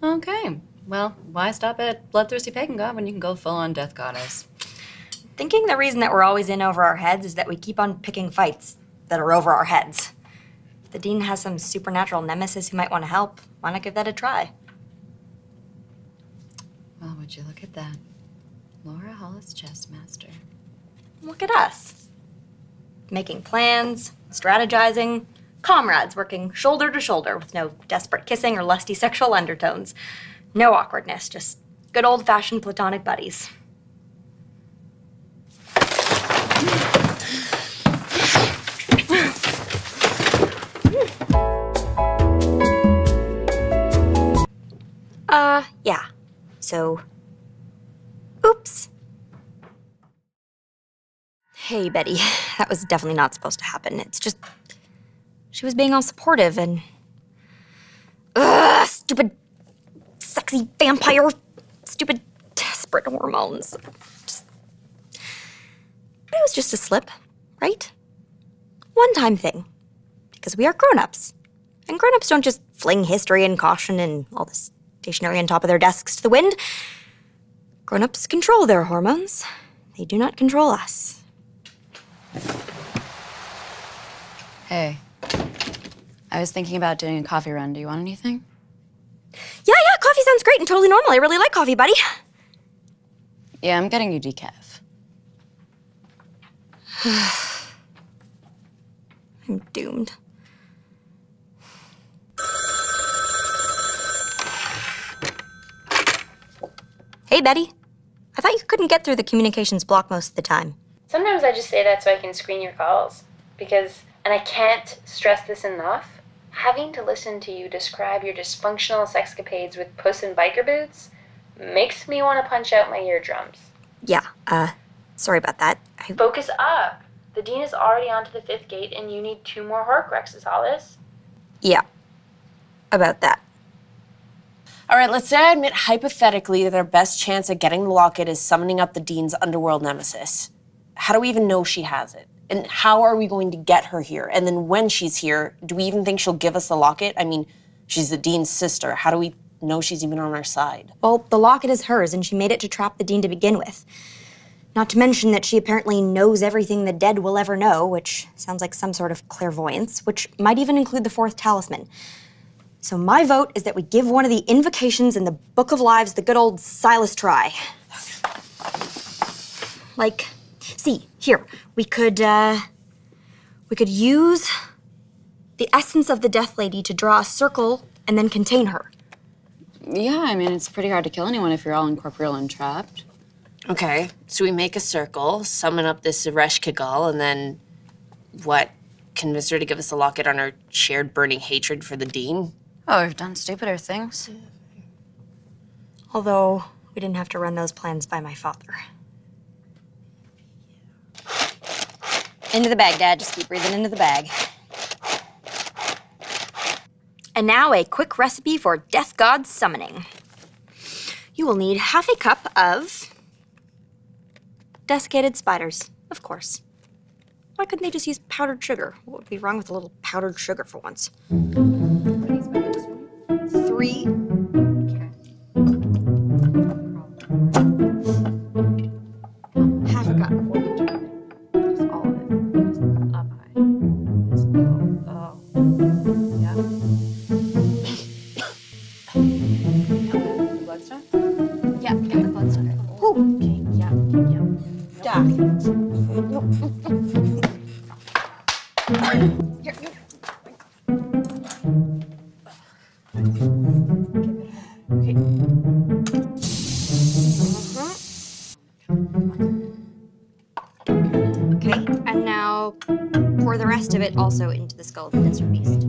Okay. Well, why stop at bloodthirsty pagan god when you can go full-on death goddess? Thinking the reason that we're always in over our heads is that we keep on picking fights that are over our heads. If the Dean has some supernatural nemesis who might want to help, why not give that a try? Well, would you look at that? Laura Hollis, chess master. Look at us. Making plans, strategizing, comrades working shoulder to shoulder with no desperate kissing or lusty sexual undertones. No awkwardness, just good old-fashioned platonic buddies. Yeah. So, oops. Hey, Betty. That was definitely not supposed to happen. It's just, she was being all supportive and... Ugh, stupid, sexy vampire, stupid, desperate hormones. But it was just a slip, right? One-time thing. Because we are grown-ups. And grown-ups don't just fling history and caution and all this stationery on top of their desks to the wind. Grown-ups control their hormones. They do not control us. Hey. I was thinking about doing a coffee run. Do you want anything? Yeah, coffee sounds great and totally normal. I really like coffee, buddy. Yeah, I'm getting you decaf. I'm doomed. Hey, Betty. I thought you couldn't get through the communications block most of the time. Sometimes I just say that so I can screen your calls. Because, and I can't stress this enough, having to listen to you describe your dysfunctional sexcapades with puss in biker boots makes me want to punch out my eardrums. Yeah, sorry about that. Focus up. The Dean is already onto the 5th gate and you need 2 more Horcruxes, Hollis. Yeah, about that. All right, let's say I admit hypothetically that our best chance at getting the locket is summoning up the Dean's underworld nemesis. How do we even know she has it? And how are we going to get her here? And then when she's here, do we even think she'll give us the locket? I mean, she's the Dean's sister. How do we know she's even on our side? Well, the locket is hers, and she made it to trap the Dean to begin with. Not to mention that she apparently knows everything the dead will ever know, which sounds like some sort of clairvoyance, which might even include the 4th talisman. So my vote is that we give one of the invocations in the Book of Lives the good old Silas try. Like, see, here, we could use the essence of the Death Lady to draw a circle and then contain her. Yeah, I mean, it's pretty hard to kill anyone if you're all incorporeal and trapped. Okay, so we make a circle, summon up this Ereshkigal, and then what? Convince her to give us the locket on our shared burning hatred for the Dean? Oh, we've done stupider things. Although, we didn't have to run those plans by my father. Into the bag, Dad. Just keep breathing into the bag. And now a quick recipe for Death God summoning. You will need half a cup of desiccated spiders, of course. Why couldn't they just use powdered sugar? What would be wrong with a little powdered sugar for once? 3. Half a cup. Just all of it. Just up high. Just low. Oh. Yep. Bloodstone? Yeah, give me the bloodstone. Oh, okay, yeah. Dad. Here, Okay. Okay, and now pour pour the rest of it also into the skull of the desert beast.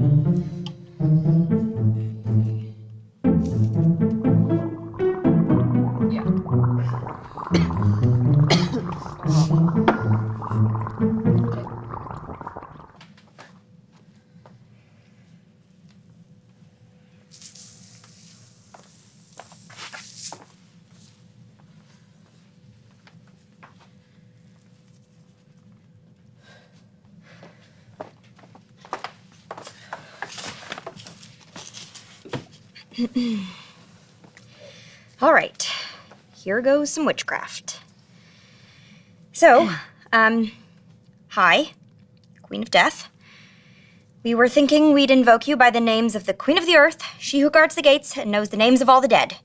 All right, here goes some witchcraft. So, hi, Queen of Death. We were thinking we'd invoke you by the names of the Queen of the Earth, she who guards the gates and knows the names of all the dead.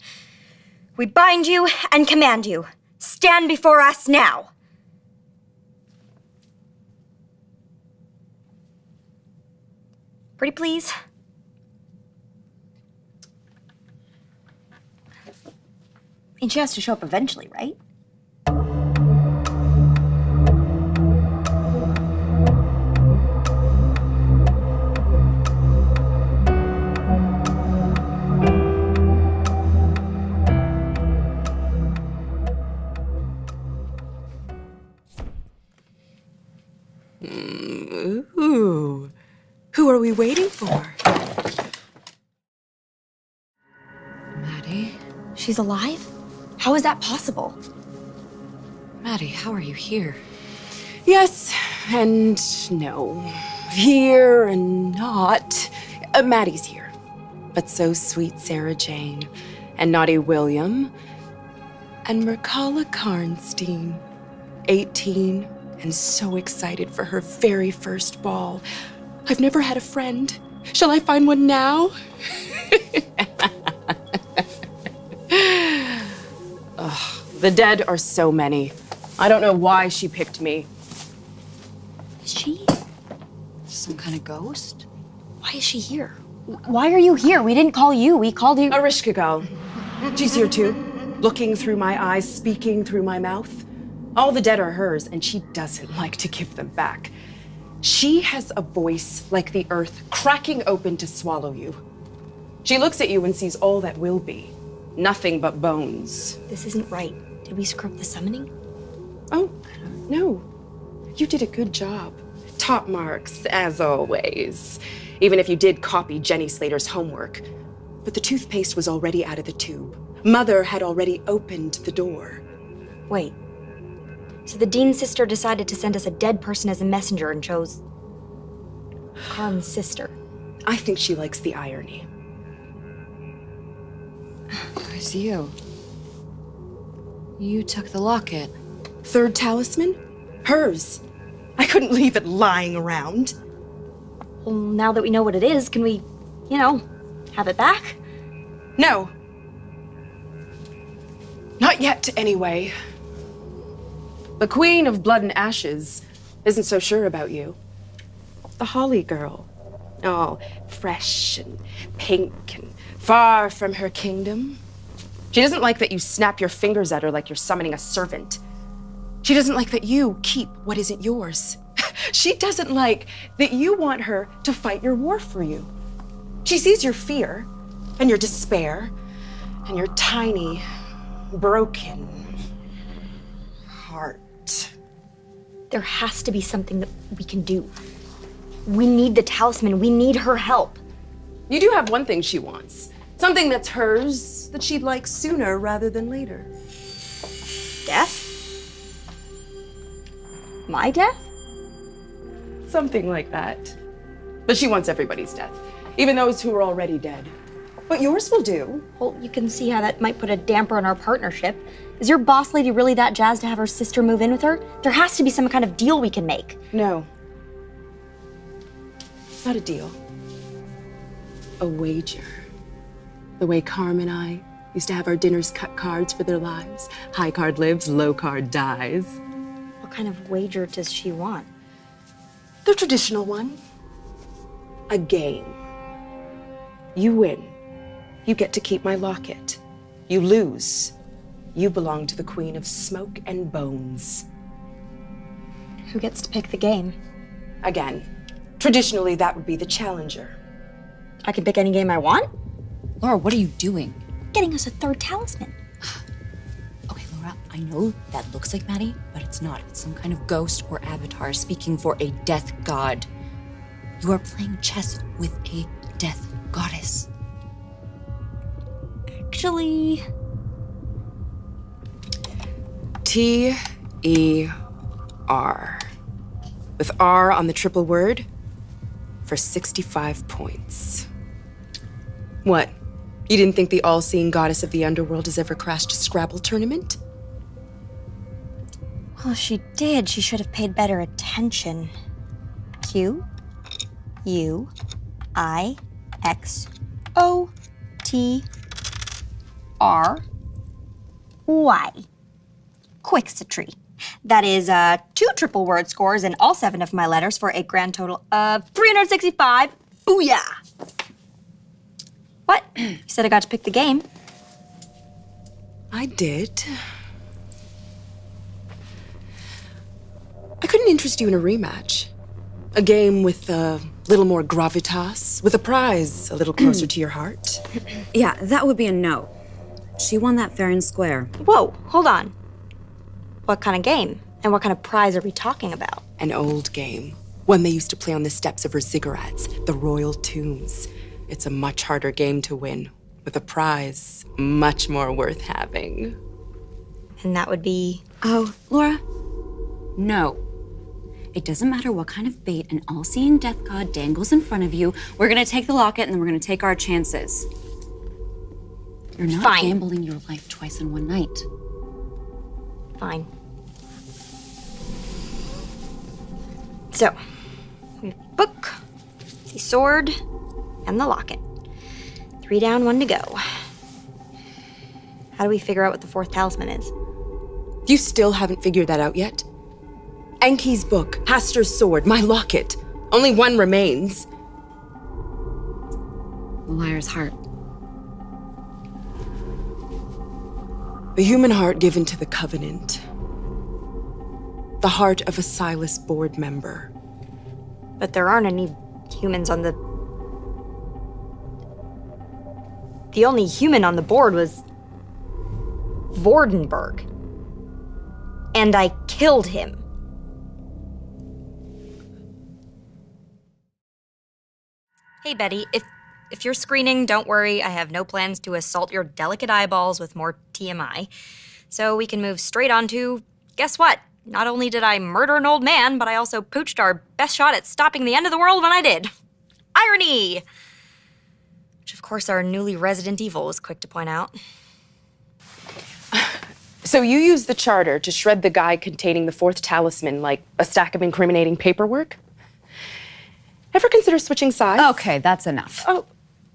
We bind you and command you. Stand before us now. Pretty please? I mean, she has to show up eventually, right? Ooh. Who are we waiting for? Maddie? She's alive? How is that possible? Maddie, how are you here? Yes and no. Here and not. Maddie's here. But so sweet Sarah Jane, and naughty William, and Mercala Karnstein, 18, and so excited for her very first ball. I've never had a friend. Shall I find one now? Ugh, the dead are so many. I don't know why she picked me. Is she some kind of ghost? Why is she here? Why are you here? We didn't call you. We called you. Arishka girl. She's here too, looking through my eyes, speaking through my mouth. All the dead are hers, and she doesn't like to give them back. She has a voice like the earth cracking open to swallow you. She looks at you and sees all that will be. Nothing but bones. This isn't right. Did we screw up the summoning? Oh, no. You did a good job. Top marks, as always. Even if you did copy Jenny Slater's homework. But the toothpaste was already out of the tube. Mother had already opened the door. Wait. So the Dean's sister decided to send us a dead person as a messenger and chose Carm's sister. I think she likes the irony. It's you. You took the locket. Third talisman? Hers. I couldn't leave it lying around. Well, now that we know what it is, can we, have it back? No. Not yet, anyway. The Queen of Blood and Ashes isn't so sure about you. The Holly girl. All fresh and pink and far from her kingdom. She doesn't like that you snap your fingers at her like you're summoning a servant. She doesn't like that you keep what isn't yours. She doesn't like that you want her to fight your war for you. She sees your fear and your despair and your tiny, broken heart. There has to be something that we can do. We need the talisman. We need her help. You do have one thing she wants. Something that's hers that she'd like sooner rather than later. Death? My death? Something like that. But she wants everybody's death, even those who are already dead. But yours will do. Well, you can see how that might put a damper on our partnership. Is your boss lady really that jazzed to have her sister move in with her? There has to be some kind of deal we can make. No. Not a deal. A wager. The way Carm and I used to have our dinners cut cards for their lives. High card lives, low card dies. What kind of wager does she want? The traditional one. A game. You win. You get to keep my locket. You lose. You belong to the Queen of Smoke and Bones. Who gets to pick the game? Again, traditionally that would be the challenger. I can pick any game I want? Laura, what are you doing? Getting us a third talisman. Okay, Laura, I know that looks like Maddie, but it's not. It's some kind of ghost or avatar speaking for a death god. You are playing chess with a death goddess. Actually... T-E-R. With R on the triple word for 65 points. What? You didn't think the all-seeing goddess of the underworld has ever crashed a Scrabble tournament? Well, if she did, she should have paid better attention. Q, U, I, X, O, T, R, Y. Quixotry. That is 2 triple word scores in all 7 of my letters for a grand total of 365. Booyah! What? You said I got to pick the game. I did. I couldn't interest you in a rematch. A game with a little more gravitas, with a prize a little closer to your heart. Yeah, that would be a no. She won that fair and square. Whoa, hold on. What kind of game? And what kind of prize are we talking about? An old game. One they used to play on the steps of her ziggurats, the royal tombs. It's a much harder game to win, with a prize much more worth having. And that would be... Oh, Laura, no. It doesn't matter what kind of bait an all-seeing death god dangles in front of you. We're gonna take the locket and then we're gonna take our chances. You're not gambling your life twice in one night. Fine. So, we have the book, the sword, and the locket. 3 down, 1 to go. How do we figure out what the 4th talisman is? You still haven't figured that out yet? Enki's book, Hastur's sword, my locket. Only one remains. The liar's heart. The human heart given to the Covenant. The heart of a Silas board member. But there aren't any humans on the... The only human on the board was... Vordenberg. And I killed him. Hey, Betty, if you're screening, don't worry. I have no plans to assault your delicate eyeballs with more TMI. So we can move straight on to, guess what? Not only did I murder an old man, but I also pooched our best shot at stopping the end of the world when I did. Irony! Which, of course, our newly resident evil was quick to point out. So you used the charter to shred the guy containing the 4th talisman like a stack of incriminating paperwork? Ever consider switching sides? Okay, that's enough. Oh,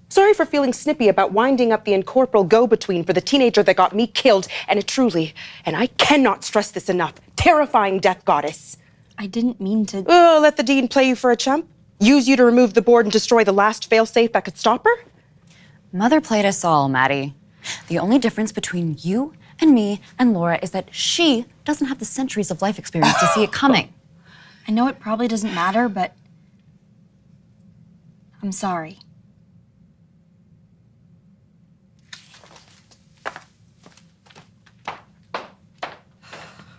sorry for feeling snippy about winding up the incorporeal go-between for the teenager that got me killed, and it truly, and I cannot stress this enough, terrifying death goddess. I didn't mean to... Oh, let the dean play you for a chump? Use you to remove the board and destroy the last failsafe that could stop her? Mother played us all, Maddie. The only difference between you and me and Laura is that she doesn't have the centuries of life experience to see it coming. I know it probably doesn't matter, but... I'm sorry.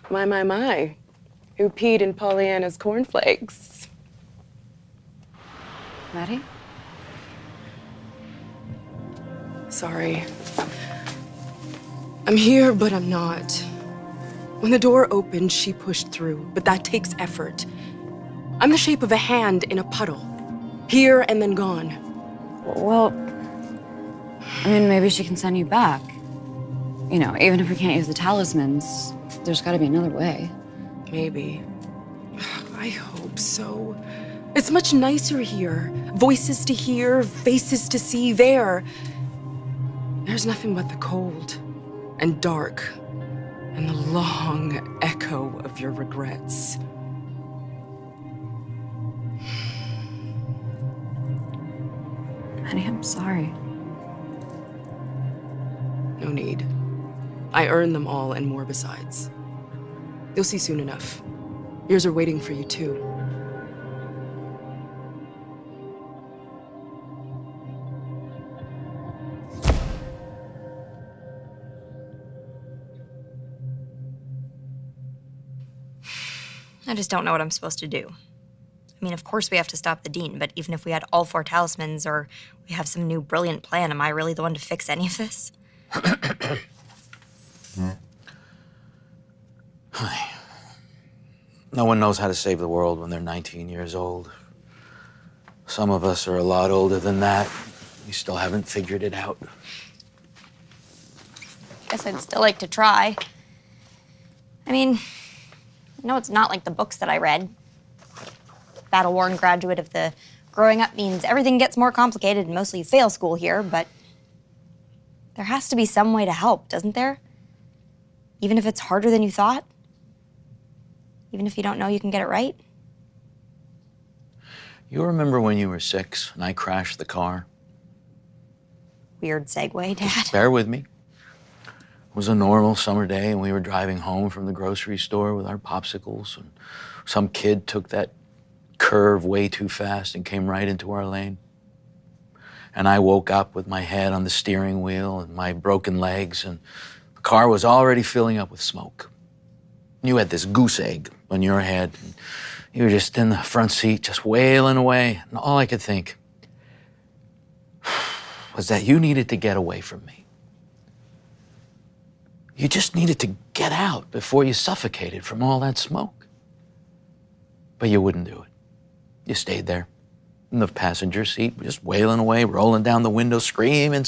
My. Who peed in Pollyanna's cornflakes? Maddie? Sorry. I'm here, but I'm not. When the door opened, she pushed through, but that takes effort. I'm the shape of a hand in a puddle. Here and then gone. Well, I mean, maybe she can send you back. You know, even if we can't use the talismans, there's gotta be another way. Maybe. I hope so. It's much nicer here. Voices to hear, faces to see there. There's nothing but the cold and dark and the long echo of your regrets. Maddie, I'm sorry. No need. I earned them all and more besides. You'll see soon enough. Yours are waiting for you, too. I just don't know what I'm supposed to do. I mean, of course we have to stop the Dean, but even if we had all 4 talismans or we have some new brilliant plan, am I really the one to fix any of this? No one knows how to save the world when they're 19 years old. Some of us are a lot older than that. We still haven't figured it out. Guess I'd still like to try. I mean, I know it's not like the books that I read. Battle-worn graduate of the growing up means everything gets more complicated and mostly you fail school here, but there has to be some way to help, doesn't there? Even if it's harder than you thought? Even if you don't know you can get it right? You remember when you were 6 and I crashed the car? Weird segue, Dad. Bear with me. It was a normal summer day and we were driving home from the grocery store with our popsicles and some kid took that curve way too fast and came right into our lane. And I woke up with my head on the steering wheel and my broken legs and the car was already filling up with smoke. You had this goose egg on your head and you were just in the front seat just wailing away and all I could think was that you needed to get away from me. You just needed to get out before you suffocated from all that smoke. But you wouldn't do it. You stayed there in the passenger seat, just wailing away, rolling down the window, screaming. The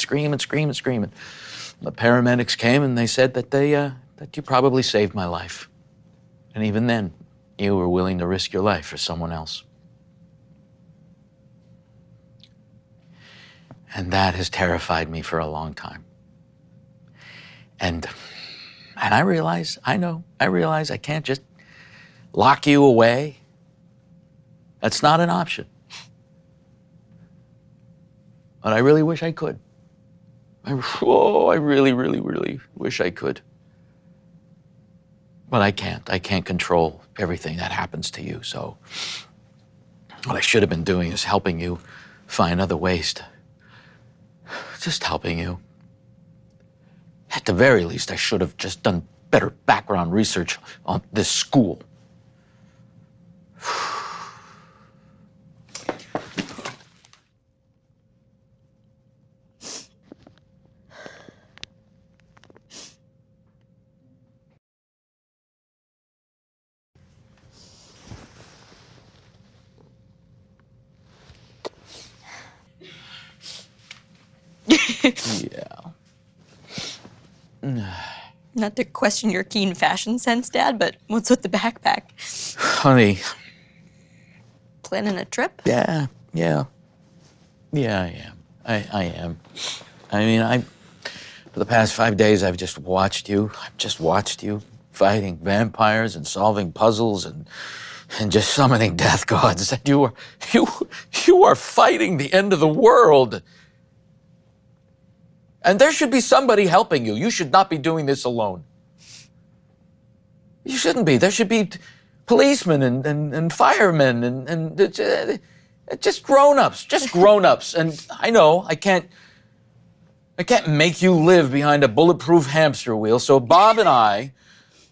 paramedics came and they said that that you probably saved my life. And even then, you were willing to risk your life for someone else. And that has terrified me for a long time. And I realize I can't just lock you away. That's not an option. But I really wish I could. I really, really, really wish I could. But I can't. I can't control everything that happens to you, so what I should have been doing is helping you find other ways to... Just helping you. At the very least, I should have just done better background research on this school. Yeah. Not to question your keen fashion sense, Dad, but what's with the backpack? Honey. Planning a trip? Yeah, I am. I am. I mean, for the past 5 days, I've just watched you. Fighting vampires and solving puzzles and just summoning death gods. That you are fighting the end of the world. And there should be somebody helping you. You should not be doing this alone. You shouldn't be. There should be policemen and firemen and just grown-ups. And I know I can't make you live behind a bulletproof hamster wheel. So Bob and I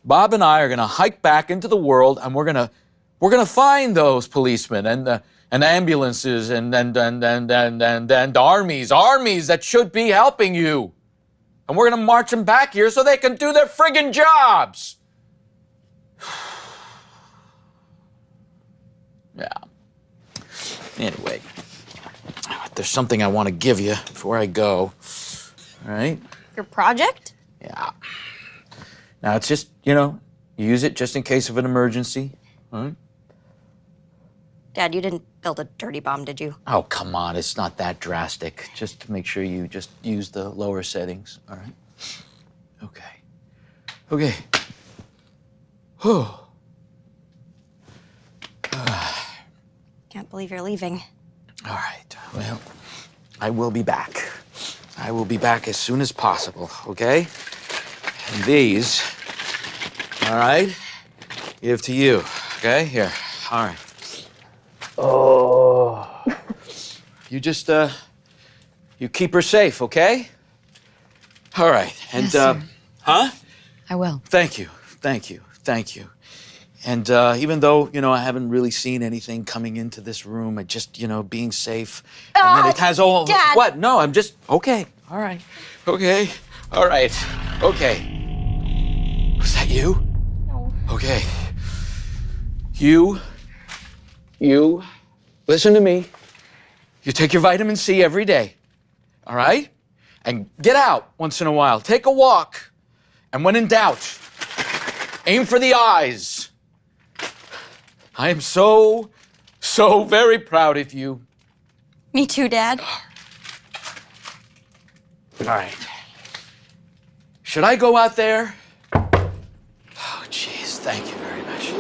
are gonna hike back into the world and we're gonna find those policemen and ambulances and armies that should be helping you. And we're gonna march them back here so they can do their friggin' jobs. Yeah. Anyway, there's something I want to give you before I go. All right? Your project? Yeah. Now, it's just, you use it just in case of an emergency. All right? Dad, you didn't build a dirty bomb, did you? Oh, come on. It's not that drastic. Just to make sure you just use the lower settings. All right? Okay. Whew. Can't believe you're leaving. All right. Well, I will be back. I will be back as soon as possible, okay? And these, all right, give to you, okay? Here, all right. Oh. You just, you keep her safe, okay? All right, and, Yes, sir. huh? I will. Thank you. And even though, I haven't really seen anything coming into this room, I just, being safe. And then it has all... Dad. What? No, I'm just... Okay. All right. Okay. All right. Okay. Was that you? No. Okay. You, listen to me. You take your vitamin C every day, all right? And get out once in a while. Take a walk. And when in doubt, aim for the eyes. I am so very proud of you. Me too, Dad. All right. Should I go out there? Oh, jeez, thank you very much.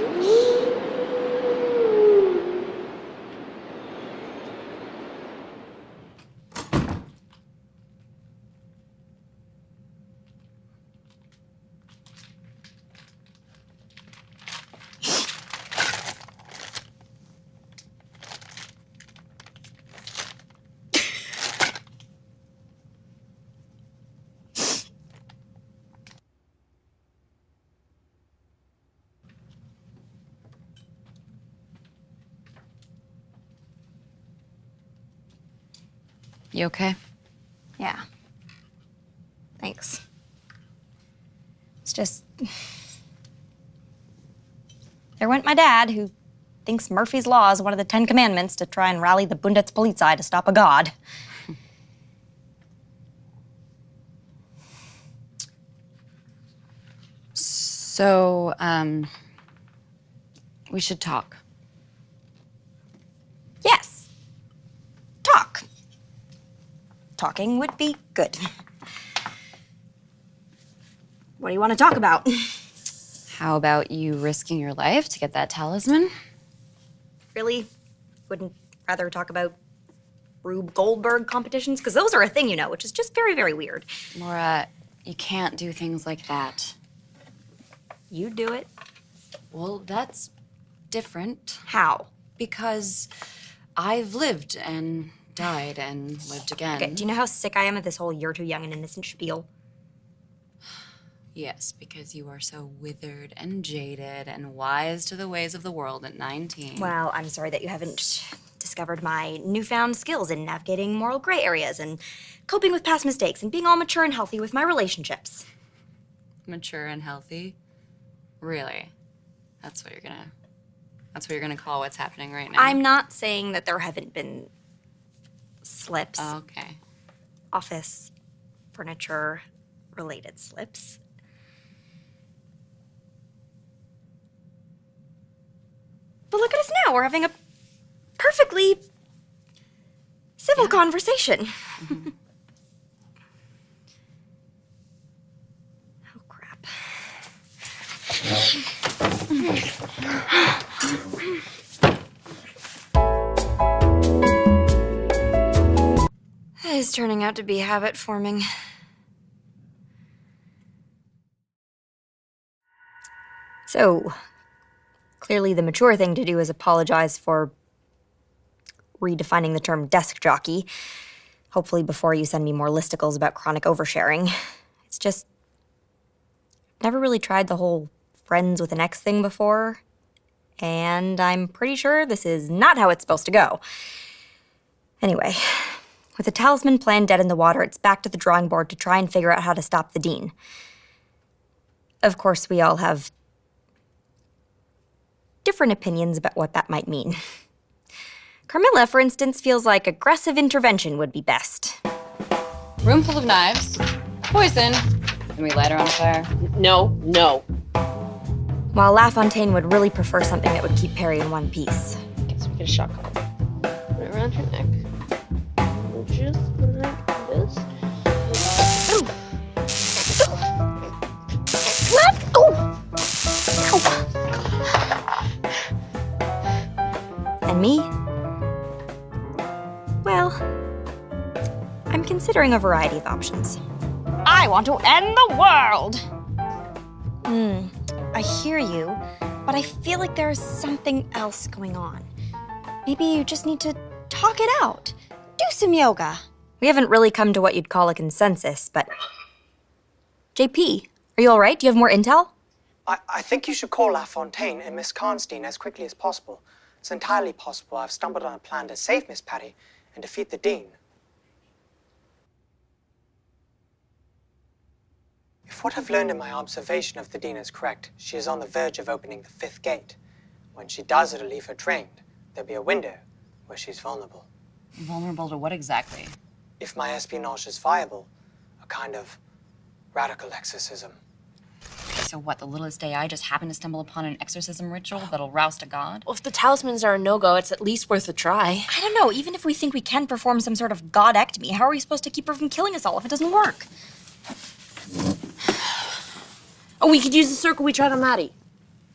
You okay? Yeah. Thanks. It's just... There went my dad, who thinks Murphy's Law is one of the 10 Commandments to try and rally the Bundespolizei to stop a god. So, we should talk. Yes. Talk. Talking would be good. What do you want to talk about? How about you risking your life to get that talisman? Really? Wouldn't rather talk about Rube Goldberg competitions? Because those are a thing, which is just very, very weird. Laura, you can't do things like that. You do it. Well, that's different. How? Because I've lived and died and lived again. Okay, do you know how sick I am of this whole you're too young and innocent spiel? Yes, because you are so withered and jaded and wise to the ways of the world at 19. Well, I'm sorry that you haven't discovered my newfound skills in navigating moral gray areas and coping with past mistakes and being all mature and healthy with my relationships. Mature and healthy? Really? That's what you're gonna call what's happening right now? I'm not saying that there haven't been slips. Okay. Office furniture related slips. But look at us now. We're having a perfectly civil conversation. Mm-hmm. Oh, crap. That is turning out to be habit forming. So, clearly the mature thing to do is apologize for redefining the term desk jockey, hopefully before you send me more listicles about chronic oversharing. It's just, never really tried the whole friends with an X thing before, and I'm pretty sure this is not how it's supposed to go. Anyway, with the talisman plan dead in the water, it's back to the drawing board to try and figure out how to stop the Dean. Of course, we all have different opinions about what that might mean. Carmilla, for instance, feels like aggressive intervention would be best. Room full of knives, poison. Can we light her on fire? No. While LaFontaine would really prefer something that would keep Perry in one piece. Okay, so we get a shot collar. Put it around her neck. Just like this. Let's go! And me? Well, I'm considering a variety of options. I want to end the world! I hear you, but I feel like there's something else going on. Maybe you just need to talk it out. Do some yoga. We haven't really come to what you'd call a consensus, but... JP, are you all right? Do you have more intel? I think you should call La Fontaine and Miss Karnstein as quickly as possible. It's entirely possible I've stumbled on a plan to save Miss Patty and defeat the Dean. If what I've learned in my observation of the Dean is correct, she is on the verge of opening the 5th gate. When she does, it'll leave her drained. There'll be a window where she's vulnerable. Vulnerable to what exactly? If my espionage is viable, a kind of radical exorcism. So what, the littlest AI just happened to stumble upon an exorcism ritual that'll roust a god? Well, if the talismans are a no-go, it's at least worth a try. I don't know. Even if we think we can perform some sort of godectomy, how are we supposed to keep her from killing us all if it doesn't work? Oh, we could use the circle we tried on Maddie.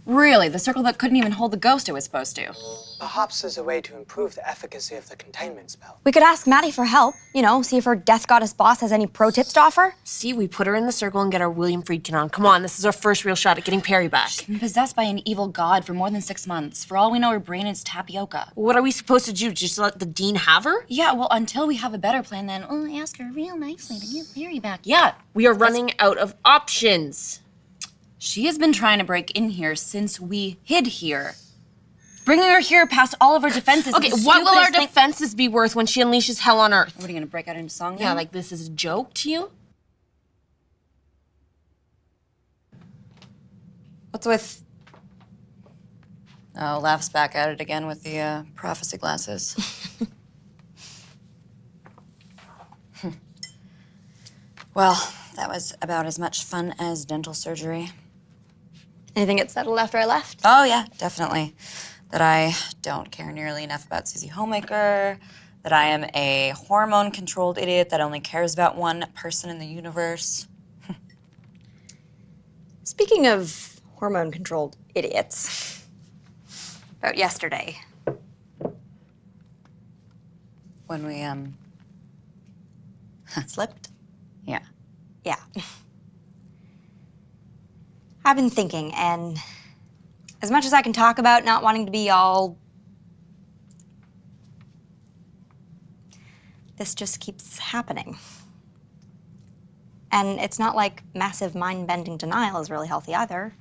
Really? The circle that couldn't even hold the ghost it was supposed to? Perhaps there's a way to improve the efficacy of the containment spell. We could ask Maddie for help. You know, see if her death goddess boss has any pro tips to offer. See, we put her in the circle and get our William Friedkin on. Come on, this is our first real shot at getting Perry back. She's been possessed by an evil god for more than 6 months. For all we know, her brain is tapioca. What are we supposed to do? Just let the Dean have her? Yeah, well, until we have a better plan, then ask her real nicely to get Perry back. Yeah. We are running out of options. She has been trying to break in here since we hid here. Bringing her here past all of our defenses. Okay, what will our defenses be worth when she unleashes hell on Earth? What, are you gonna break out into song now? Yeah, like this is a joke to you? What's with... Oh, laughs back at it again with the prophecy glasses. Well, that was about as much fun as dental surgery. Anything get settled after I left? Oh, yeah, definitely. That I don't care nearly enough about Susie Homemaker, that I am a hormone-controlled idiot that only cares about one person in the universe. Speaking of hormone-controlled idiots, about yesterday. When we, Slipped? Yeah. Yeah. I've been thinking, and as much as I can talk about not wanting to be all... this just keeps happening. And it's not like massive mind-bending denial is really healthy either.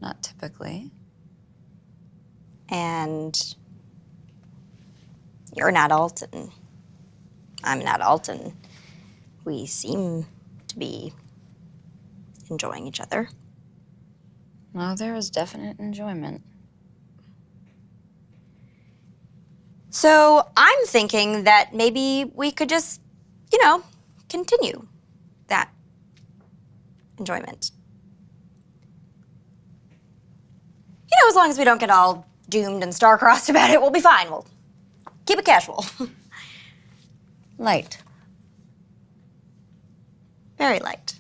Not typically. And you're an adult, and I'm an adult, and we seem to be enjoying each other. No, there is definite enjoyment. So I'm thinking that maybe we could just, you know, continue that enjoyment. You know, as long as we don't get all doomed and star-crossed about it, we'll be fine. We'll keep it casual. Light. Very light.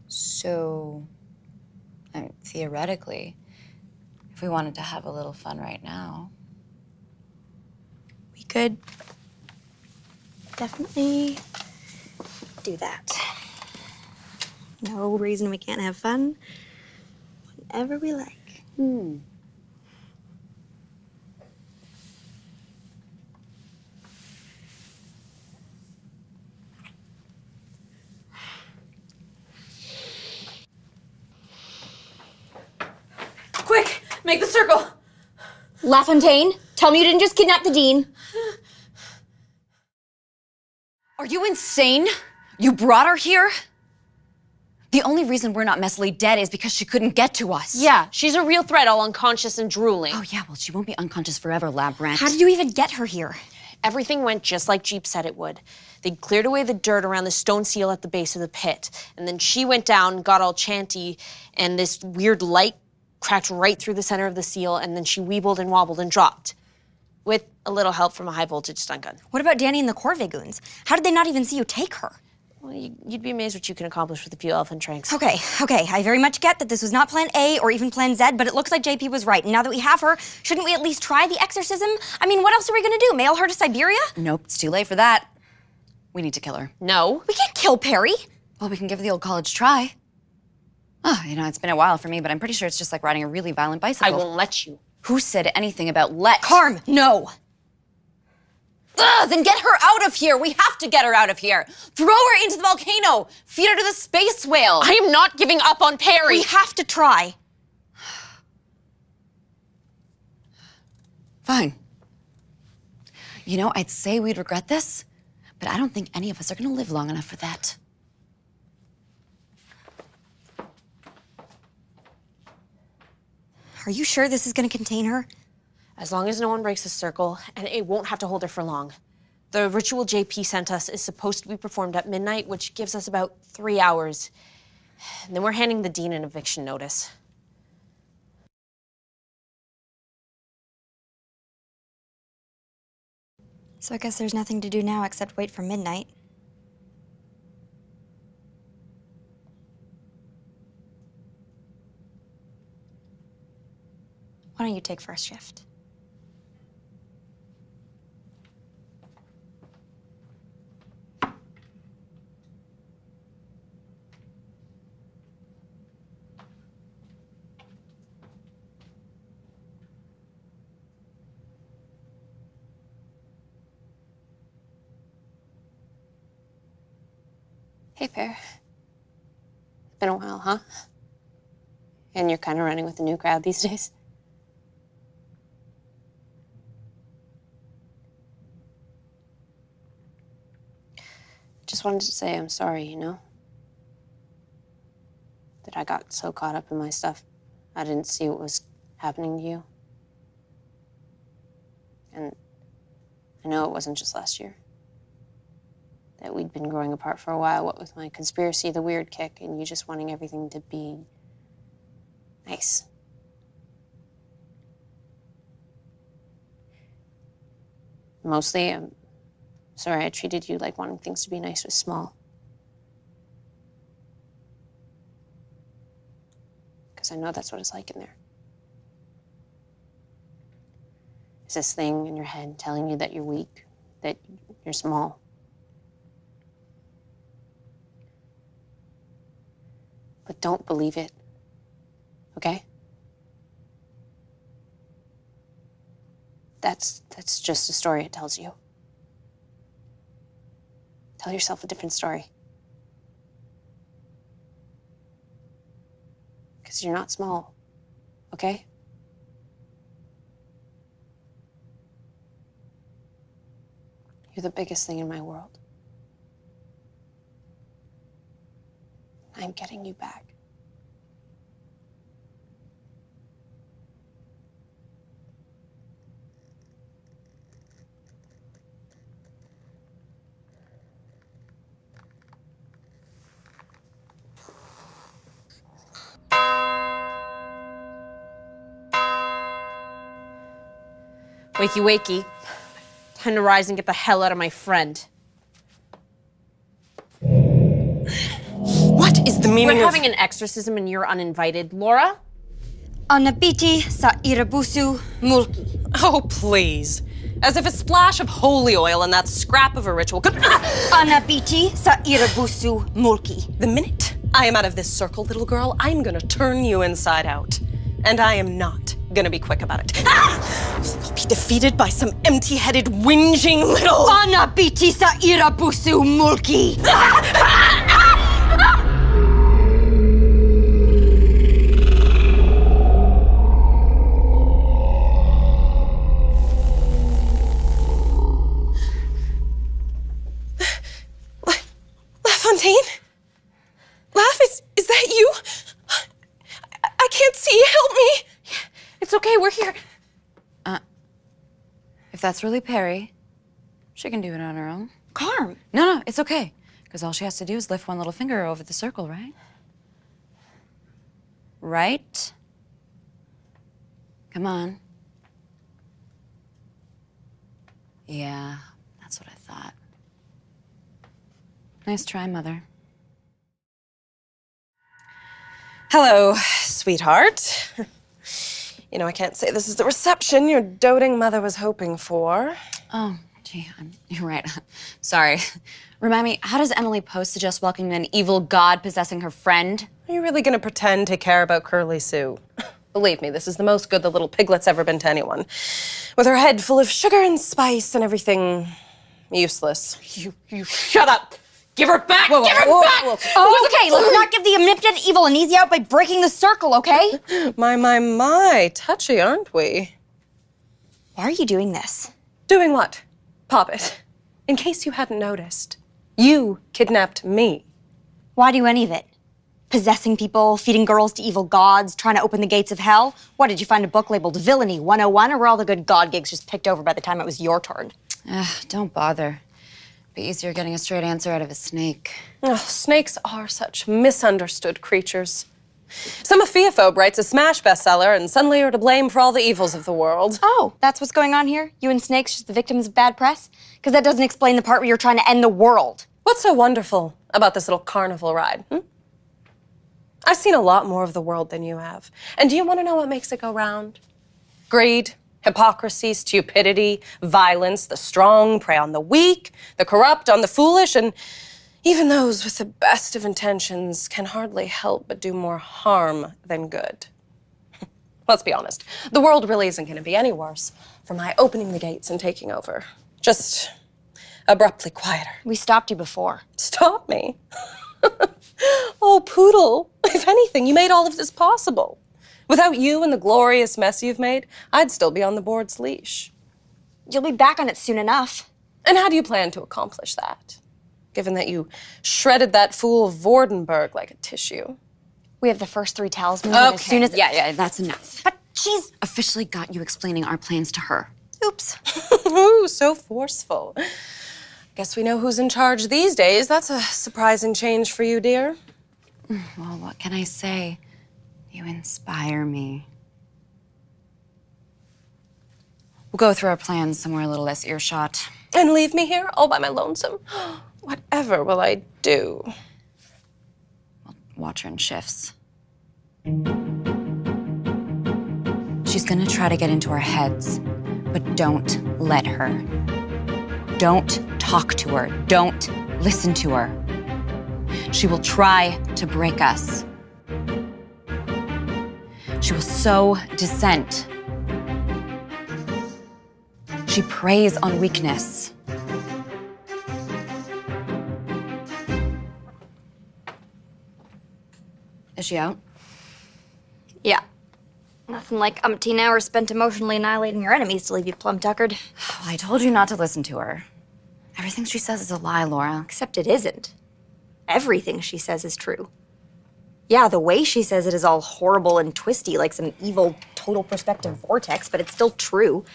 So, theoretically, if we wanted to have a little fun right now, We could definitely do that. No reason we can't have fun whenever we like. Quick, make the circle. La Fontaine, tell me you didn't just kidnap the Dean. Are you insane? You brought her here? The only reason we're not messily dead is because she couldn't get to us. Yeah, she's a real threat, all unconscious and drooling. Oh, yeah, well, she won't be unconscious forever, lab rat. How did you even get her here? Everything went just like Jeep said it would. They cleared away the dirt around the stone seal at the base of the pit. And then she went down, got all chanty, and this weird light cracked right through the center of the seal, and then she weebled and wobbled and dropped. With a little help from a high-voltage stun gun. What about Danny and the Corvée goons? How did they not even see you take her? Well, you'd be amazed what you can accomplish with a few elephant tranks. Okay, I very much get that this was not plan A or even plan Z, but it looks like JP was right. And now that we have her, shouldn't we at least try the exorcism? I mean, what else are we gonna do? Mail her to Siberia? Nope, it's too late for that. We need to kill her. No. We can't kill Perry. Well, we can give the old college try. Oh, you know, it's been a while for me, but I'm pretty sure it's just like riding a really violent bicycle. I won't let you. Who said anything about let? Carm, no. Ugh, then get her out of here. We have to get her out of here. Throw her into the volcano. Feed her to the space whale. I am not giving up on Perry. We have to try. Fine. You know, I'd say we'd regret this, but I don't think any of us are gonna live long enough for that. Are you sure this is gonna contain her? As long as no one breaks the circle, and it won't have to hold her for long. The ritual JP sent us is supposed to be performed at midnight, which gives us about 3 hours. And then we're handing the dean an eviction notice. So I guess there's nothing to do now except wait for midnight. Why don't you take first shift? Hey, Pear. It's been a while, huh? And you're kind of running with the new crowd these days? Just wanted to say I'm sorry, you know? That I got so caught up in my stuff, I didn't see what was happening to you. And I know it wasn't just last year. That we'd been growing apart for a while, what with my conspiracy, the weird kick, and you just wanting everything to be nice. Mostly, I'm sorry I treated you like wanting things to be nice was small. Because I know that's what it's like in there. It's this thing in your head telling you that you're weak, that you're small. But don't believe it, okay? That's just a story it tells you. Tell yourself a different story. Because you're not small, okay? You're the biggest thing in my world. I'm getting you back. Wakey, wakey. Time to rise and get the hell out of my friend. What is the meaning We're of— having an exorcism and you're uninvited. Laura? Anabiti sa irabusu mulki. Oh, please. As if a splash of holy oil and that scrap of a ritual could— Anabiti sa irabusu mulki. The minute I am out of this circle, little girl, I'm gonna turn you inside out. And I am not gonna be quick about it. You'll be defeated by some empty-headed, whinging little— Anabiti sa irabusu mulki. LaFontaine? Is that you? I can't see. Help me. It's okay, we're here. If that's really Perry, she can do it on her own. Carm. No, it's okay. Because all she has to do is lift one little finger over the circle, right? Right? Come on. Yeah, that's what I thought. Nice try, Mother. Hello, sweetheart. You know, I can't say this is the reception your doting mother was hoping for. Oh, gee, you're right. Sorry. Remind me, how does Emily Post suggest welcoming an evil god possessing her friend? Are you really gonna pretend to care about Curly Sue? Believe me, this is the most good the little piglet's ever been to anyone. With her head full of sugar and spice and everything Useless. You shut up! Give her back! Whoa, whoa, Give her whoa, back! whoa. Okay, let's not give the omnipotent evil an easy out by breaking the circle, okay? My. Touchy, aren't we? Why are you doing this? Doing what? Pop it. In case you hadn't noticed, you kidnapped me. Why do any of it? Possessing people, feeding girls to evil gods, trying to open the gates of hell? What, did you find a book labeled Villainy 101, or were all the good god gigs just picked over by the time it was your turn? Don't bother. Be easier getting a straight answer out of a snake. Oh, snakes are such misunderstood creatures. Some Aphiophobia writes a smash bestseller, and suddenly you're to blame for all the evils of the world. Oh, that's what's going on here? You and snakes just the victims of bad press? Because that doesn't explain the part where you're trying to end the world. What's so wonderful about this little carnival ride? I've seen a lot more of the world than you have. And do you want to know what makes it go round? Greed, hypocrisy, stupidity, violence. The strong prey on the weak, the corrupt on the foolish, and even those with the best of intentions can hardly help but do more harm than good. Let's be honest, the world really isn't going to be any worse for my opening the gates and taking over. Just abruptly quieter. We stopped you before. Stop me? Oh, Poodle, if anything, you made all of this possible. Without you and the glorious mess you've made, I'd still be on the board's leash. You'll be back on it soon enough. And how do you plan to accomplish that, given that you shredded that fool of Vordenberg like a tissue? We have the first 3 talismans, and as soon as... Yeah, that's enough. But she's... Officially got you explaining our plans to her. Oops. Ooh, so forceful. Guess we know who's in charge these days. That's a surprising change for you, dear. Well, what can I say? You inspire me. We'll go through our plans somewhere a little less earshot. And leave me here all by my lonesome? Whatever will I do? We'll watch her in shifts. She's gonna try to get into our heads, but don't let her. Don't talk to her. Don't listen to her. She will try to break us. She will sow dissent. She preys on weakness. Is she out? Yeah. Nothing like umpteen hours spent emotionally annihilating your enemies to leave you plum-tuckered. Well, I told you not to listen to her. Everything she says is a lie, Laura. Except it isn't. Everything she says is true. Yeah, the way she says it is all horrible and twisty, like some evil total perspective vortex, but it's still true.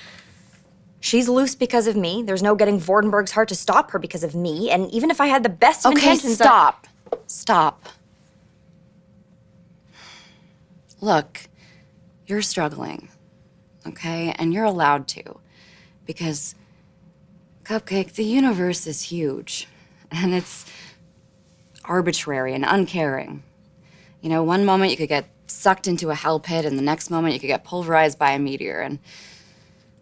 She's loose because of me. There's no getting Vordenberg's heart to stop her because of me. And even if I had the best of intentions... Stop. Stop. Look, you're struggling, okay? And you're allowed to. Because, Cupcake, the universe is huge. And it's arbitrary and uncaring. You know, one moment you could get sucked into a hell pit, and the next moment you could get pulverized by a meteor. And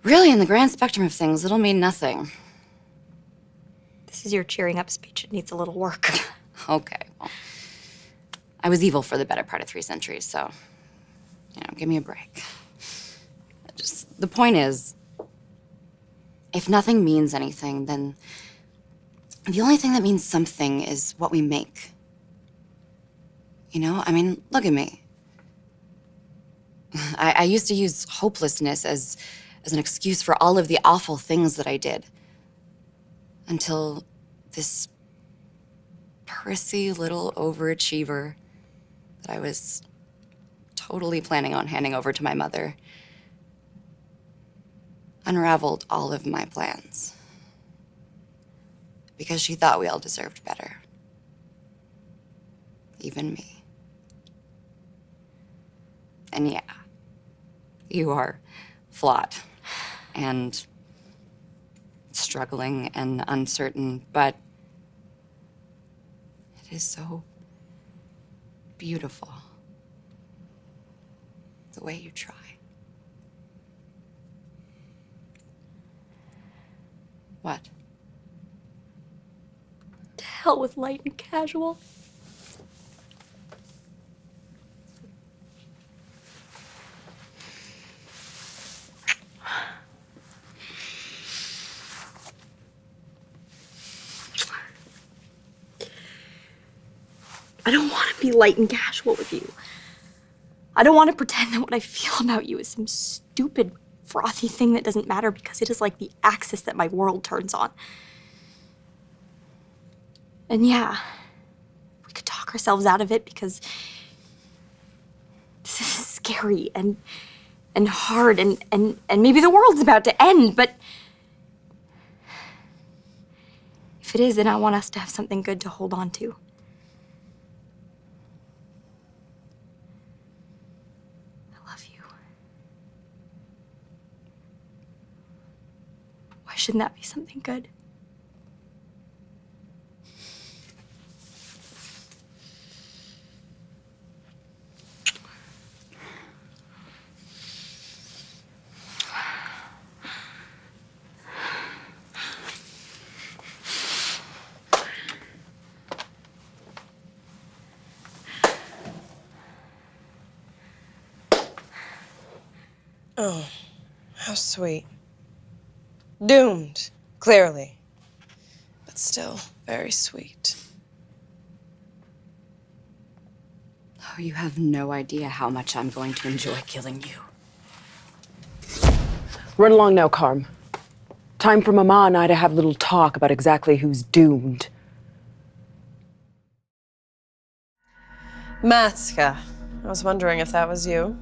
really, in the grand spectrum of things, it'll mean nothing. This is your cheering up speech. It needs a little work. Okay, well, I was evil for the better part of 3 centuries, so, you know, give me a break. Just, the point is, if nothing means anything, then the only thing that means something is what we make. You know, I mean, look at me. I used to use hopelessness as an excuse for all of the awful things that I did. Until this prissy little overachiever that I was totally planning on handing over to my mother unraveled all of my plans. Because she thought we all deserved better. Even me. And yeah, you are flawed and struggling and uncertain, but it is so beautiful the way you try. What? To hell with light and casual. I don't want to be light and casual with you. I don't want to pretend that what I feel about you is some stupid, frothy thing that doesn't matter because it is like the axis that my world turns on. And yeah, we could talk ourselves out of it because this is scary and hard and maybe the world's about to end, but if it is, then I want us to have something good to hold on to. Why shouldn't that be something good? Oh, how sweet. Doomed, clearly. But still very sweet. Oh, you have no idea how much I'm going to enjoy killing you. Run along now, Carm. Time for Mama and I to have a little talk about exactly who's doomed. Matska, I was wondering if that was you.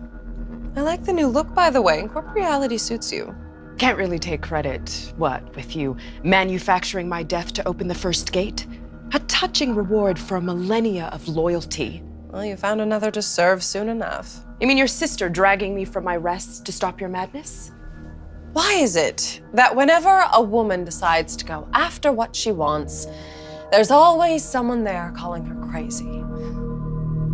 I like the new look, by the way. Corporeality suits you. Can't really take credit, what, with you manufacturing my death to open the first gate? A touching reward for millennia of loyalty. Well, you found another to serve soon enough. You mean your sister dragging me from my rest to stop your madness? Why is it that whenever a woman decides to go after what she wants, there's always someone there calling her crazy?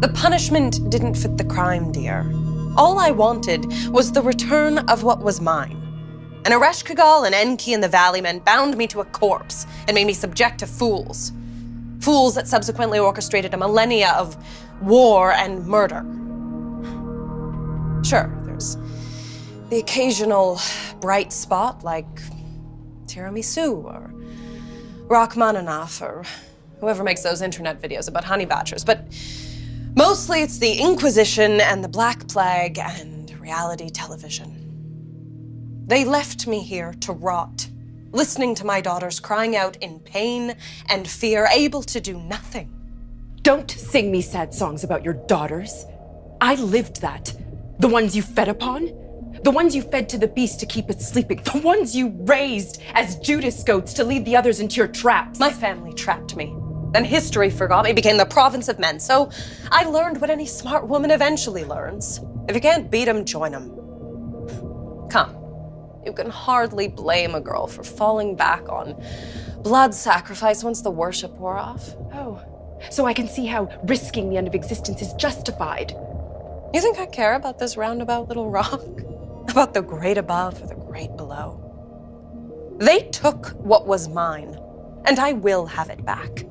The punishment didn't fit the crime, dear. All I wanted was the return of what was mine. And Ereshkigal and Enki and the Valley Men bound me to a corpse and made me subject to fools. Fools that subsequently orchestrated a millennia of war and murder. Sure, there's the occasional bright spot like tiramisu or Rachmaninoff or whoever makes those internet videos about honey badgers, but mostly it's the Inquisition and the Black Plague and reality television. They left me here to rot, listening to my daughters crying out in pain and fear, able to do nothing. Don't sing me sad songs about your daughters. I lived that. The ones you fed upon. The ones you fed to the beast to keep it sleeping. The ones you raised as Judas goats to lead the others into your traps. My family trapped me. Then history forgot me, became the province of men. So I learned what any smart woman eventually learns. If you can't beat them, join them. Come. You can hardly blame a girl for falling back on blood sacrifice once the worship wore off. Oh, so I can see how risking the end of existence is justified. You think I care about this roundabout little rock? About the great above or the great below? They took what was mine, and I will have it back.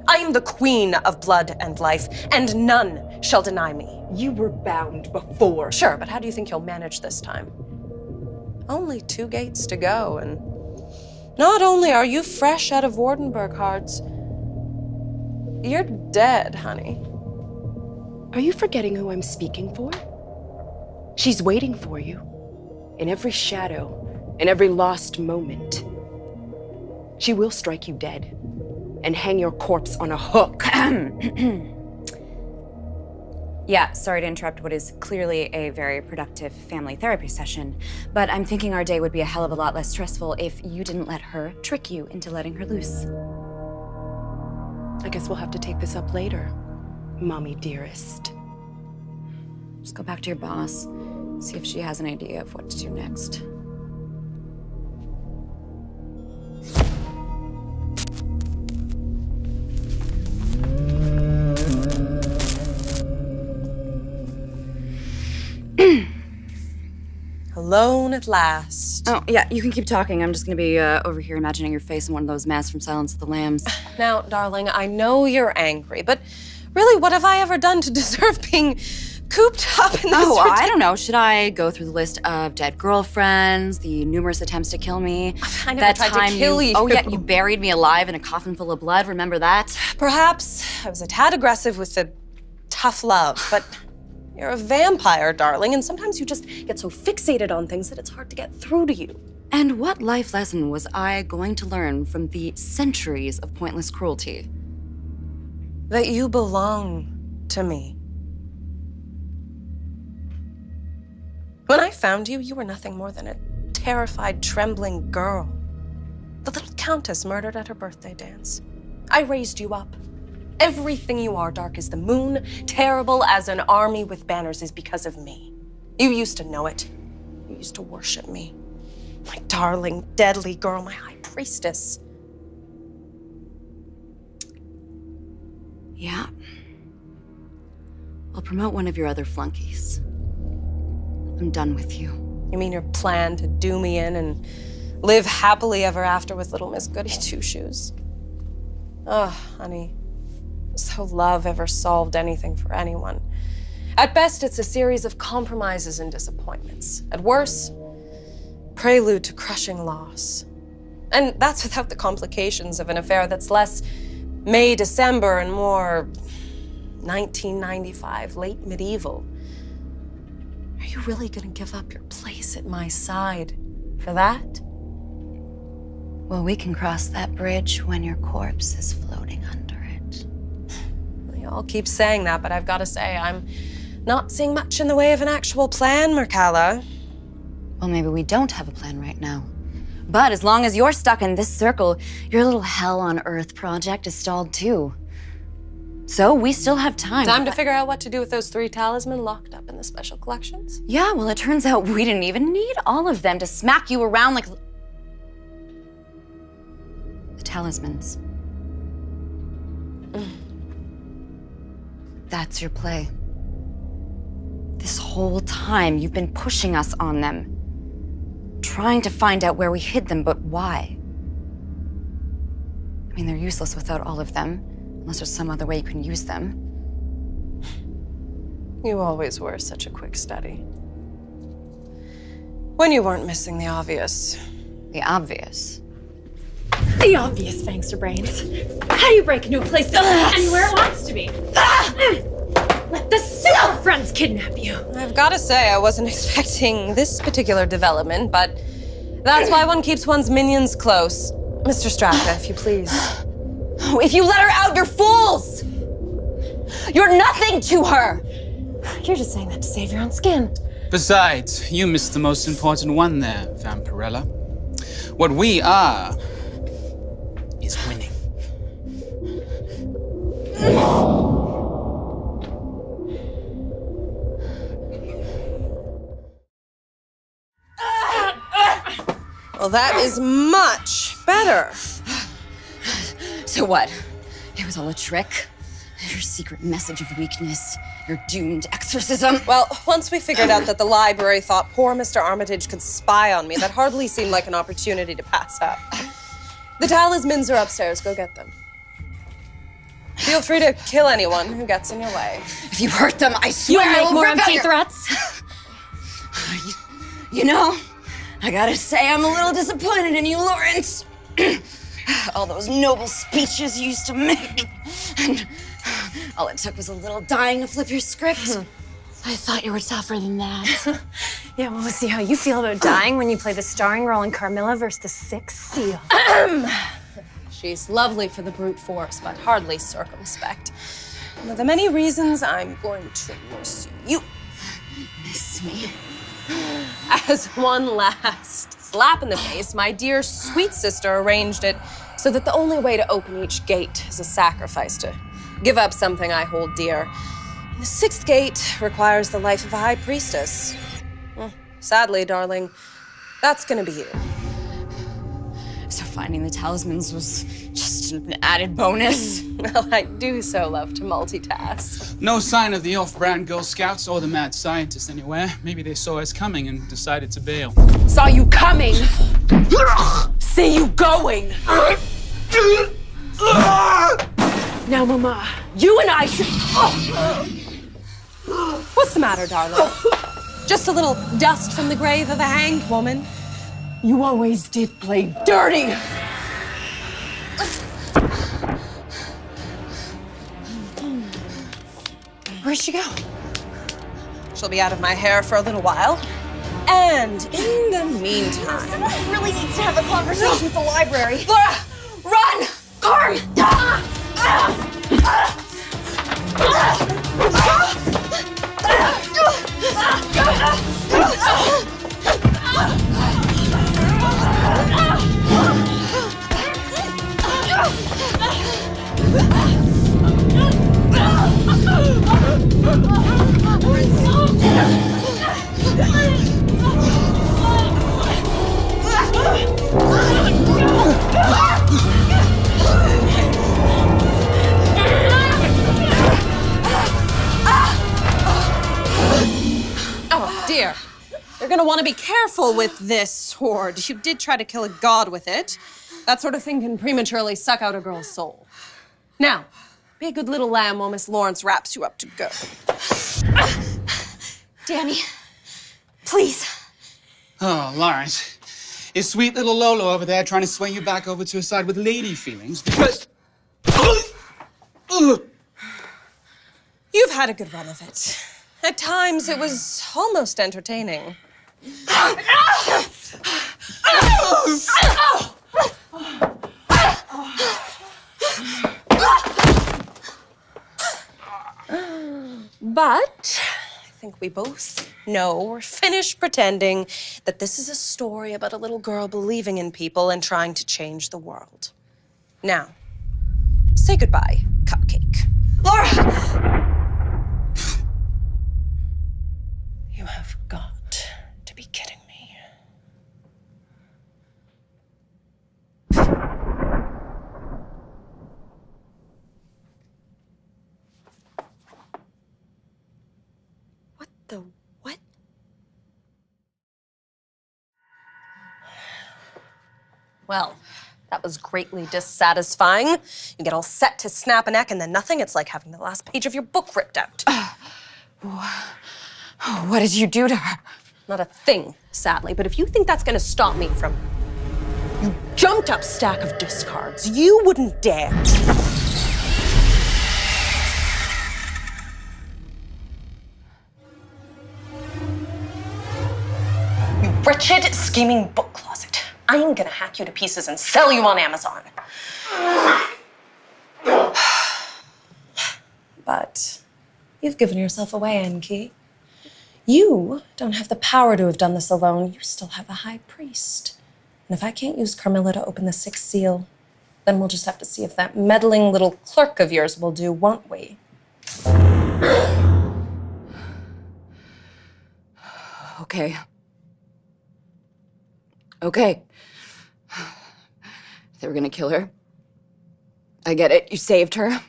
I am the queen of blood and life, and none shall deny me. You were bound before. Sure, but how do you think you'll manage this time? Only 2 gates to go, and not only are you fresh out of Wardenburg Hards, you're dead, honey. Are you forgetting who I'm speaking for? She's waiting for you. In every shadow, in every lost moment. She will strike you dead and hang your corpse on a hook. Yeah, sorry to interrupt what is clearly a very productive family therapy session, but I'm thinking our day would be a hell of a lot less stressful if you didn't let her trick you into letting her loose. I guess we'll have to take this up later, Mommy dearest. Just go back to your boss, see if she has an idea of what to do next. Alone at last. Oh, yeah, you can keep talking. I'm just gonna be over here imagining your face in one of those masks from Silence of the Lambs. Now, darling, I know you're angry, but really, what have I ever done to deserve being cooped up in this. Oh, I don't know. Should I go through the list of dead girlfriends, the numerous attempts to kill me? I never tried to kill you. Oh, yeah, you buried me alive in a coffin full of blood. Remember that? Perhaps I was a tad aggressive with the tough love, but you're a vampire, darling, and sometimes you just get so fixated on things that it's hard to get through to you. And what life lesson was I going to learn from the centuries of pointless cruelty? That you belong to me. When I found you, you were nothing more than a terrified, trembling girl. The little countess murdered at her birthday dance. I raised you up. Everything you are, dark as the moon, terrible as an army with banners, is because of me. You used to know it. You used to worship me. My darling, deadly girl, my high priestess. Yeah. I'll promote one of your other flunkies. I'm done with you. You mean your plan to do me in and live happily ever after with little Miss Goody Two-Shoes? Oh, honey. As though love ever solved anything for anyone. At best, it's a series of compromises and disappointments. At worst, prelude to crushing loss. And that's without the complications of an affair that's less May, December, and more 1995, late medieval. Are you really gonna give up your place at my side for that? Well, we can cross that bridge when your corpse is floating under it. You all keep saying that, but I've got to say, I'm not seeing much in the way of an actual plan, Mercala. Well, maybe we don't have a plan right now. But as long as you're stuck in this circle, your little hell on earth project is stalled too. So we still have time. Time to figure out what to do with those 3 talismans locked up in the special collections? Yeah, well, it turns out we didn't even need all of them to smack you around like... The talismans. That's your play. This whole time, you've been pushing us on them. Trying to find out where we hid them, but why? I mean, they're useless without all of them, unless there's some other way you can use them. You always were such a quick study. When you weren't missing the obvious. The obvious? The obvious, Fangster Brains. How do you break into a place that's anywhere it wants to be? Let the super friends kidnap you. I've got to say, I wasn't expecting this particular development, but that's why one keeps one's minions close. Mr. Straka, if you please. If you let her out, you're fools! You're nothing to her! You're just saying that to save your own skin. Besides, you missed the most important one there, Vampirella. What we are is winning. Well, that is much better. So what? It was all a trick? Your secret message of weakness, your doomed exorcism? Well, once we figured out that the library thought poor Mr. Armitage could spy on me, that hardly seemed like an opportunity to pass up. The talismans are upstairs. Go get them. Feel free to kill anyone who gets in your way. If you hurt them, I swear You'll make more rip out empty your... threats. You know, I gotta say I'm a little disappointed in you, Lawrence. All those noble speeches you used to make. And all it took was a little dying to flip your script. I thought you were tougher than that. Yeah, well, we'll see how you feel about dying when you play the starring role in Carmilla versus the Sixth Seal. She's lovely for the brute force, but hardly circumspect. One of the many reasons I'm going to miss you. Miss me? As one last slap in the face, my dear sweet sister arranged it so that the only way to open each gate is a sacrifice, to give up something I hold dear. And the 6th gate requires the life of a high priestess. Well, sadly, darling, that's gonna be you. So finding the talismans was just an added bonus? Well, I do so love to multitask. No sign of the off-brand Girl Scouts or the mad scientists anywhere. Maybe they saw us coming and decided to bail. Saw you coming. See you going. Now, Mama, You and I should... What's What's the matter, darling? Just a little dust from the grave of a hanged woman. You always did play dirty. Where'd she go? She'll be out of my hair for a little while. And in the meantime... Someone really needs to have a conversation with the library. Laura, run! Carm! Oh, dear. You're gonna want to be careful with this sword. You did try to kill a god with it. That sort of thing can prematurely suck out a girl's soul. Now, be a good little lamb while Miss Lawrence wraps you up to go. Danny, please. Oh, Lawrence. Is sweet little Lolo over there trying to sway you back over to her side with lady feelings? Because... You've had a good run of it. At times, it was almost entertaining. But I think we both know we're finished pretending that this is a story about a little girl believing in people and trying to change the world. Now, say goodbye, Cupcake. Laura! You have got to be kidding me. What the what? Well, that was greatly dissatisfying. You get all set to snap a neck and then nothing. It's like having the last page of your book ripped out. What did you do to her? Not a thing, sadly. But if you think that's gonna stop me from... You jumped up stack of discards. You wouldn't dare. You wretched, scheming book closet. I'm gonna hack you to pieces and sell you on Amazon. But you've given yourself away, Enki. You don't have the power to have done this alone. You still have a high priest. And if I can't use Carmilla to open the sixth seal, then we'll just have to see if that meddling little clerk of yours will do, won't we? Okay. Okay. They were gonna kill her. I get it. You saved her.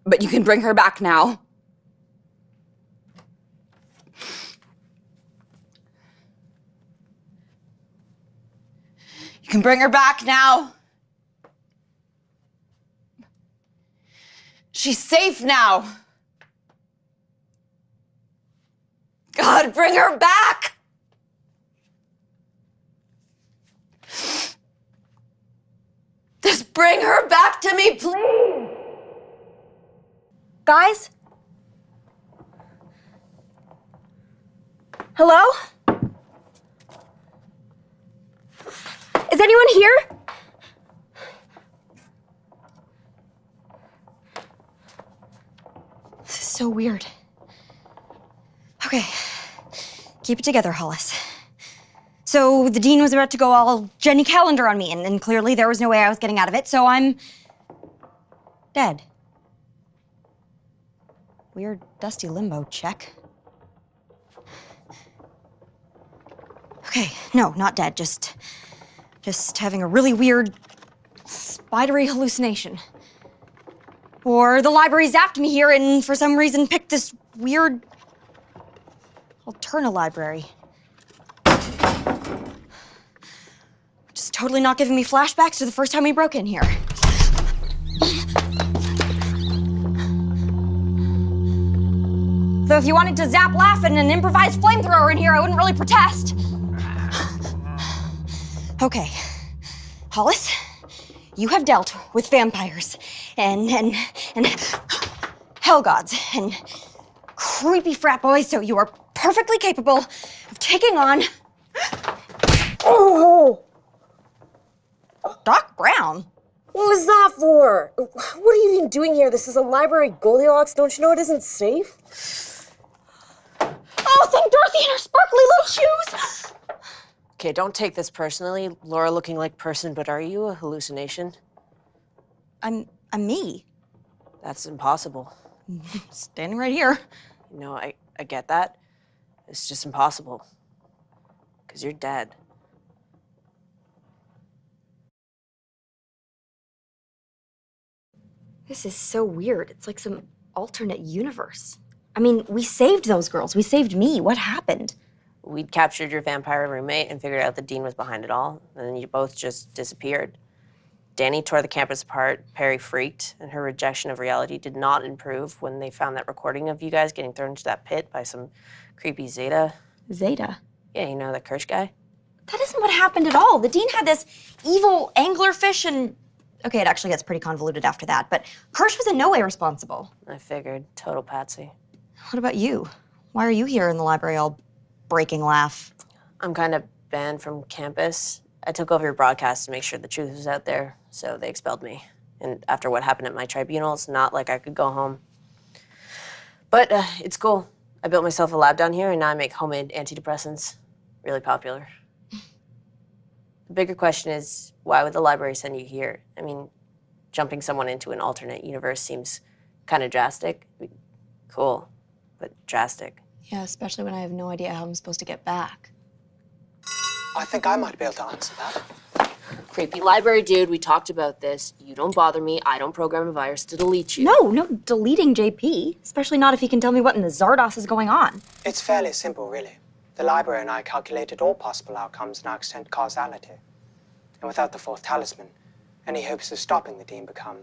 But you can bring her back now. You can bring her back now. She's safe now. God, bring her back. Just bring her back to me, please. Guys? Hello? Is anyone here? This is so weird. Okay. Keep it together, Hollis. So the dean was about to go all Jenny Calendar on me, and clearly there was no way I was getting out of it, so I'm dead. Weird, dusty limbo, check. Okay, no, not dead, just having a really weird, spidery hallucination. Or the library zapped me here and for some reason picked this weird Alterna library. Which is totally not giving me flashbacks to the first time we broke in here. Though if you wanted to zap Laugh-In and an improvised flamethrower in here, I wouldn't really protest. Okay. Hollis, you have dealt with vampires and hell gods and creepy frat boys, so you are perfectly capable of taking on... Oh! Doc Brown? What was that for? What are you even doing here? This is a library, Goldilocks. Don't you know it isn't safe? Oh, thank Dorothy and her sparkly little shoes! Okay, don't take this personally. Laura looking like person, but are you a hallucination? I'm me. That's impossible. Standing right here. You know, I get that. It's just impossible. Because you're dead. This is so weird. It's like some alternate universe. I mean, we saved those girls. We saved me. What happened? We'd captured your vampire roommate and figured out the dean was behind it all. And then you both just disappeared. Danny tore the campus apart, Perry freaked, and her rejection of reality did not improve when they found that recording of you guys getting thrown into that pit by some creepy Zeta. Zeta? Yeah, you know, that Kirsch guy? That isn't what happened at all. The dean had this evil anglerfish and... Okay, it actually gets pretty convoluted after that, but Kirsch was in no way responsible. I figured. Total patsy. What about you? Why are you here in the library all breaking Laugh? I'm kind of banned from campus. I took over your broadcast to make sure the truth was out there, so they expelled me. And after what happened at my tribunal, it's not like I could go home. But it's cool. I built myself a lab down here, and now I make homemade antidepressants. Really popular. The bigger question is, why would the library send you here? I mean, jumping someone into an alternate universe seems kind of drastic. Cool, but drastic. Yeah, especially when I have no idea how I'm supposed to get back. I think I might be able to answer that. Creepy library dude, we talked about this. You don't bother me. I don't program a virus to delete you. No deleting JP. Especially not if he can tell me what in the Zardos is going on. It's fairly simple, really. The library and I calculated all possible outcomes and our extent causality. And without the fourth talisman, any hopes of stopping the dean become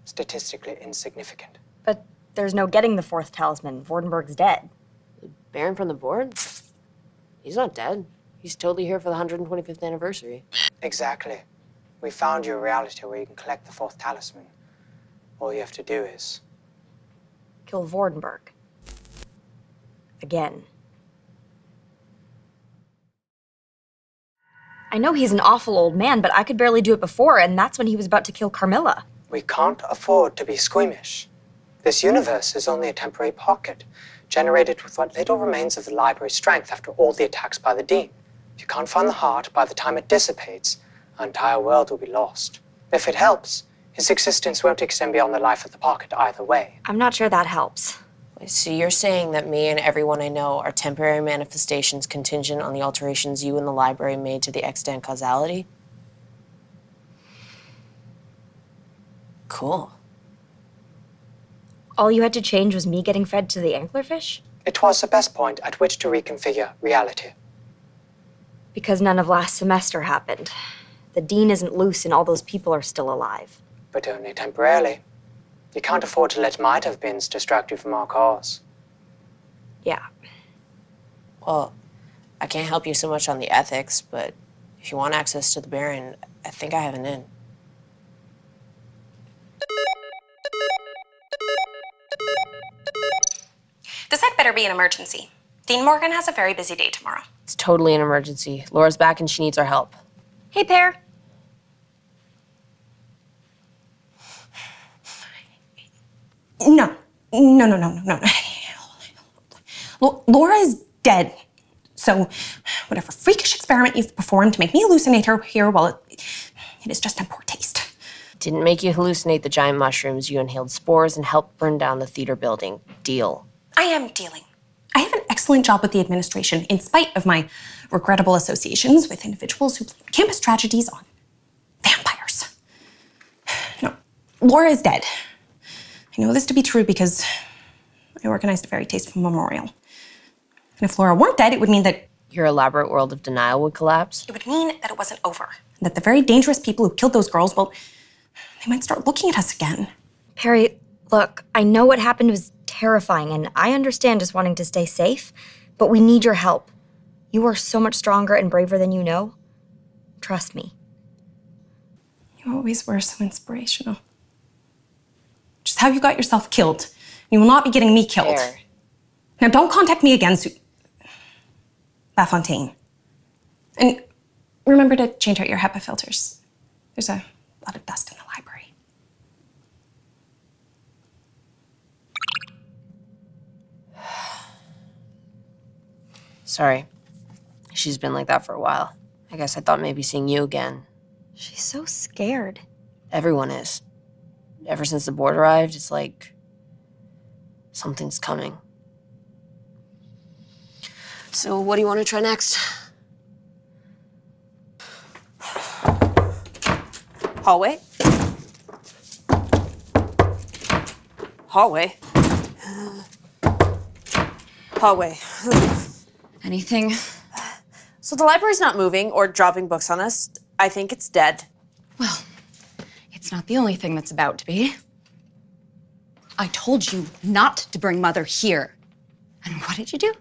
statistically insignificant. But there's no getting the fourth talisman. Vordenberg's dead. The Baron from the board? He's not dead. He's totally here for the 125th anniversary. Exactly. We found you a reality where you can collect the fourth talisman. All you have to do is... kill Vordenberg. Again. I know he's an awful old man, but I could barely do it before, and that's when he was about to kill Carmilla. We can't afford to be squeamish. This universe is only a temporary pocket, generated with what little remains of the library's strength after all the attacks by the dean. If you can't find the heart, by the time it dissipates, our entire world will be lost. If it helps, his existence won't extend beyond the life of the pocket either way. I'm not sure that helps. So you're saying that me and everyone I know are temporary manifestations contingent on the alterations you and the library made to the extant causality? Cool. All you had to change was me getting fed to the anglerfish? It was the best point at which to reconfigure reality. Because none of last semester happened. The dean isn't loose and all those people are still alive. But only temporarily. You can't afford to let might-have-beens distract you from our cause. Yeah. Well, I can't help you so much on the ethics, but if you want access to the Baron, I think I have an in. This had better be an emergency. Dean Morgan has a very busy day tomorrow. It's totally an emergency. Laura's back and she needs our help. Hey, Pear. No. Laura's dead. So, whatever freakish experiment you've performed to make me hallucinate her here, well, it is just in poor taste. Didn't make you hallucinate the giant mushrooms. You inhaled spores and helped burn down the theater building. Deal. I am dealing. I have an excellent job with the administration, in spite of my regrettable associations with individuals who blame campus tragedies on vampires. No, Laura is dead. I know this to be true because I organized a very tasteful memorial. And if Laura weren't dead, it would mean that your elaborate world of denial would collapse. It would mean that it wasn't over. That the very dangerous people who killed those girls, well, they might start looking at us again. Perry, look, I know what happened was terrible. terrifying, and I understand just wanting to stay safe, but we need your help. You are so much stronger and braver than you know. Trust me. You always were so inspirational. Just how you got yourself killed. You will not be getting me killed. There. Now don't contact me again, LaFontaine. And remember to change out your HEPA filters. There's a lot of dust in the library. Sorry. She's been like that for a while. I guess I thought maybe seeing you again. She's so scared. Everyone is. Ever since the board arrived, it's like something's coming. So what do you want to try next? Hallway? Hallway? Hallway. Anything? So the library's not moving or dropping books on us. I think it's dead. Well, it's not the only thing that's about to be. I told you not to bring Mother here. And what did you do?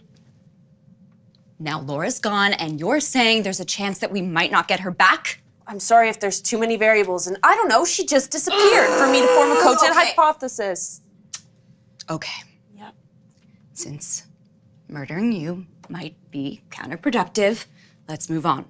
Now Laura's gone, and you're saying there's a chance that we might not get her back? I'm sorry if there's too many variables, and I don't know, she just disappeared for me to form a cogent hypothesis. Okay. Yep. Since murdering you might be counterproductive, let's move on.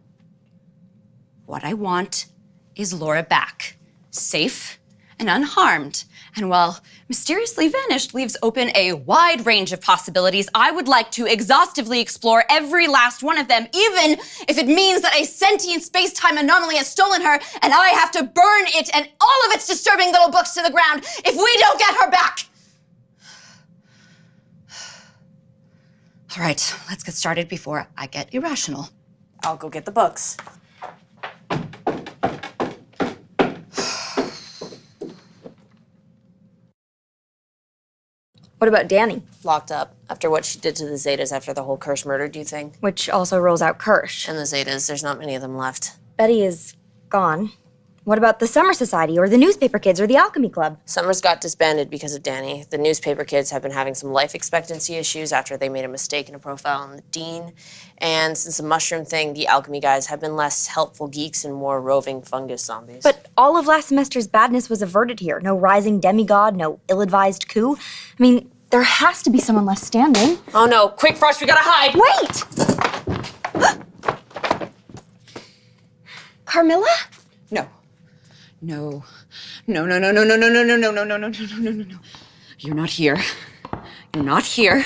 What I want is Laura back, safe and unharmed. And while mysteriously vanished leaves open a wide range of possibilities, I would like to exhaustively explore every last one of them, even if it means that a sentient space-time anomaly has stolen her and I have to burn it and all of its disturbing little books to the ground if we don't get her back. All right, let's get started before I get irrational. I'll go get the books. What about Danny? Locked up after what she did to the Zetas after the whole Kirsch murder, do you think? Which also rolls out Kirsch. And the Zetas, there's not many of them left. Betty is gone. What about the Summer Society or the Newspaper Kids or the Alchemy Club? Summers got disbanded because of Danny. The Newspaper Kids have been having some life expectancy issues after they made a mistake in a profile on the dean. And since the mushroom thing, the alchemy guys have been less helpful geeks and more roving fungus zombies. But all of last semester's badness was averted here. No rising demigod, no ill-advised coup. I mean, there has to be someone left standing. Oh no, quick Frost, we gotta hide! Wait! Carmilla? No. No. No, no, no, no, no, no, no, no, no, no, no, no, no, no, no, no, no. You're not here. You're not here.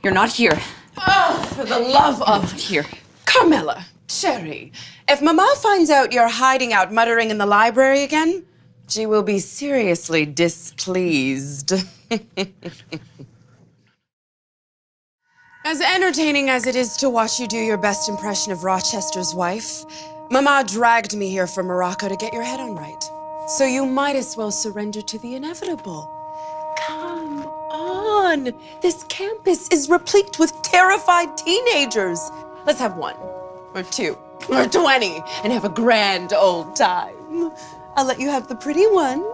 You're not here. Oh, for the love of here. Carmilla, Sherry, if Mama finds out you're hiding out muttering in the library again, she will be seriously displeased. As entertaining as it is to watch you do your best impression of Rochester's wife, Mama dragged me here from Morocco to get your head on right. So you might as well surrender to the inevitable. Come on. This campus is replete with terrified teenagers. Let's have 1 or 2 or 20 and have a grand old time. I'll let you have the pretty ones.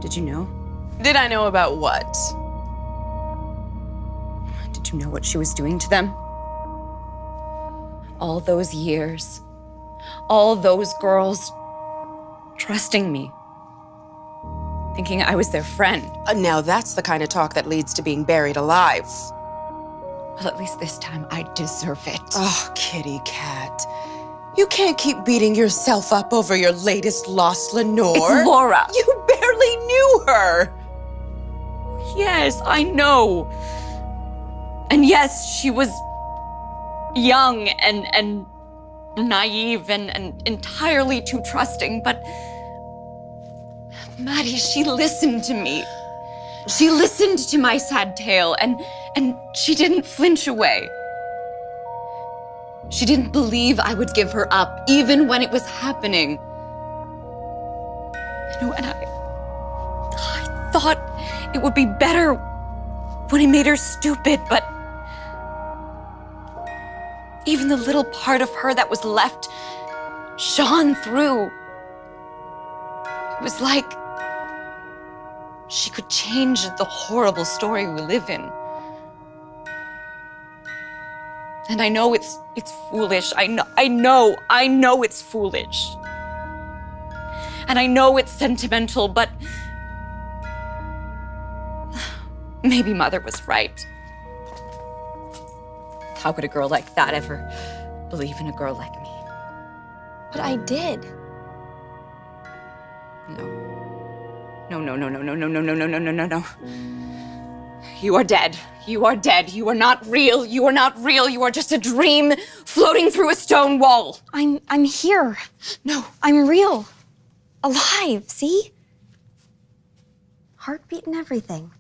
Did you know? Did I know about what? Did you know what she was doing to them? All those years, all those girls trusting me, thinking I was their friend. Now that's the kind of talk that leads to being buried alive. Well, at least this time I deserve it. Oh, kitty cat. You can't keep beating yourself up over your latest lost Lenore. It's Laura. You barely knew her. Yes, I know. And yes, she was young and naive and entirely too trusting, but Maddie, she listened to me. She listened to my sad tale and she didn't flinch away. She didn't believe I would give her up, even when it was happening. You know, and I thought it would be better when I made her stupid, but even the little part of her that was left shone through. It was like She could change the horrible story we live in. And I know it's foolish. I know it's foolish. And I know it's sentimental, but maybe Mother was right. How could a girl like that ever believe in a girl like me? But I did. No. You are dead. You are dead. You are not real. You are not real. You are just a dream floating through a stone wall. I'm here. No. I'm real. Alive, see? Heartbeat and everything.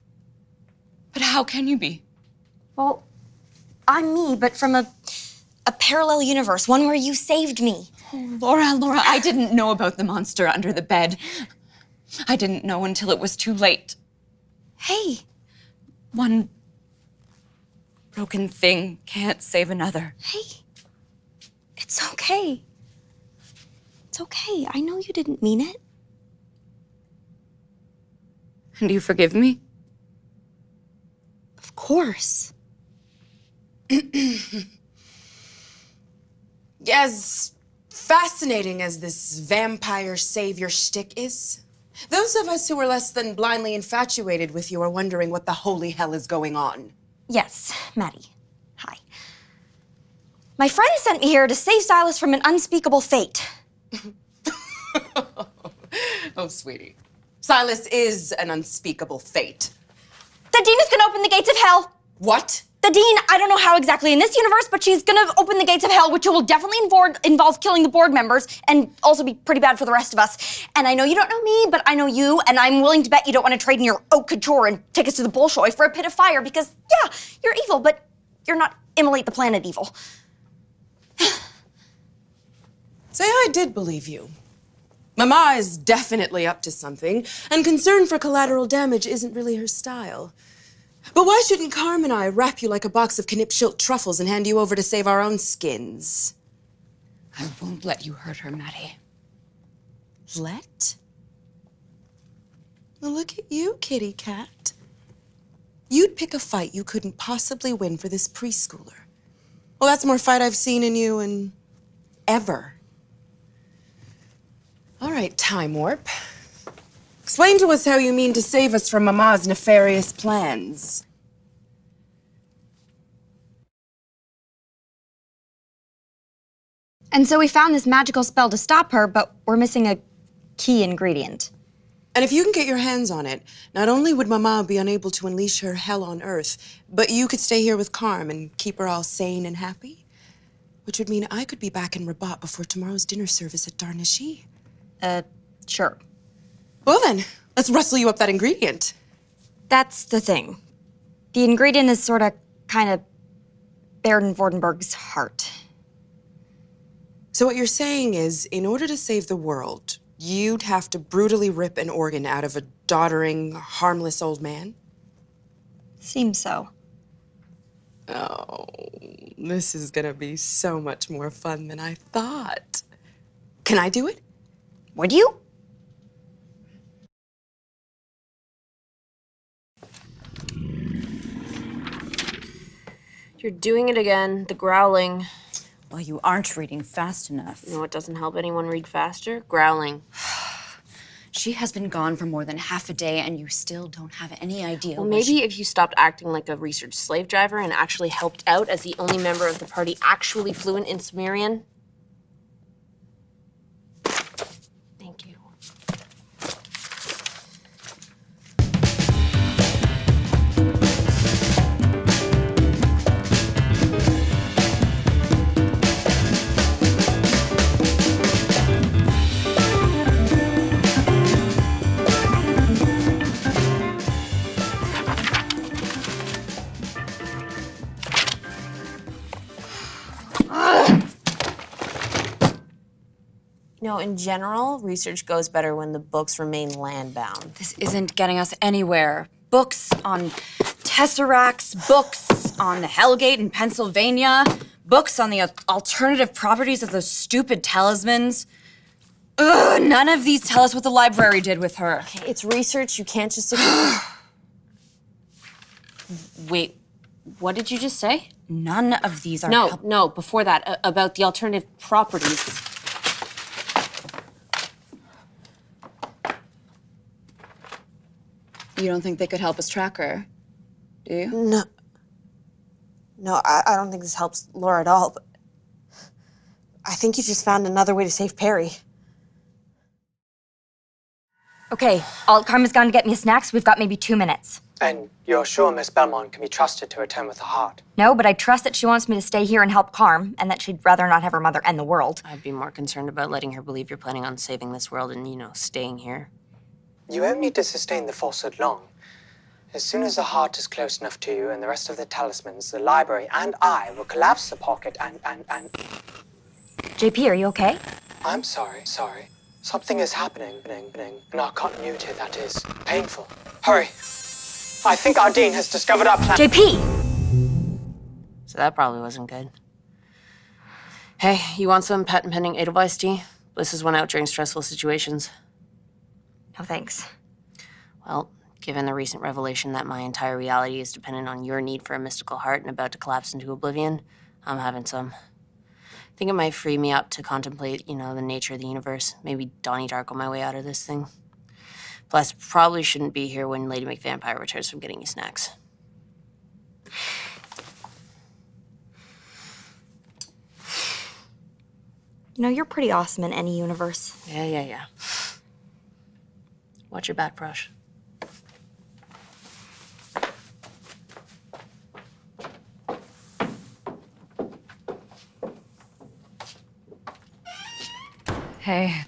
But how can you be? Well, I'm me, but from a parallel universe, one where you saved me. Oh, Laura, I didn't know about the monster under the bed. I didn't know until it was too late. Hey. One broken thing can't save another. Hey. It's okay. It's okay. I know you didn't mean it. And do you forgive me? Of course. As fascinating as this vampire savior shtick is, those of us who are less than blindly infatuated with you are wondering what the holy hell is going on. Yes, Maddie. Hi. My friend sent me here to save Silas from an unspeakable fate. Oh, sweetie. Silas is an unspeakable fate. The Dean is gonna open the gates of hell. What? The Dean, I don't know how exactly in this universe, but she's gonna open the gates of hell, which will definitely involve killing the board members and also be pretty bad for the rest of us. And I know you don't know me, but I know you, and I'm willing to bet you don't want to trade in your haute couture and take us to the Bolshoi for a pit of fire because, yeah, you're evil, but you're not immolate the planet evil. Say I did believe you. Mama is definitely up to something, and concern for collateral damage isn't really her style. But why shouldn't Carm and I wrap you like a box of Knipschilt truffles and hand you over to save our own skins? I won't let you hurt her, Maddie. Let? Well, look at you, kitty cat. You'd pick a fight you couldn't possibly win for this preschooler. Well, that's more fight I've seen in you in ever. All right, Time Warp. Explain to us how you mean to save us from Mama's nefarious plans. And so we found this magical spell to stop her, but we're missing a key ingredient. And if you can get your hands on it, not only would Mama be unable to unleash her hell on Earth, but you could stay here with Carm and keep her all sane and happy. Which would mean I could be back in Rabat before tomorrow's dinner service at Darnashi. Sure. Well then, let's rustle you up that ingredient. That's the thing. The ingredient is sorta, kinda Baron Vordenberg's heart. So what you're saying is, in order to save the world, you'd have to brutally rip an organ out of a doddering, harmless old man? Seems so. Oh, this is gonna be so much more fun than I thought. Can I do it? Would you? You're doing it again, the growling. Well, you aren't reading fast enough. You know what doesn't help anyone read faster? Growling. She has been gone for more than half a day, and you still don't have any idea. Well, maybe if you stopped acting like a research slave driver and actually helped out as the only member of the party actually fluent in Sumerian. Thank you. You know, in general, research goes better when the books remain land-bound. This isn't getting us anywhere. Books on tesseracts, books on Hellgate in Pennsylvania, books on the alternative properties of those stupid talismans. Ugh, none of these tell us what the library did with her. Okay, it's research. You can't just... Wait, what did you just say? None of these are... No, before that, about the alternative properties. You don't think they could help us track her, do you? No, I don't think this helps Laura at all, but I think you just found another way to save Perry. Okay, Karma's gone to get me snacks. We've got maybe 2 minutes. And you're sure Miss Belmont can be trusted to return with a heart? No, but I trust that she wants me to stay here and help Carm, and that she'd rather not have her mother end the world. I'd be more concerned about letting her believe you're planning on saving this world and, staying here. You won't need to sustain the falsehood long. As soon as the heart is close enough to you and the rest of the talismans, the library and I will collapse the pocket and... JP, are you okay? I'm sorry. Something is happening in our continuity that is painful. Hurry. I think our dean has discovered our plan. JP! So that probably wasn't good. Hey, you want some patent pending Edelweiss tea? Bliss has went out during stressful situations. No, thanks. Well, given the recent revelation that my entire reality is dependent on your need for a mystical heart and about to collapse into oblivion, I'm having some. I think it might free me up to contemplate, the nature of the universe. Maybe Donnie Darko my way out of this thing. Plus, probably shouldn't be here when Lady McVampire returns from getting you snacks. You're pretty awesome in any universe. Yeah. Watch your back brush. Hey.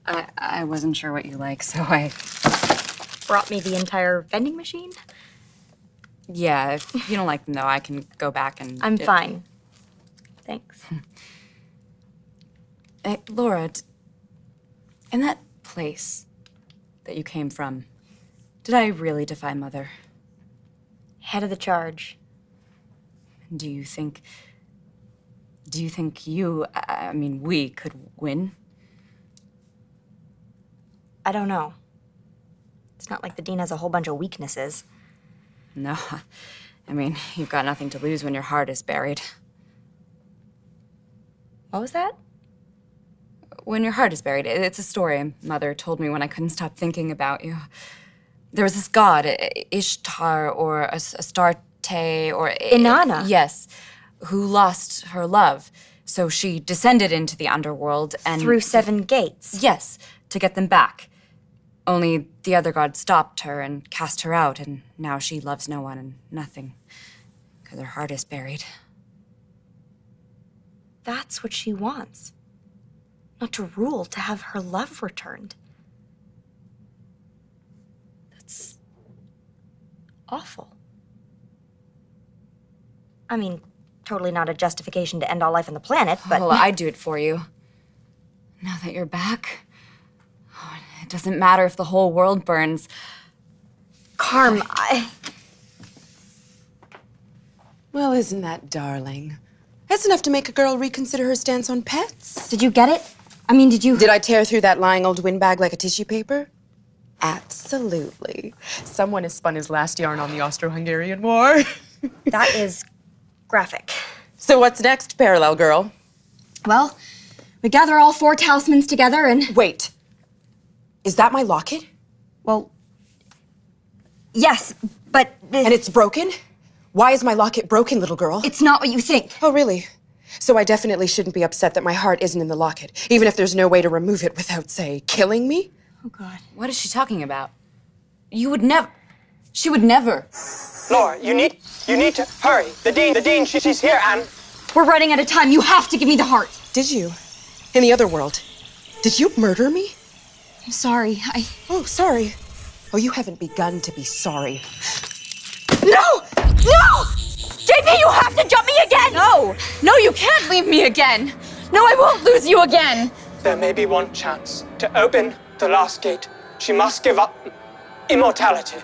I wasn't sure what you like, so I... Brought me the entire vending machine? Yeah, if you don't like them, though, I can go back and... I'm fine. Thanks. Hey, Laura, in that place that you came from, did I really defy Mother? Head of the charge. Do you think we could win? I don't know. It's not like the Dean has a whole bunch of weaknesses. No. You've got nothing to lose when your heart is buried. What was that? When your heart is buried. It's a story Mother told me when I couldn't stop thinking about you. There was this god, Ishtar, or Astarte, or... Inanna? Yes, who lost her love. So she descended into the underworld and... Through 7 gates? Yes, to get them back. Only the other god stopped her and cast her out, and now she loves no one and nothing, because her heart is buried. That's what she wants. Not to rule, to have her love returned. That's awful. Totally not a justification to end all life on the planet, but... Well, I'd do it for you. Now that you're back, it doesn't matter if the whole world burns. Carm, Well, isn't that darling? That's enough to make a girl reconsider her stance on pets. Did you get it? Did you... Did I tear through that lying old windbag like a tissue paper? Absolutely. Someone has spun his last yarn on the Austro-Hungarian War. That is graphic. So what's next, Parallel Girl? Well, we gather all 4 talismans together and... Wait. Is that my locket? Well, yes, but... And it's broken? Why is my locket broken, little girl? It's not what you think. Oh, really? So I definitely shouldn't be upset that my heart isn't in the locket, even if there's no way to remove it without, say, killing me? Oh, God. What is she talking about? You would never... She would never... Laura, you need to hurry. The dean, she's here and... We're running out of time. You have to give me the heart. Did you? In the other world, did you murder me? I'm sorry. Oh, sorry. Oh, you haven't begun to be sorry. No! No! JP, you have to jump me again! No, you can't leave me again. No, I won't lose you again. There may be one chance to open the last gate. She must give up immortality.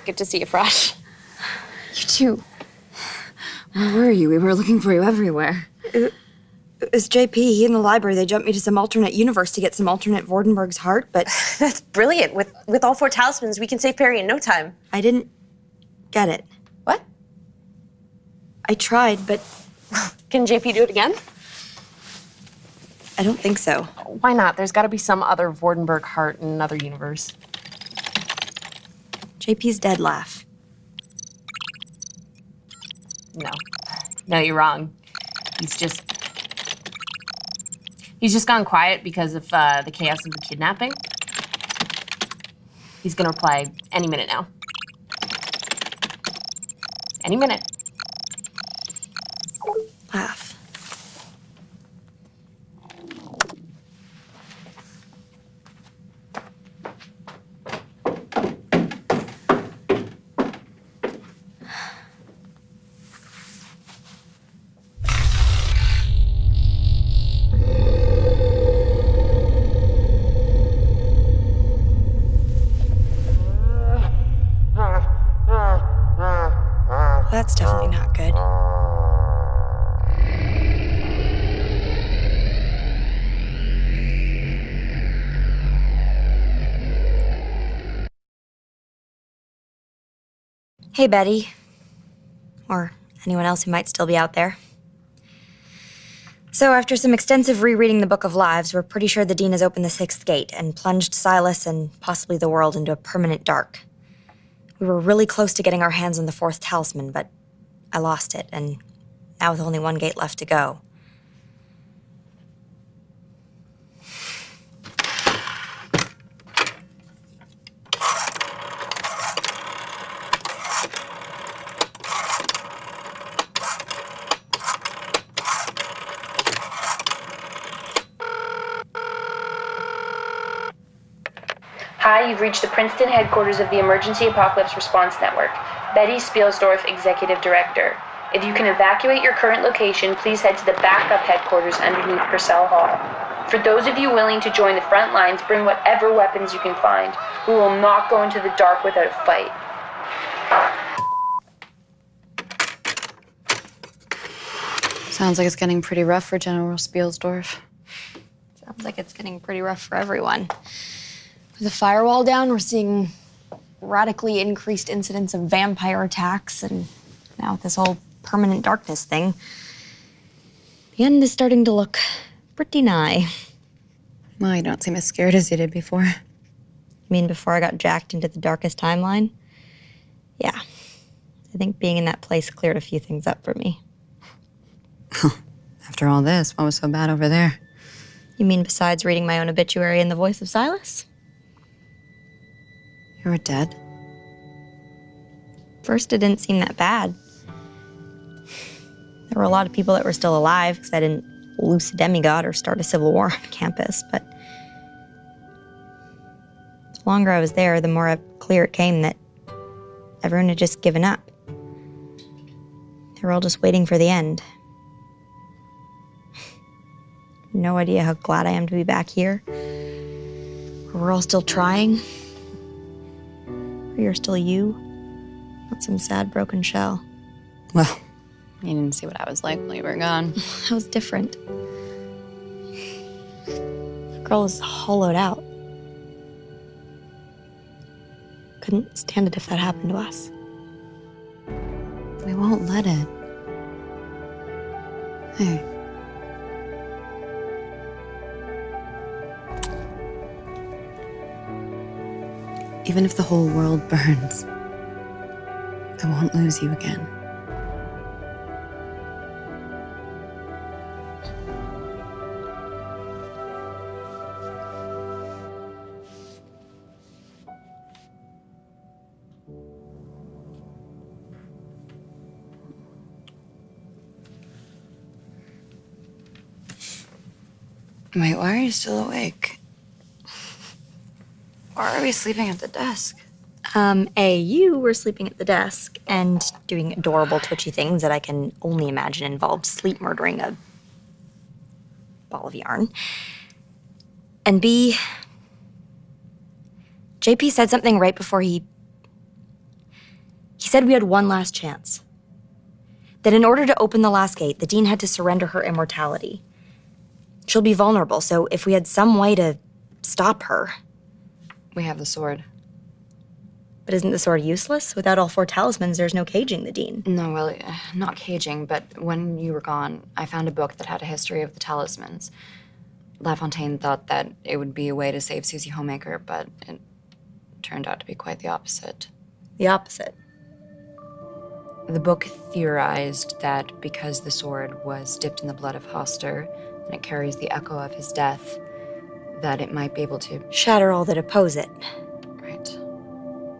Good to see you fresh. You too. Where were you? We were looking for you everywhere. It was JP. He in the library. They jumped me to some alternate universe to get some alternate Vordenberg's heart, but... That's brilliant. With all 4 talismans, we can save Perry in no time. I didn't get it. What? I tried, but... Can JP do it again? I don't think so. Why not? There's got to be some other Vordenberg heart in another universe. JP's dead laugh. No, you're wrong. He's just gone quiet because of the chaos of the kidnapping. He's gonna reply any minute now. Any minute. Laugh. That's definitely not good. Hey, Betty. Or anyone else who might still be out there. So after some extensive rereading the Book of Lives, we're pretty sure the Dean has opened the 6th gate and plunged Silas and possibly the world into a permanent dark. We were really close to getting our hands on the 4th talisman, but I lost it, and now with only 1 gate left to go. Hi, you've reached the Princeton headquarters of the Emergency Apocalypse Response Network. Betty Spielsdorf, Executive Director. If you can evacuate your current location, please head to the backup headquarters underneath Purcell Hall. For those of you willing to join the front lines, bring whatever weapons you can find. We will not go into the dark without a fight. Sounds like it's getting pretty rough for General Spielsdorf. Sounds like it's getting pretty rough for everyone. With the firewall down, we're seeing radically increased incidents of vampire attacks, and now with this whole permanent darkness thing, the end is starting to look pretty nigh. Well, you don't seem as scared as you did before. You mean before I got jacked into the darkest timeline? Yeah. I think being in that place cleared a few things up for me. After all this, what was so bad over there? You mean besides reading my own obituary in the voice of Silas? You were dead? First, it didn't seem that bad. There were a lot of people that were still alive because I didn't loose a demigod or start a civil war on campus, but the longer I was there, the more clear it came that everyone had just given up. They were all just waiting for the end. No idea how glad I am to be back here. We're all still trying. Or you're still you, not some sad broken shell. Well, you didn't see what I was like while you were gone. That was different. The girl was hollowed out. Couldn't stand it if that happened to us. We won't let it. Hey. Even if the whole world burns, I won't lose you again. Wait, why are you still awake? Why are we sleeping at the desk? You were sleeping at the desk and doing adorable twitchy things that I can only imagine involved sleep murdering a ball of yarn. And B, JP said something right before he He said we had one last chance. That in order to open the last gate, the Dean had to surrender her immortality. She'll be vulnerable, so if we had some way to stop her... We have the sword. But isn't the sword useless? Without all 4 talismans, there's no caging the Dean. No, well, not caging, but when you were gone, I found a book that had a history of the talismans. LaFontaine thought that it would be a way to save Susie Homemaker, but it turned out to be quite the opposite. The opposite? The book theorized that because the sword was dipped in the blood of Hoster, and it carries the echo of his death, that it might be able to... shatter all that oppose it. Right.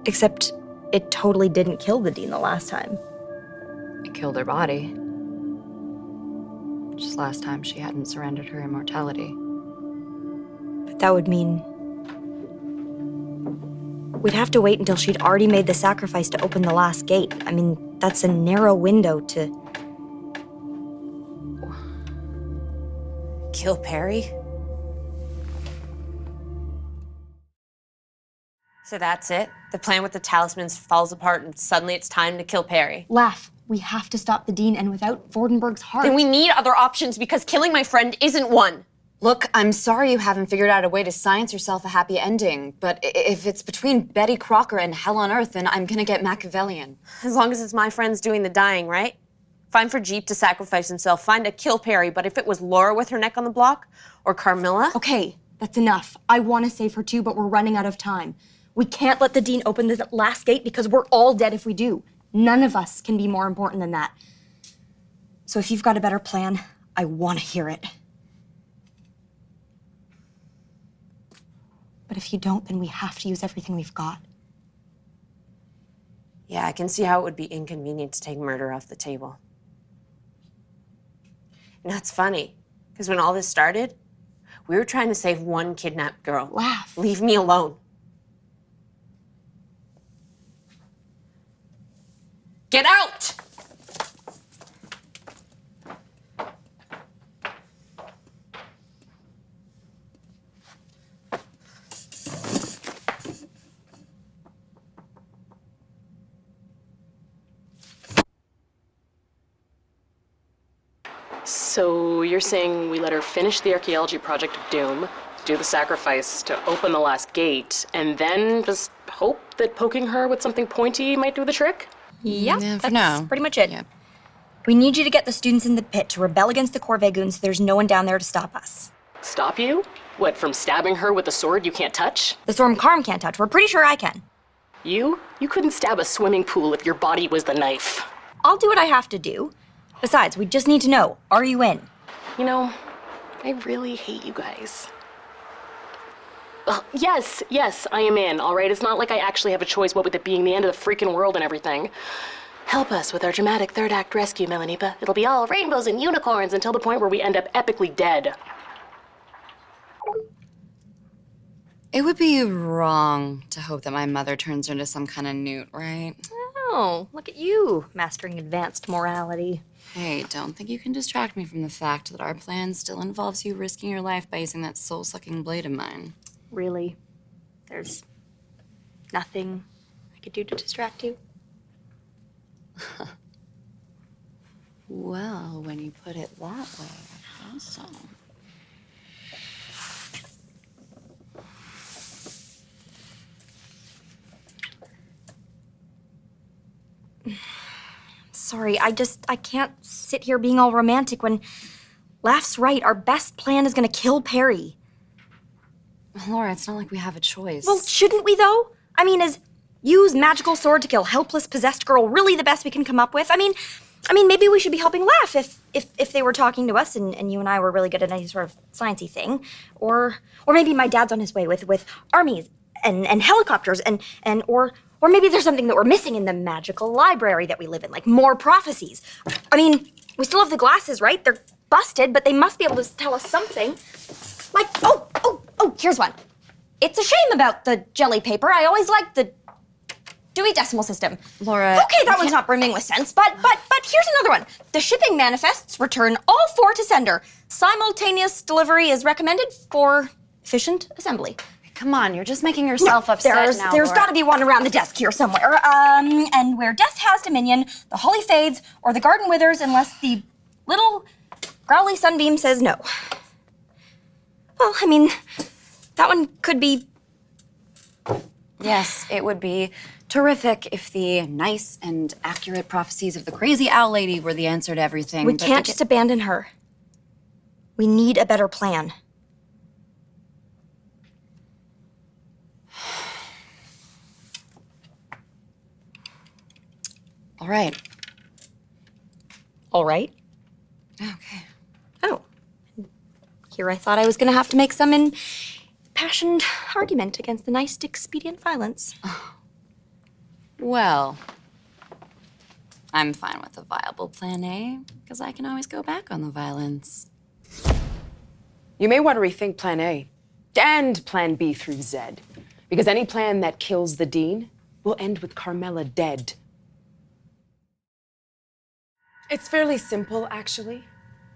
Except it totally didn't kill the Dean the last time. It killed her body. Just last time she hadn't surrendered her immortality. But that would mean... we'd have to wait until she'd already made the sacrifice to open the last gate. I mean, that's a narrow window to... Kill Perry? So that's it? The plan with the talismans falls apart and suddenly it's time to kill Perry? Laugh. We have to stop the Dean, and without Vordenberg's heart... Then we need other options because killing my friend isn't one. Look, I'm sorry you haven't figured out a way to science yourself a happy ending, but if it's between Betty Crocker and hell on earth, then I'm gonna get Machiavellian. As long as it's my friends doing the dying, right? Fine for Jeep to sacrifice himself, fine to kill Perry, but if it was Laura with her neck on the block, or Carmilla... Okay, that's enough. I want to save her too, but we're running out of time. We can't let the Dean open the last gate because we're all dead if we do. None of us can be more important than that. So if you've got a better plan, I want to hear it. But if you don't, then we have to use everything we've got. Yeah, I can see how it would be inconvenient to take murder off the table. And that's funny, because when all this started, we were trying to save one kidnapped girl. Laugh. Leave me alone. Get out! So you're saying we let her finish the archaeology project of Doom, do the sacrifice to open the last gate, and then just hope that poking her with something pointy might do the trick? Yeah, for that's now. pretty much it. Yeah. We need you to get the students in the pit to rebel against the Corvée goons so there's no one down there to stop us. Stop you? What, from stabbing her with a sword you can't touch? The Storm Carm can't touch. We're pretty sure I can. You? You couldn't stab a swimming pool if your body was the knife. I'll do what I have to do. Besides, we just need to know, are you in? You know, I really hate you guys. Well, yes, I am in, all right? It's not like I actually have a choice, what with it being the end of the freaking world and everything. Help us with our dramatic third act rescue, Melanipa. It'll be all rainbows and unicorns until the point where we end up epically dead. It would be wrong to hope that my mother turns her into some kind of newt, right? Oh, look at you, mastering advanced morality. Hey, don't think you can distract me from the fact that our plan still involves you risking your life by using that soul-sucking blade of mine. Really? There's nothing I could do to distract you? Well, when you put it that way, I guess so. Sorry, I can't sit here being all romantic when Laugh's right. Our best plan is gonna kill Perry. Laura, it's not like we have a choice. Well, shouldn't we, though? I mean, is use magical sword to kill helpless, possessed girl really the best we can come up with? I mean, maybe we should be helping Laugh if they were talking to us and you and I were really good at any sort of sciencey thing. Or maybe my dad's on his way with armies and helicopters or maybe there's something that we're missing in the magical library that we live in, like more prophecies. I mean, we still have the glasses, right? They're busted, but they must be able to tell us something. Like, oh, here's one. It's a shame about the jelly paper. I always liked the Dewey Decimal System. Laura... Okay, that one's not brimming with sense, but here's another one. The shipping manifests return all 4 to sender. Simultaneous delivery is recommended for efficient assembly. Come on, you're just making yourself upset now. There's Laura. got to be one around the desk here somewhere. And where death has dominion, the holly fades or the garden withers unless the little growly sunbeam says no. Well, I mean, that one could be. Yes, it would be terrific if the nice and accurate prophecies of the crazy owl lady were the answer to everything. We can't just abandon her. We need a better plan. All right. All right? Okay. Oh. Here I thought I was going to have to make some impassioned argument against the nice, expedient violence. Well, I'm fine with a viable plan A, because I can always go back on the violence. You may want to rethink plan A and plan B through Z, because any plan that kills the Dean will end with Carmilla dead. It's fairly simple, actually.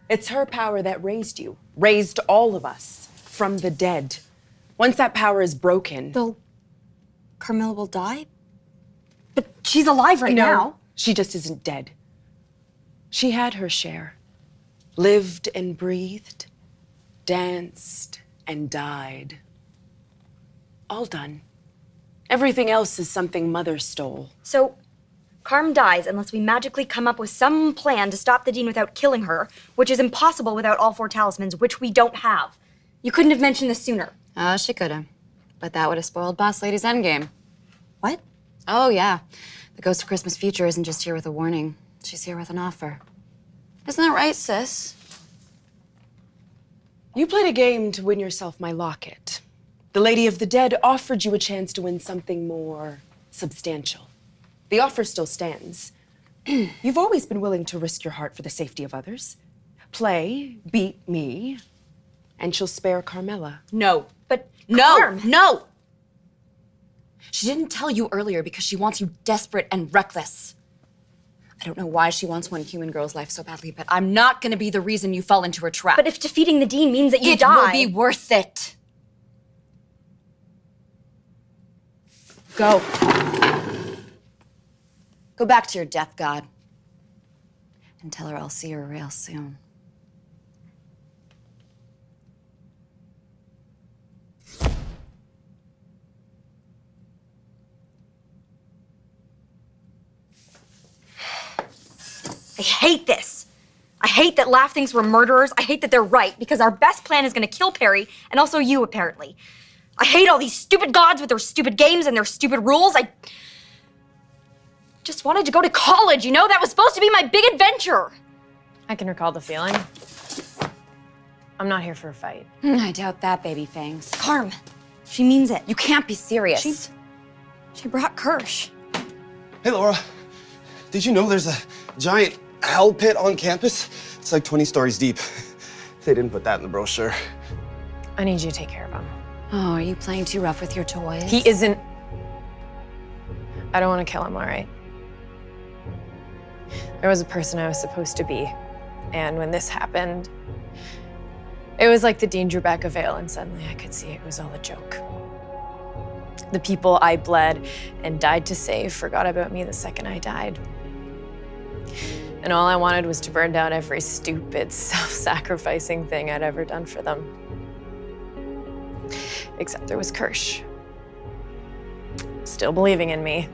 It's her power that raised you, raised all of us from the dead. Once that power is broken... Carmilla will die? But she's alive right now. No, she just isn't dead. She had her share. Lived and breathed, danced and died. All done. Everything else is something Mother stole. So, Carm dies unless we magically come up with some plan to stop the Dean without killing her, which is impossible without all 4 talismans, which we don't have. You couldn't have mentioned this sooner. Oh, she could have. But that would have spoiled Boss Lady's endgame. What? Oh, yeah. The Ghost of Christmas Future isn't just here with a warning. She's here with an offer. Isn't that right, sis? You played a game to win yourself my locket. The Lady of the Dead offered you a chance to win something more substantial. The offer still stands. You've always been willing to risk your heart for the safety of others. Play, beat me, and she'll spare Carmilla. No. But No! No! She didn't tell you earlier because she wants you desperate and reckless. I don't know why she wants one human girl's life so badly, but I'm not gonna be the reason you fall into her trap. But if defeating the Dean means that you die... It will be worth it. Go. Go back to your death god. And tell her I'll see her real soon. I hate this. I hate that Laugh thinks we're murderers. I hate that they're right, because our best plan is gonna kill Perry, and also you, apparently. I hate all these stupid gods with their stupid games and their stupid rules. I just wanted to go to college, you know? That was supposed to be my big adventure. I can recall the feeling. I'm not here for a fight. I doubt that, baby fangs. Carm, she means it. You can't be serious. She brought Kirsch. Hey, Laura. Did you know there's a giant hell pit on campus? It's like 20 stories deep. They didn't put that in the brochure. I need you to take care of him. Oh, are you playing too rough with your toys? He isn't. I don't want to kill him, all right? There was a person I was supposed to be, and when this happened, it was like the Dean drew back a veil, and suddenly I could see it was all a joke. The people I bled and died to save forgot about me the second I died. And all I wanted was to burn down every stupid, self-sacrificing thing I'd ever done for them. Except there was Kirsch. Still believing in me,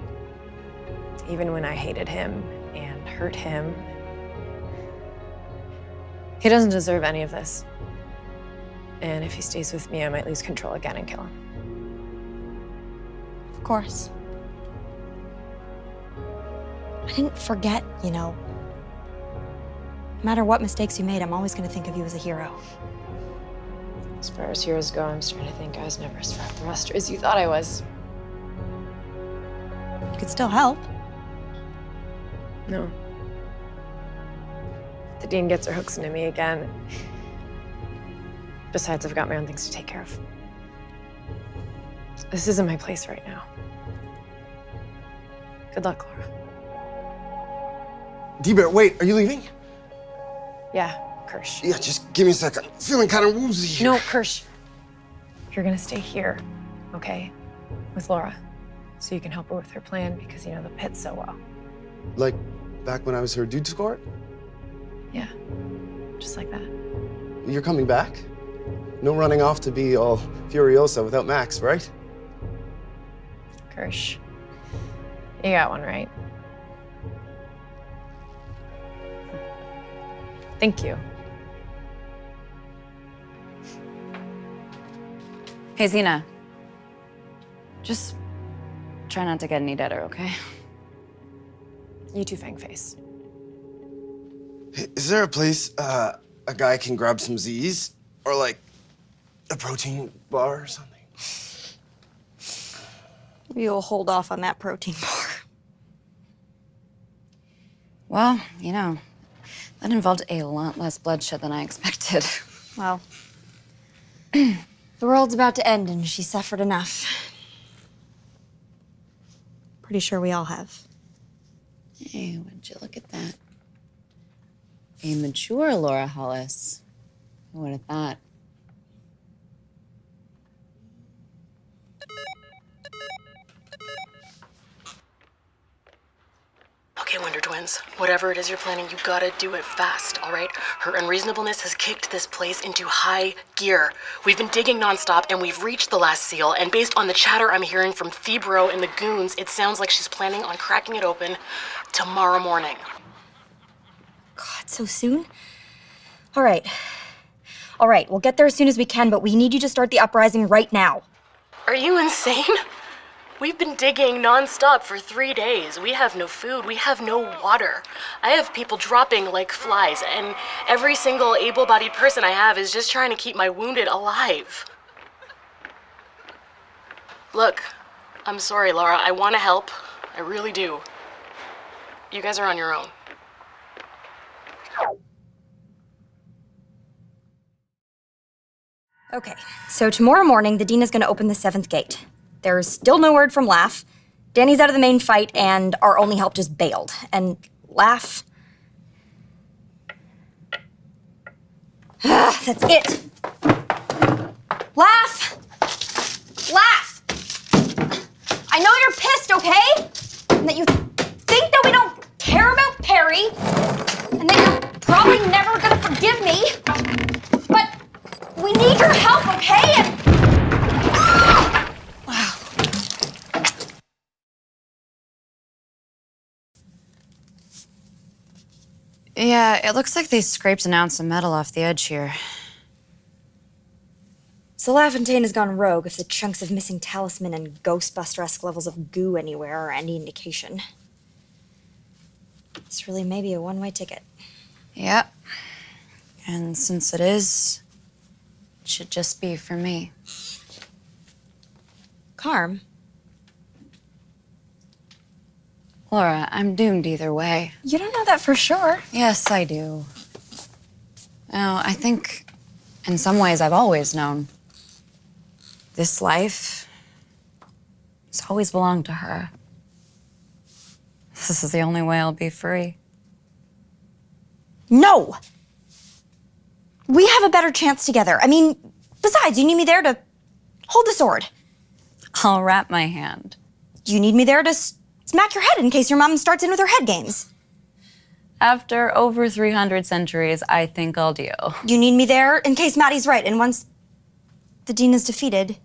even when I hated him and hurt him. He doesn't deserve any of this. And if he stays with me, I might lose control again and kill him. Of course. I didn't forget, you know. No matter what mistakes you made, I'm always going to think of you as a hero. As far as heroes go, I'm starting to think I was never as far up the roster as you thought I was. You could still help. No. If the Dean gets her hooks into me again. Besides, I've got my own things to take care of. This isn't my place right now. Good luck, Laura. D-Bear, wait, are you leaving? Yeah, Kirsch. Yeah, just give me a second. I'm feeling kind of woozy here. No, Kirsch. You're gonna stay here. okay? With Laura. So you can help her with her plan because you know the pit so well. Like back when I was her dude escort? Yeah, just like that. You're coming back? No running off to be all Furiosa without Max, right? Kirsch, you got one right. Thank you. Hey, Zena. Just try not to get any deader, okay? You too, Fangface. Is there a place a guy can grab some Z's? Or like a protein bar or something? Maybe you'll hold off on that protein bar. Well, you know, that involved a lot less bloodshed than I expected. Well, the world's about to end and she suffered enough. Pretty sure we all have. Hey, would you look at that? A mature Laura Hollis. Who would have thought? Okay, Wonder Twins, whatever it is you're planning, you gotta do it fast, all right? Her unreasonableness has kicked this place into high gear. We've been digging nonstop, and we've reached the last seal, and based on the chatter I'm hearing from Thebro and the goons, it sounds like she's planning on cracking it open tomorrow morning. God, so soon? All right. All right, we'll get there as soon as we can, but we need you to start the uprising right now. Are you insane? We've been digging nonstop for 3 days. We have no food. We have no water. I have people dropping like flies, and every single able-bodied person I have is just trying to keep my wounded alive. Look, I'm sorry, Laura. I want to help. I really do. You guys are on your own. Okay, so tomorrow morning, the Dean is going to open the 7th gate. There's still no word from Laugh. Danny's out of the main fight, and our only help just bailed. And Laugh... That's it. Laugh! Laugh! I know you're pissed, okay? And that you think that we don't care about Perry, and that you're probably never gonna forgive me. But we need your help, okay? And... Yeah, it looks like they scraped an ounce of metal off the edge here. So LaFontaine has gone rogue if the chunks of missing talisman and Ghostbuster-esque levels of goo anywhere are any indication. This really may be a one-way ticket. Yep. And since it is, it should just be for me. Carm? Laura, I'm doomed either way. You don't know that for sure. Yes, I do. Now, I think in some ways I've always known. This life has always belonged to her. This is the only way I'll be free. No! We have a better chance together. I mean, besides, you need me there to hold the sword. I'll wrap my hand. You need me there to smack your head in case your mom starts in with her head games. After over 300 centuries, I think I'll do. You need me there in case Maddie's right, and once the Dean is defeated...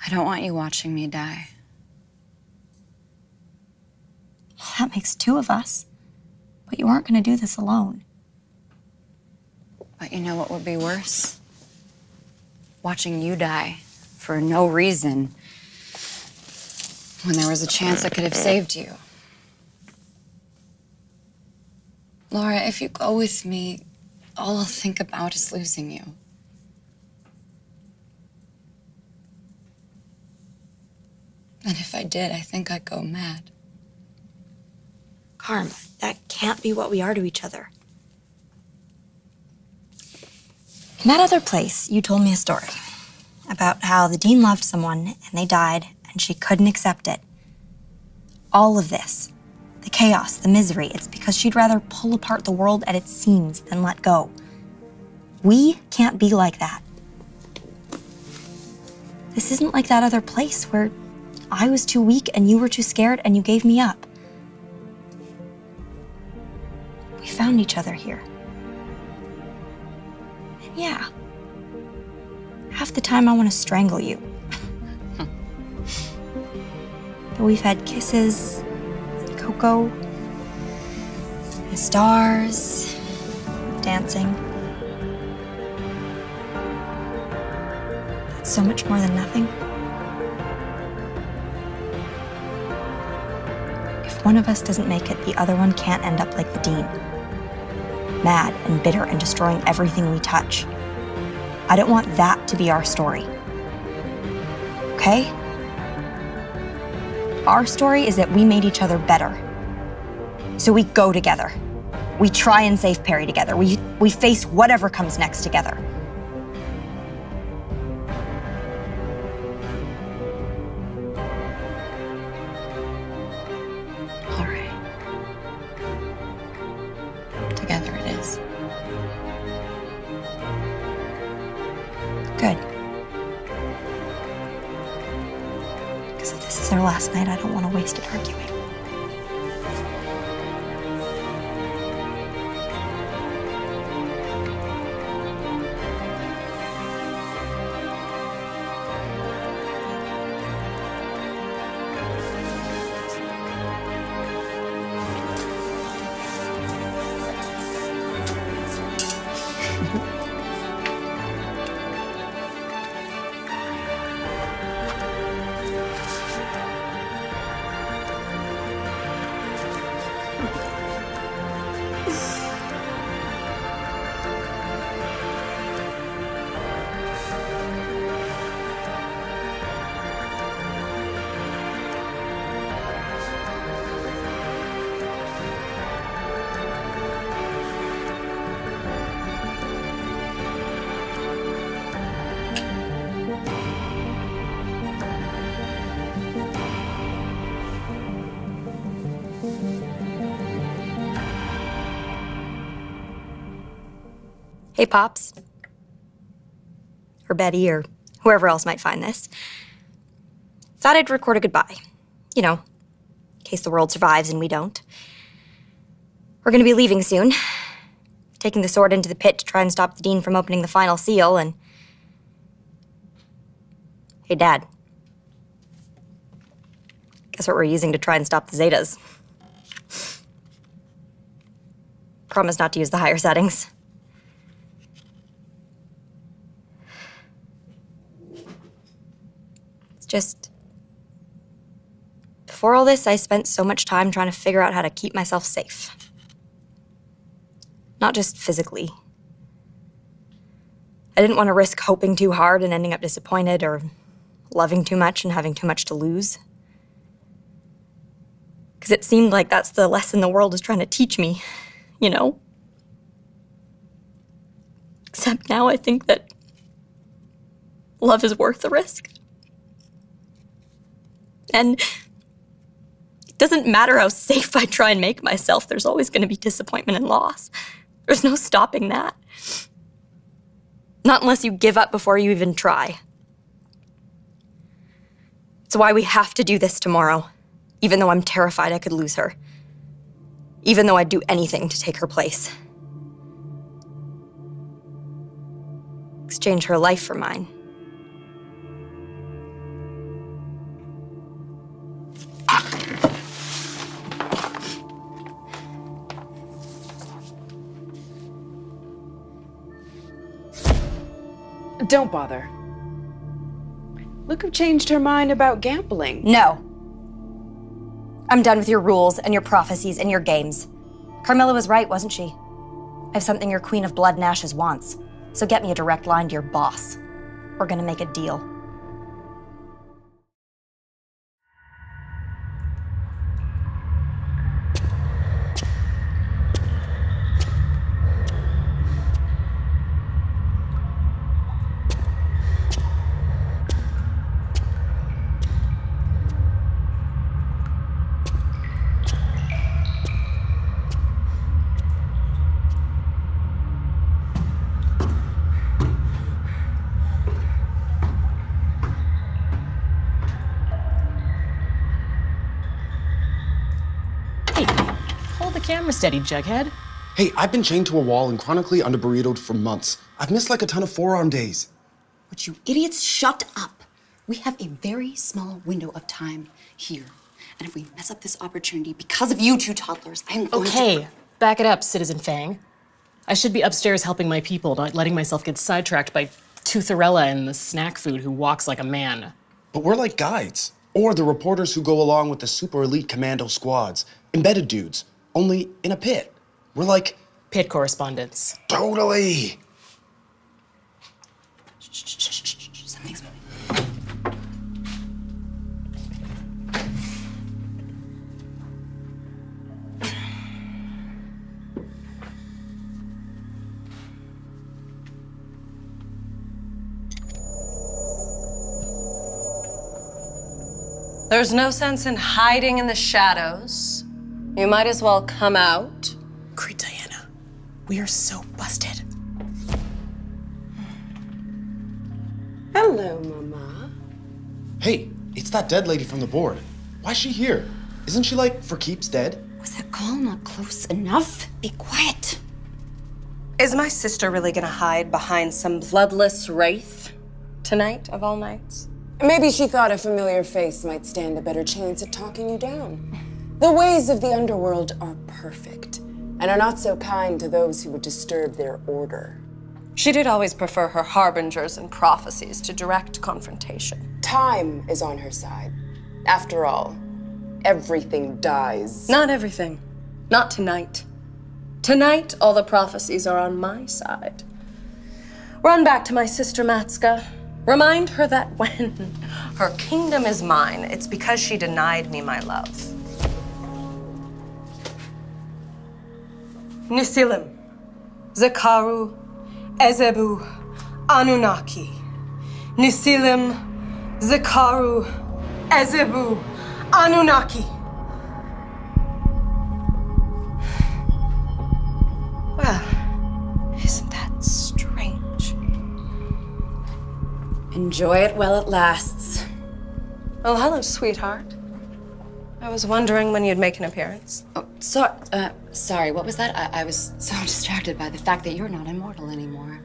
I don't want you watching me die. Well, that makes two of us. But you aren't going to do this alone. But you know what would be worse? Watching you die for no reason when there was a chance I could have saved you. Laura, if you go with me, all I'll think about is losing you. And if I did, I think I'd go mad. Carm, that can't be what we are to each other. In that other place, you told me a story about how the dean loved someone and they died and she couldn't accept it. All of this, the chaos, the misery, it's because she'd rather pull apart the world at its seams than let go. We can't be like that. This isn't like that other place where I was too weak and you were too scared and you gave me up. We found each other here. And yeah, half the time I want to strangle you. But we've had kisses, and cocoa, and stars, dancing. That's so much more than nothing. If one of us doesn't make it, the other one can't end up like the dean. Mad and bitter and destroying everything we touch. I don't want that to be our story. Okay? Our story is that we made each other better. So we go together. We try and save Perry together. We face whatever comes next together. All right. Together it is. Good. Because if this is our last night, I don't want to waste it arguing. Hey, Pops. Or Betty, or whoever else might find this. Thought I'd record a goodbye. You know, in case the world survives and we don't. We're gonna be leaving soon. Taking the sword into the pit to try and stop the dean from opening the final seal, and... Hey, Dad. Guess what we're using to try and stop the Zetas? Promise not to use the higher settings. Just, before all this, I spent so much time trying to figure out how to keep myself safe. Not just physically. I didn't want to risk hoping too hard and ending up disappointed, or loving too much and having too much to lose. Because it seemed like that's the lesson the world is trying to teach me, you know? Except now I think that love is worth the risk. And it doesn't matter how safe I try and make myself, there's always going to be disappointment and loss. There's no stopping that. Not unless you give up before you even try. It's why we have to do this tomorrow, even though I'm terrified I could lose her. Even though I'd do anything to take her place. Exchange her life for mine. Don't bother. Look who changed her mind about gambling. No. I'm done with your rules and your prophecies and your games. Carmilla was right, wasn't she? I have something your Queen of Blood and Ashes wants. So get me a direct line to your boss. We're gonna make a deal. Hold the camera steady, jughead. Hey, I've been chained to a wall and chronically under-burritoed for months. I've missed like a ton of forearm days. Would you idiots shut up? We have a very small window of time here. And if we mess up this opportunity because of you two toddlers, I am going to... Okay, back it up, Citizen Fang. I should be upstairs helping my people, not letting myself get sidetracked by Tootherella and the snack food who walks like a man. But we're like guides. Or the reporters who go along with the super elite commando squads. Embedded dudes, only in a pit. We're like... Pit correspondents. Totally! Shh, something's moving. There's no sense in hiding in the shadows. You might as well come out. Great, Diana. We are so busted. Hello, Mama. Hey, it's that dead lady from the board. Why's she here? Isn't she, like, for keeps dead? Was that call not close enough? Be quiet. Is my sister really gonna hide behind some bloodless wraith tonight of all nights? Maybe she thought a familiar face might stand a better chance at talking you down. The ways of the underworld are perfect, and are not so kind to those who would disturb their order. She did always prefer her harbingers and prophecies to direct confrontation. Time is on her side. After all, everything dies. Not everything. Not tonight. Tonight, all the prophecies are on my side. Run back to my sister Matska. Remind her that when her kingdom is mine, it's because she denied me my love. Nisilim, Zakaru, Ezebu, Anunnaki. Nisilim, Zakaru, Ezebu, Anunnaki. Well, isn't that strange? Enjoy it while it lasts. Oh, hello, sweetheart. I was wondering when you'd make an appearance. Oh, sorry, what was that? I was so distracted by the fact that you're not immortal anymore.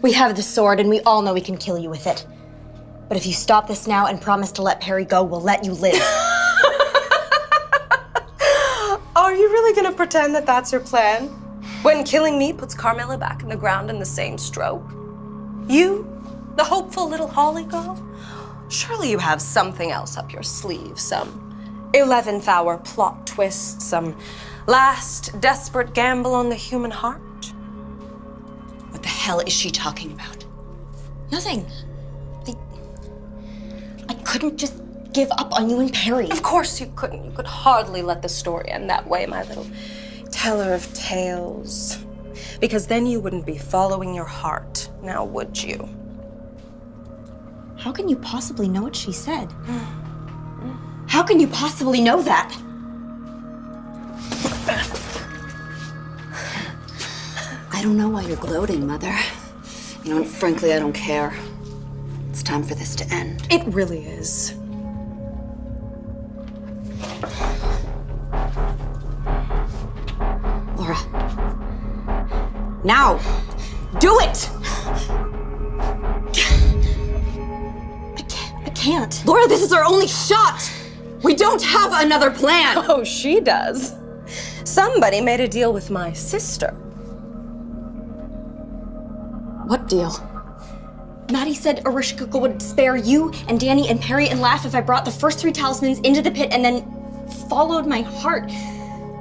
We have the sword, and we all know we can kill you with it. But if you stop this now and promise to let Perry go, we'll let you live. Are you really gonna pretend that that's your plan? When killing me puts Carmilla back in the ground in the same stroke? You, the hopeful little Holly girl? Surely you have something else up your sleeve, some 11th hour plot twist, some last desperate gamble on the human heart? What the hell is she talking about? Nothing. I couldn't just give up on you and Perry. Of course you couldn't. You could hardly let the story end that way, my little teller of tales. Because then you wouldn't be following your heart, now would you? How can you possibly know what she said? How can you possibly know that? I don't know why you're gloating, Mother. You know, frankly, I don't care. It's time for this to end. It really is. Laura. Now! Do it! I can't. Laura, this is our only shot! We don't have another plan! Oh, she does. Somebody made a deal with my sister. What deal? Maddie said Erishkigal would spare you and Danny and Perry and laugh if I brought the first 3 talismans into the pit and then followed my heart.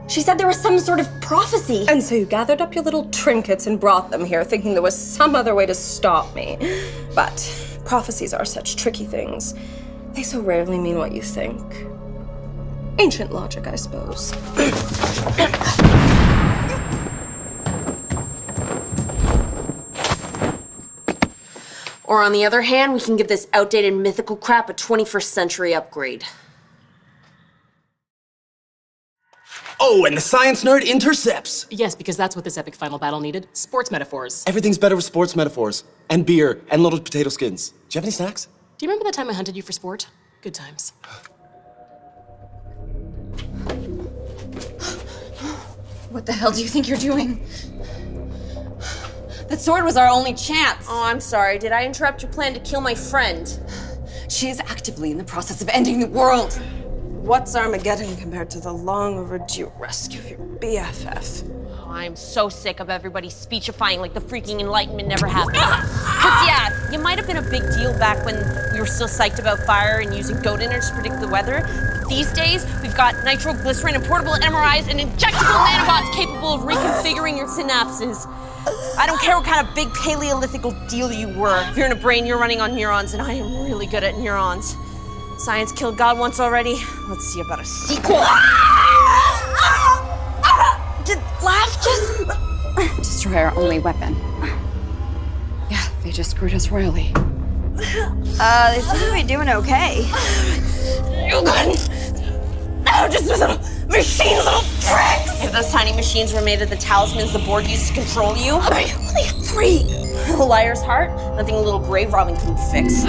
She said there was some sort of prophecy. And so you gathered up your little trinkets and brought them here, thinking there was some other way to stop me. But prophecies are such tricky things. They so rarely mean what you think. Ancient logic, I suppose. Or on the other hand, we can give this outdated mythical crap a 21st century upgrade. Oh, and the science nerd intercepts! Yes, because that's what this epic final battle needed. Sports metaphors. Everything's better with sports metaphors. And beer, and loaded potato skins. Do you have any snacks? Do you remember that time I hunted you for sport? Good times. What the hell do you think you're doing? That sword was our only chance. Oh, I'm sorry. Did I interrupt your plan to kill my friend? She is actively in the process of ending the world. What's Armageddon compared to the long overdue rescue of your BFF? Oh, I'm so sick of everybody speechifying like the freaking Enlightenment never happened. Cause yeah, you might have been a big deal back when we were still psyched about fire and using goat energy to predict the weather. But these days, we've got nitroglycerin and portable MRIs and injectable nanobots capable of reconfiguring your synapses. I don't care what kind of big Paleolithical deal you were. If you're in a brain, you're running on neurons, and I am really good at neurons. Science killed God once already. Let's see about a sequel. Did Laugh just Destroy our only weapon. Yeah, they just screwed us royally. They seem to be doing okay. You couldn't. No, just little machines, little tricks. If those tiny machines were made of the talismans the board used to control you. I only have 3. A liar's heart, nothing a little grave robbing couldn't fix.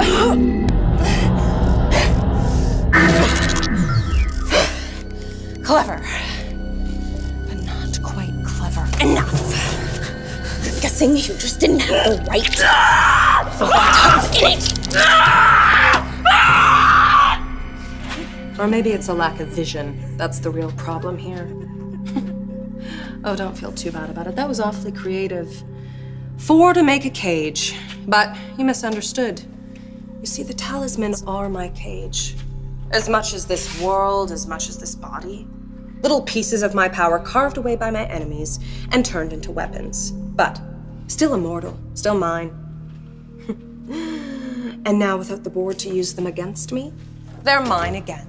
Clever, but not quite clever enough. I'm guessing you just didn't have the right tons in it. Or maybe it's a lack of vision. That's the real problem here. Oh, don't feel too bad about it. That was awfully creative. 4 to make a cage, but you misunderstood. You see, the talismans are my cage. As much as this world, as much as this body. Little pieces of my power carved away by my enemies and turned into weapons. But still immortal, still mine. And now without the board to use them against me, they're mine again.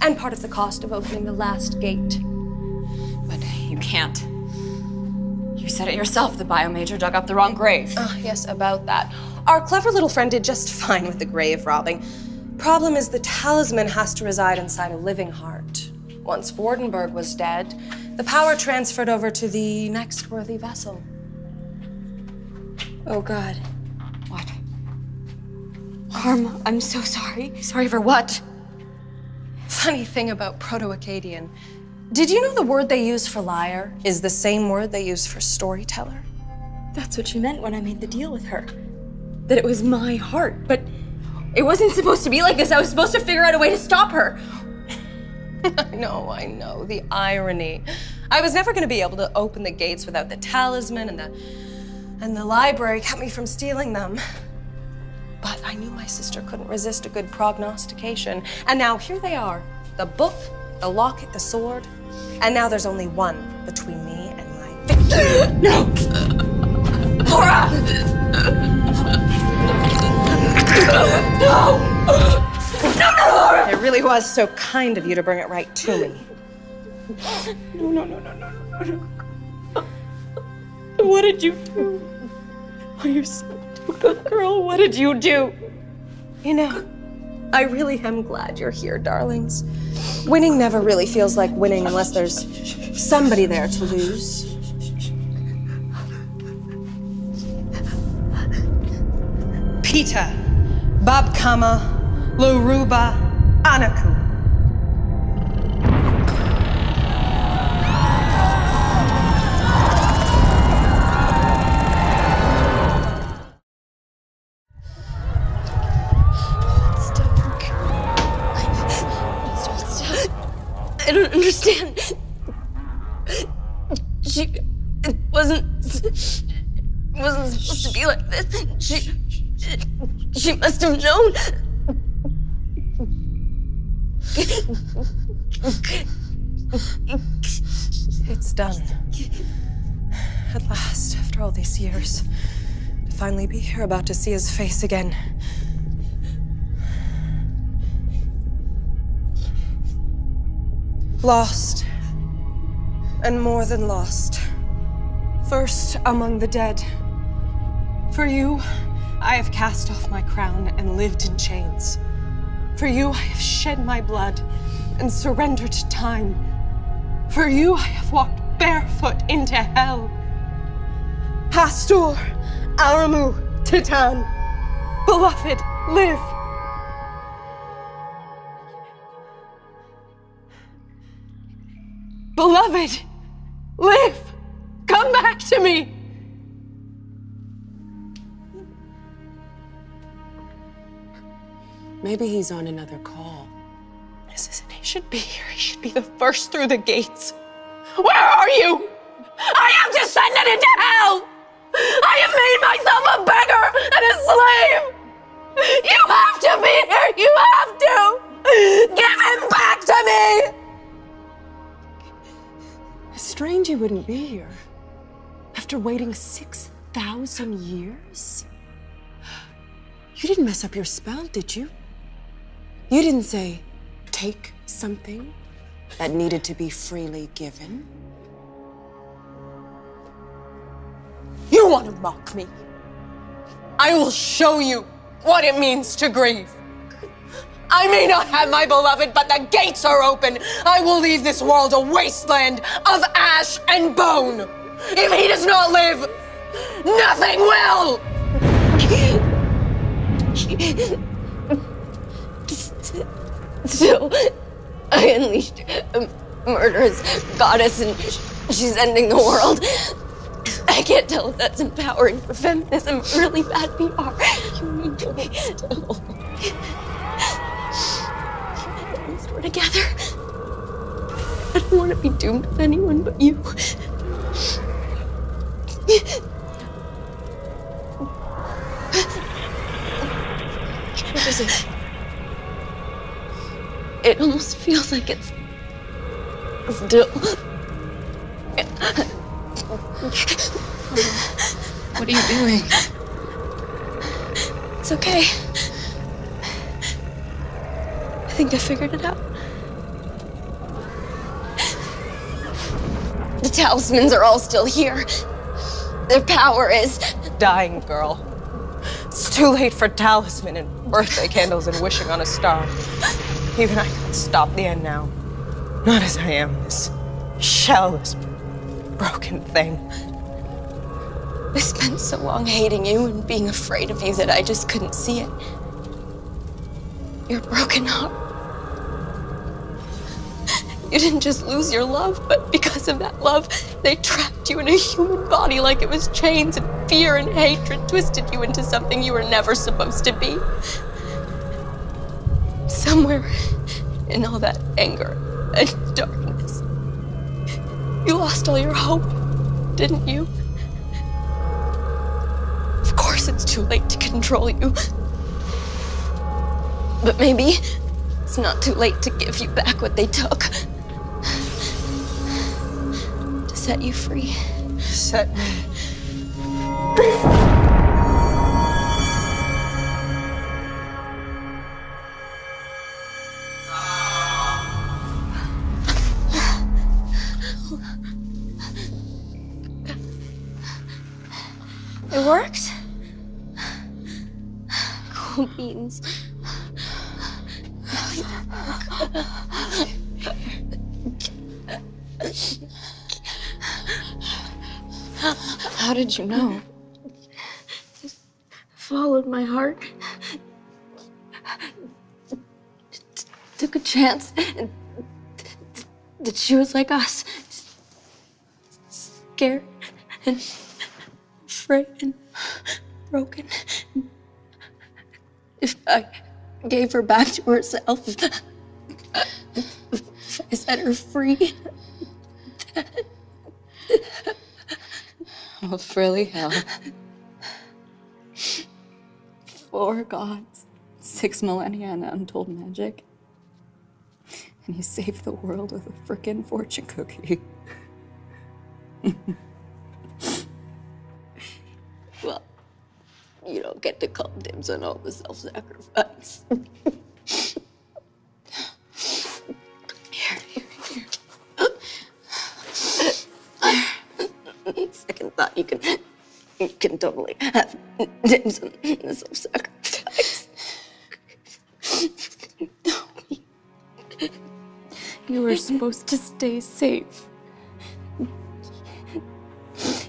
And part of the cost of opening the last gate. But you can't. You said it yourself, the biomajor dug up the wrong grave. Oh, yes, about that. Our clever little friend did just fine with the grave robbing. Problem is the talisman has to reside inside a living heart. Once Vordenberg was dead, the power transferred over to the next worthy vessel. Oh, God. What? Carm, I'm so sorry. Sorry for what? Funny thing about Proto-Akkadian. Did you know the word they use for liar is the same word they use for storyteller? That's what she meant when I made the deal with her. That it was my heart, but it wasn't supposed to be like this. I was supposed to figure out a way to stop her. I know, the irony. I was never going to be able to open the gates without the talisman, and the library kept me from stealing them. But I knew my sister couldn't resist a good prognostication. And now here they are, the book, the locket, the sword, and now there's only one between me and my victory. No! Laura! No! No! It really was so kind of you to bring it right to me. No. What did you do? Oh, you're so good, girl. What did you do? You know, I really am glad you're here, darlings. Winning never really feels like winning unless there's somebody there to lose. Pita, Babkama, Loruba, Anaku. I don't understand. It wasn't supposed to be like this. She must have known. It's done. At last, after all these years, to finally be here about to see his face again. Lost, and more than lost. First among the dead. For you, I have cast off my crown and lived in chains. For you, I have shed my blood and surrendered to time. For you, I have walked barefoot into hell. Pastor, Aramu, Titan, beloved, live. Beloved, Live! Come back to me! Maybe he's on another call. He should be here. He should be the first through the gates. Where are you? I am descended into hell! I have made myself a beggar and a slave! You have to be here! You have to! Give him back to me! It's strange you wouldn't be here. After waiting 6,000 years? You didn't mess up your spell, did you? You didn't say, take something that needed to be freely given? You want to mock me? I will show you what it means to grieve. I may not have my beloved, but the gates are open. I will leave this world a wasteland of ash and bone. If he does not live, nothing will! So, I unleashed a murderous goddess and she's ending the world. I can't tell if that's empowering for feminism or really bad PR. You need to wait still. At least we're together. I don't want to be doomed with anyone but you. What is it? It almost feels like it's still. What are you doing? It's okay. I think I figured it out. The talismans are all still here. Their power is Dying, girl. It's too late for talisman and birthday candles and wishing on a star. Even I can't stop the end now. Not as I am, this shell, this broken thing. I spent so long hating you and being afraid of you that I just couldn't see it. Your broken heart. You didn't just lose your love, but because of that love, they trapped you in a human body like it was chains, and fear and hatred twisted you into something you were never supposed to be. Somewhere in all that anger and darkness, you lost all your hope, didn't you? Of course it's too late to control you. But maybe it's not too late to give you back what they took. To set you free. Set me It worked? Cool beans. How did you know? Just followed my heart. Took a chance that she was like us. Scared and afraid and broken. If I gave her back to herself, if I set her free. Oh, frilly hell. 4 gods. 6 millennia and untold magic. And you saved the world with a frickin' fortune cookie. Well, you don't get to call dibs on all the self-sacrifice. Here. Second thought, you can totally have dibs on the self-sacrifice. You were supposed to stay safe.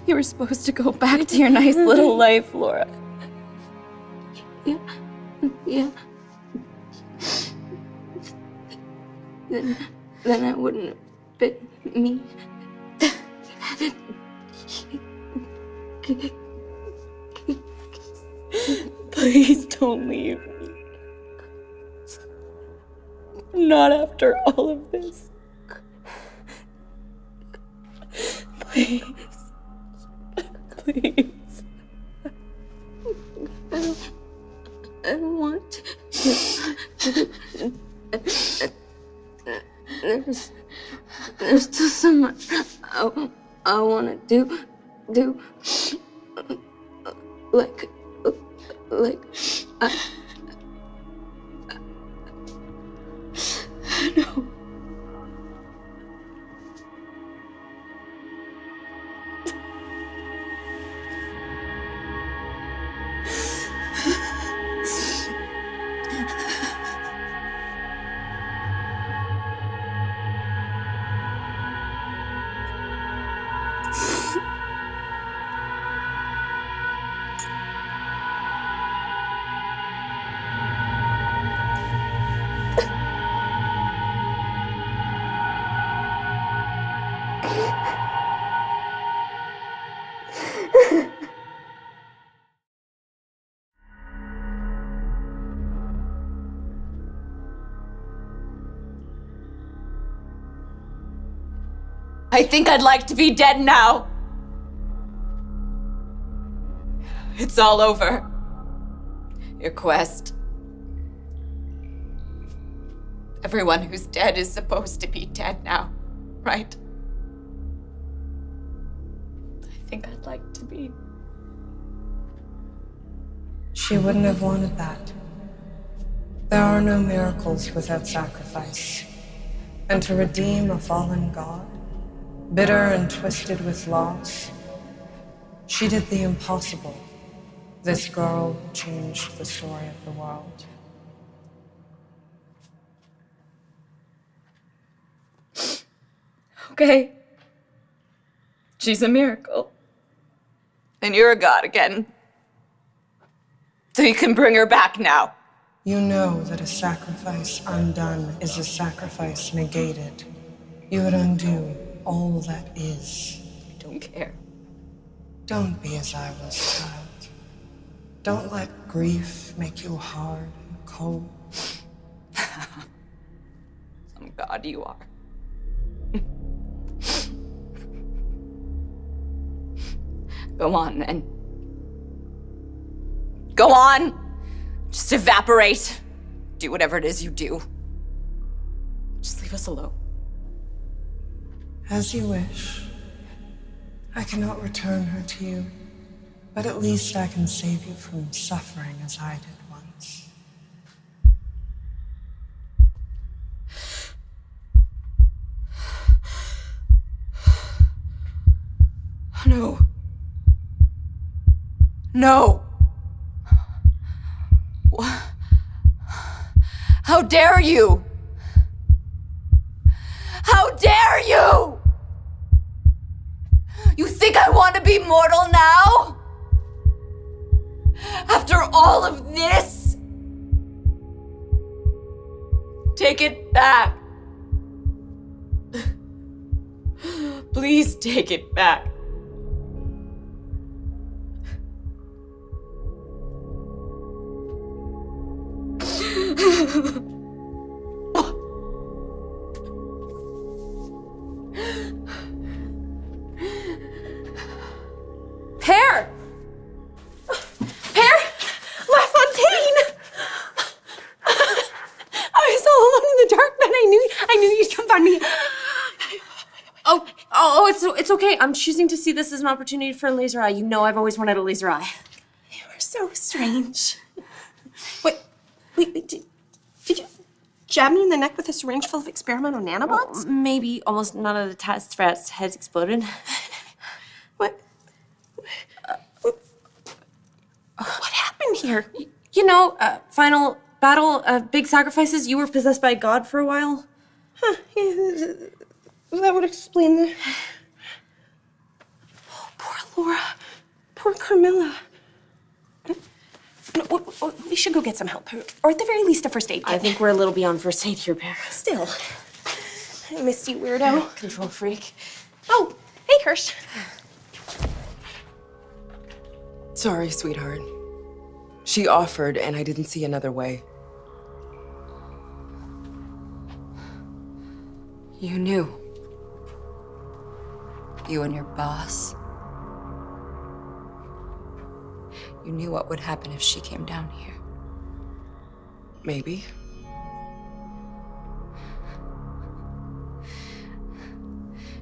You were supposed to go back to your nice little life, Laura. Yeah. Then I wouldn't have been me. Please don't leave me. Not after all of this. Please. Please. I don't want to. There's still so much I want to do. Like I know. I think I'd like to be dead now. It's all over. Your quest. Everyone who's dead is supposed to be dead now, right? I think I'd like to be. She wouldn't have wanted that. There are no miracles without sacrifice. And to redeem a fallen god, bitter and twisted with loss, she did the impossible. This girl who changed the story of the world. Okay. She's a miracle. And you're a god again. So you can bring her back now. You know that a sacrifice undone is a sacrifice negated. You would undo all that is. I don't care. Don't be as I was, child. Don't let grief make you hard and cold. Some god you are. Go on, then. Go on! Just evaporate. Do whatever it is you do. Just leave us alone. As you wish. I cannot return her to you, but at least I can save you from suffering as I did once. No. No. How dare you? How dare you? You think I want to be mortal now? After all of this? Take it back. Please take it back. Pear! Pear! La Fontaine! I was all alone in the dark, but I knew you'd come find me. It's okay. I'm choosing to see this as an opportunity for a laser eye. You know I've always wanted a laser eye. You are so strange. Wait, did you jab me in the neck with a syringe full of experimental nanobots? Well, maybe almost none of the test rats' heads exploded. What happened here? You know, final battle, big sacrifices. You were possessed by a god for a while. Huh, yeah, that would explain the... Oh, poor Laura. Poor Carmilla. No, we should go get some help, or at the very least a first aid kit. I think we're a little beyond first aid here, Bear. Still. I missed you, weirdo. Control freak. Oh, hey, Kirsch. Sorry, sweetheart. She offered, and I didn't see another way. You knew. You and your boss. You knew what would happen if she came down here. Maybe.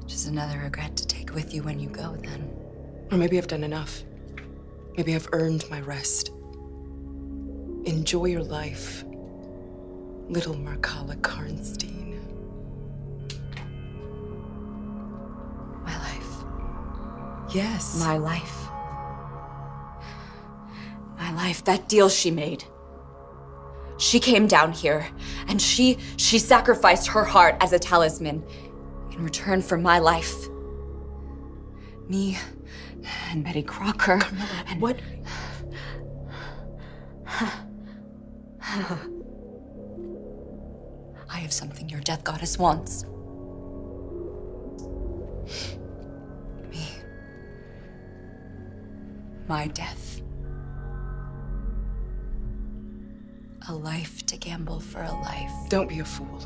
Just another regret to take with you when you go, then. Or maybe I've done enough. Maybe I've earned my rest. Enjoy your life, little Markala Karnstein. My life. Yes. My life. My life. That deal she made. She came down here, and she sacrificed her heart as a talisman in return for my life. Me and Betty Crocker. Carmilla, and what? I have something your death goddess wants. Me. My death. A life to gamble for a life. Don't be a fool.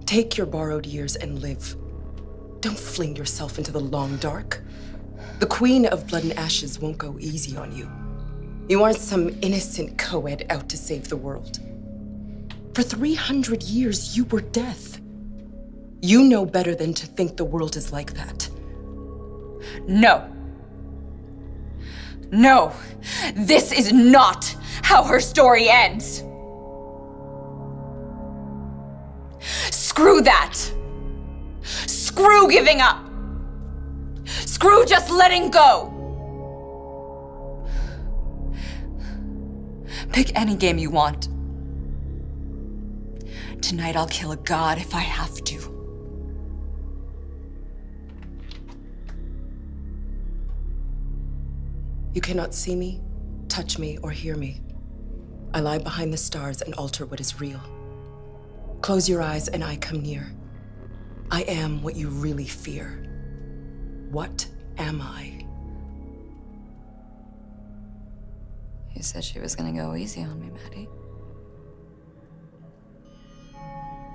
Take your borrowed years and live. Don't fling yourself into the long dark. The Queen of Blood and Ashes won't go easy on you. You aren't some innocent co-ed out to save the world. For 300 years, you were death. You know better than to think the world is like that. No. No. This is not how her story ends. Screw that. Screw giving up. Screw just letting go. Pick any game you want. Tonight I'll kill a god if I have to. You cannot see me, touch me, or hear me. I lie behind the stars and alter what is real. Close your eyes and I come near. I am what you really fear. What am I? You said she was gonna go easy on me, Maddie.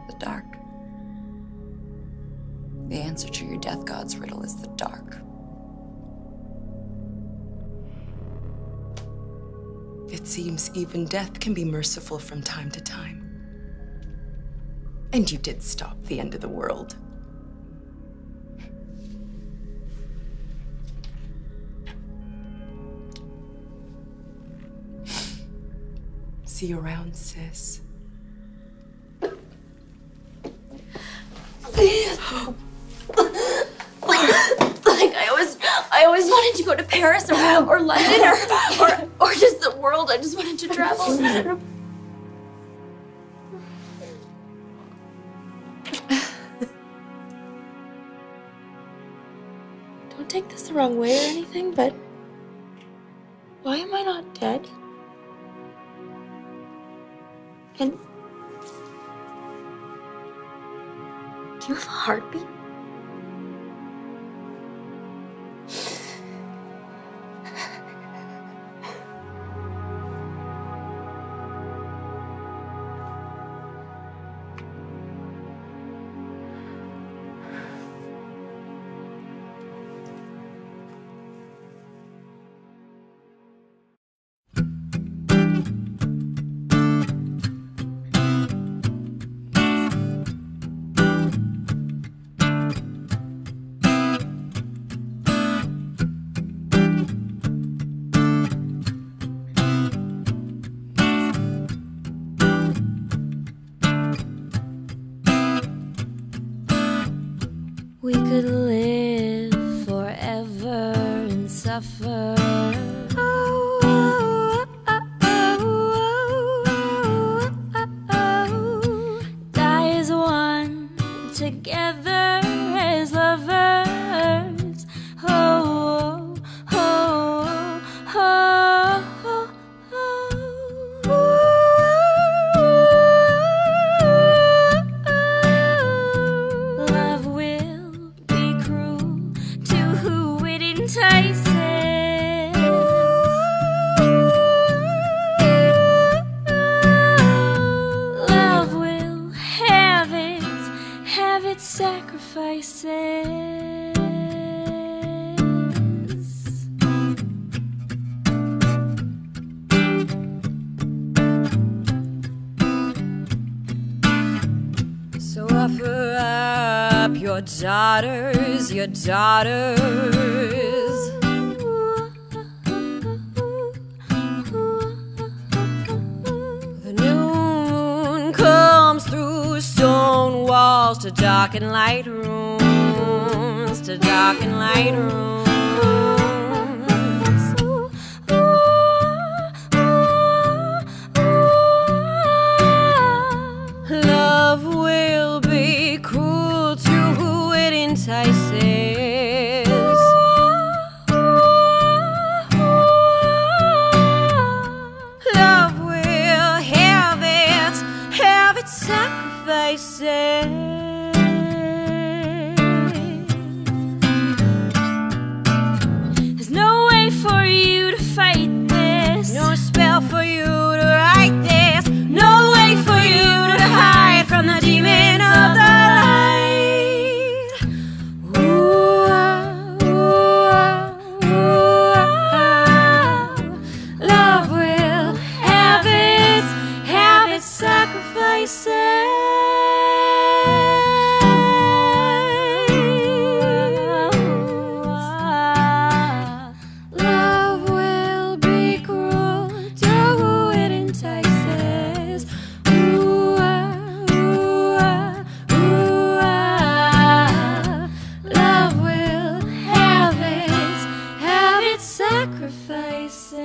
The dark. The answer to your death god's riddle is the dark. It seems even death can be merciful from time to time. And you did stop the end of the world. See you around, sis. I always wanted to go to Paris or London or just the world. I just wanted to travel. Don't take this the wrong way or anything, but why am I not dead? And do you have a heartbeat? We could live forever and suffer. Die as one, together as lovers. Oh, oh, oh, Love will be cruel its sacrifices. So offer up your daughters, your daughters. The new moon comes through stone walls to darken light rooms, to darken light rooms. Love will be cruel to who it entices. Love will have its sacrifices. There's no way for you to fight this, no spell for you to write this, no way for you to hide from the demon of the light. Ooh, ooh, ooh, love will have its sacrifices. Love will be cruel to who it entices. Ooh, ooh, ooh, love will have its sacrifices.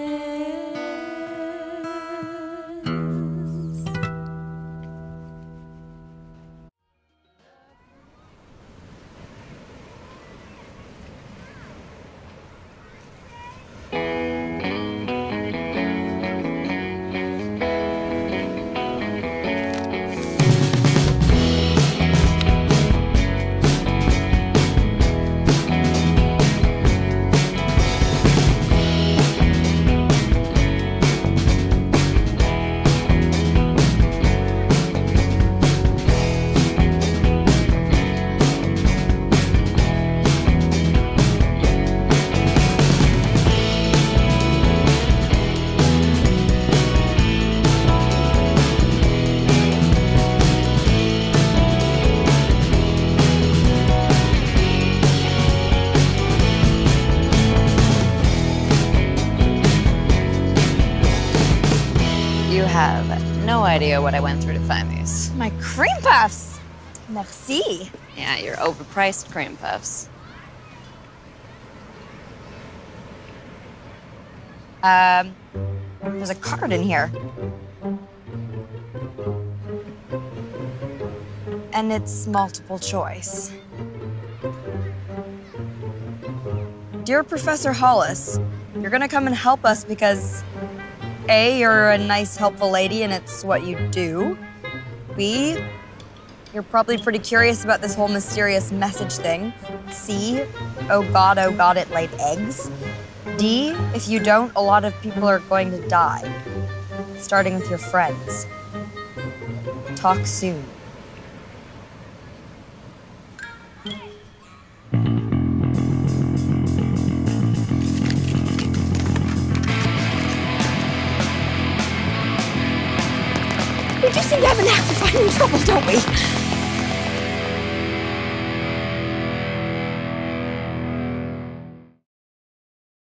You have no idea what I went through to find these. My cream puffs! Merci. Yeah, your overpriced cream puffs. There's a card in here. And it's multiple choice. Dear Professor Hollis, you're gonna come and help us because A, you're a nice, helpful lady and it's what you do. B, you're probably pretty curious about this whole mysterious message thing. C, oh God, it laid eggs. D, if you don't, a lot of people are going to die. Starting with your friends. Talk soon. We do seem to have a knack for finding trouble, don't we?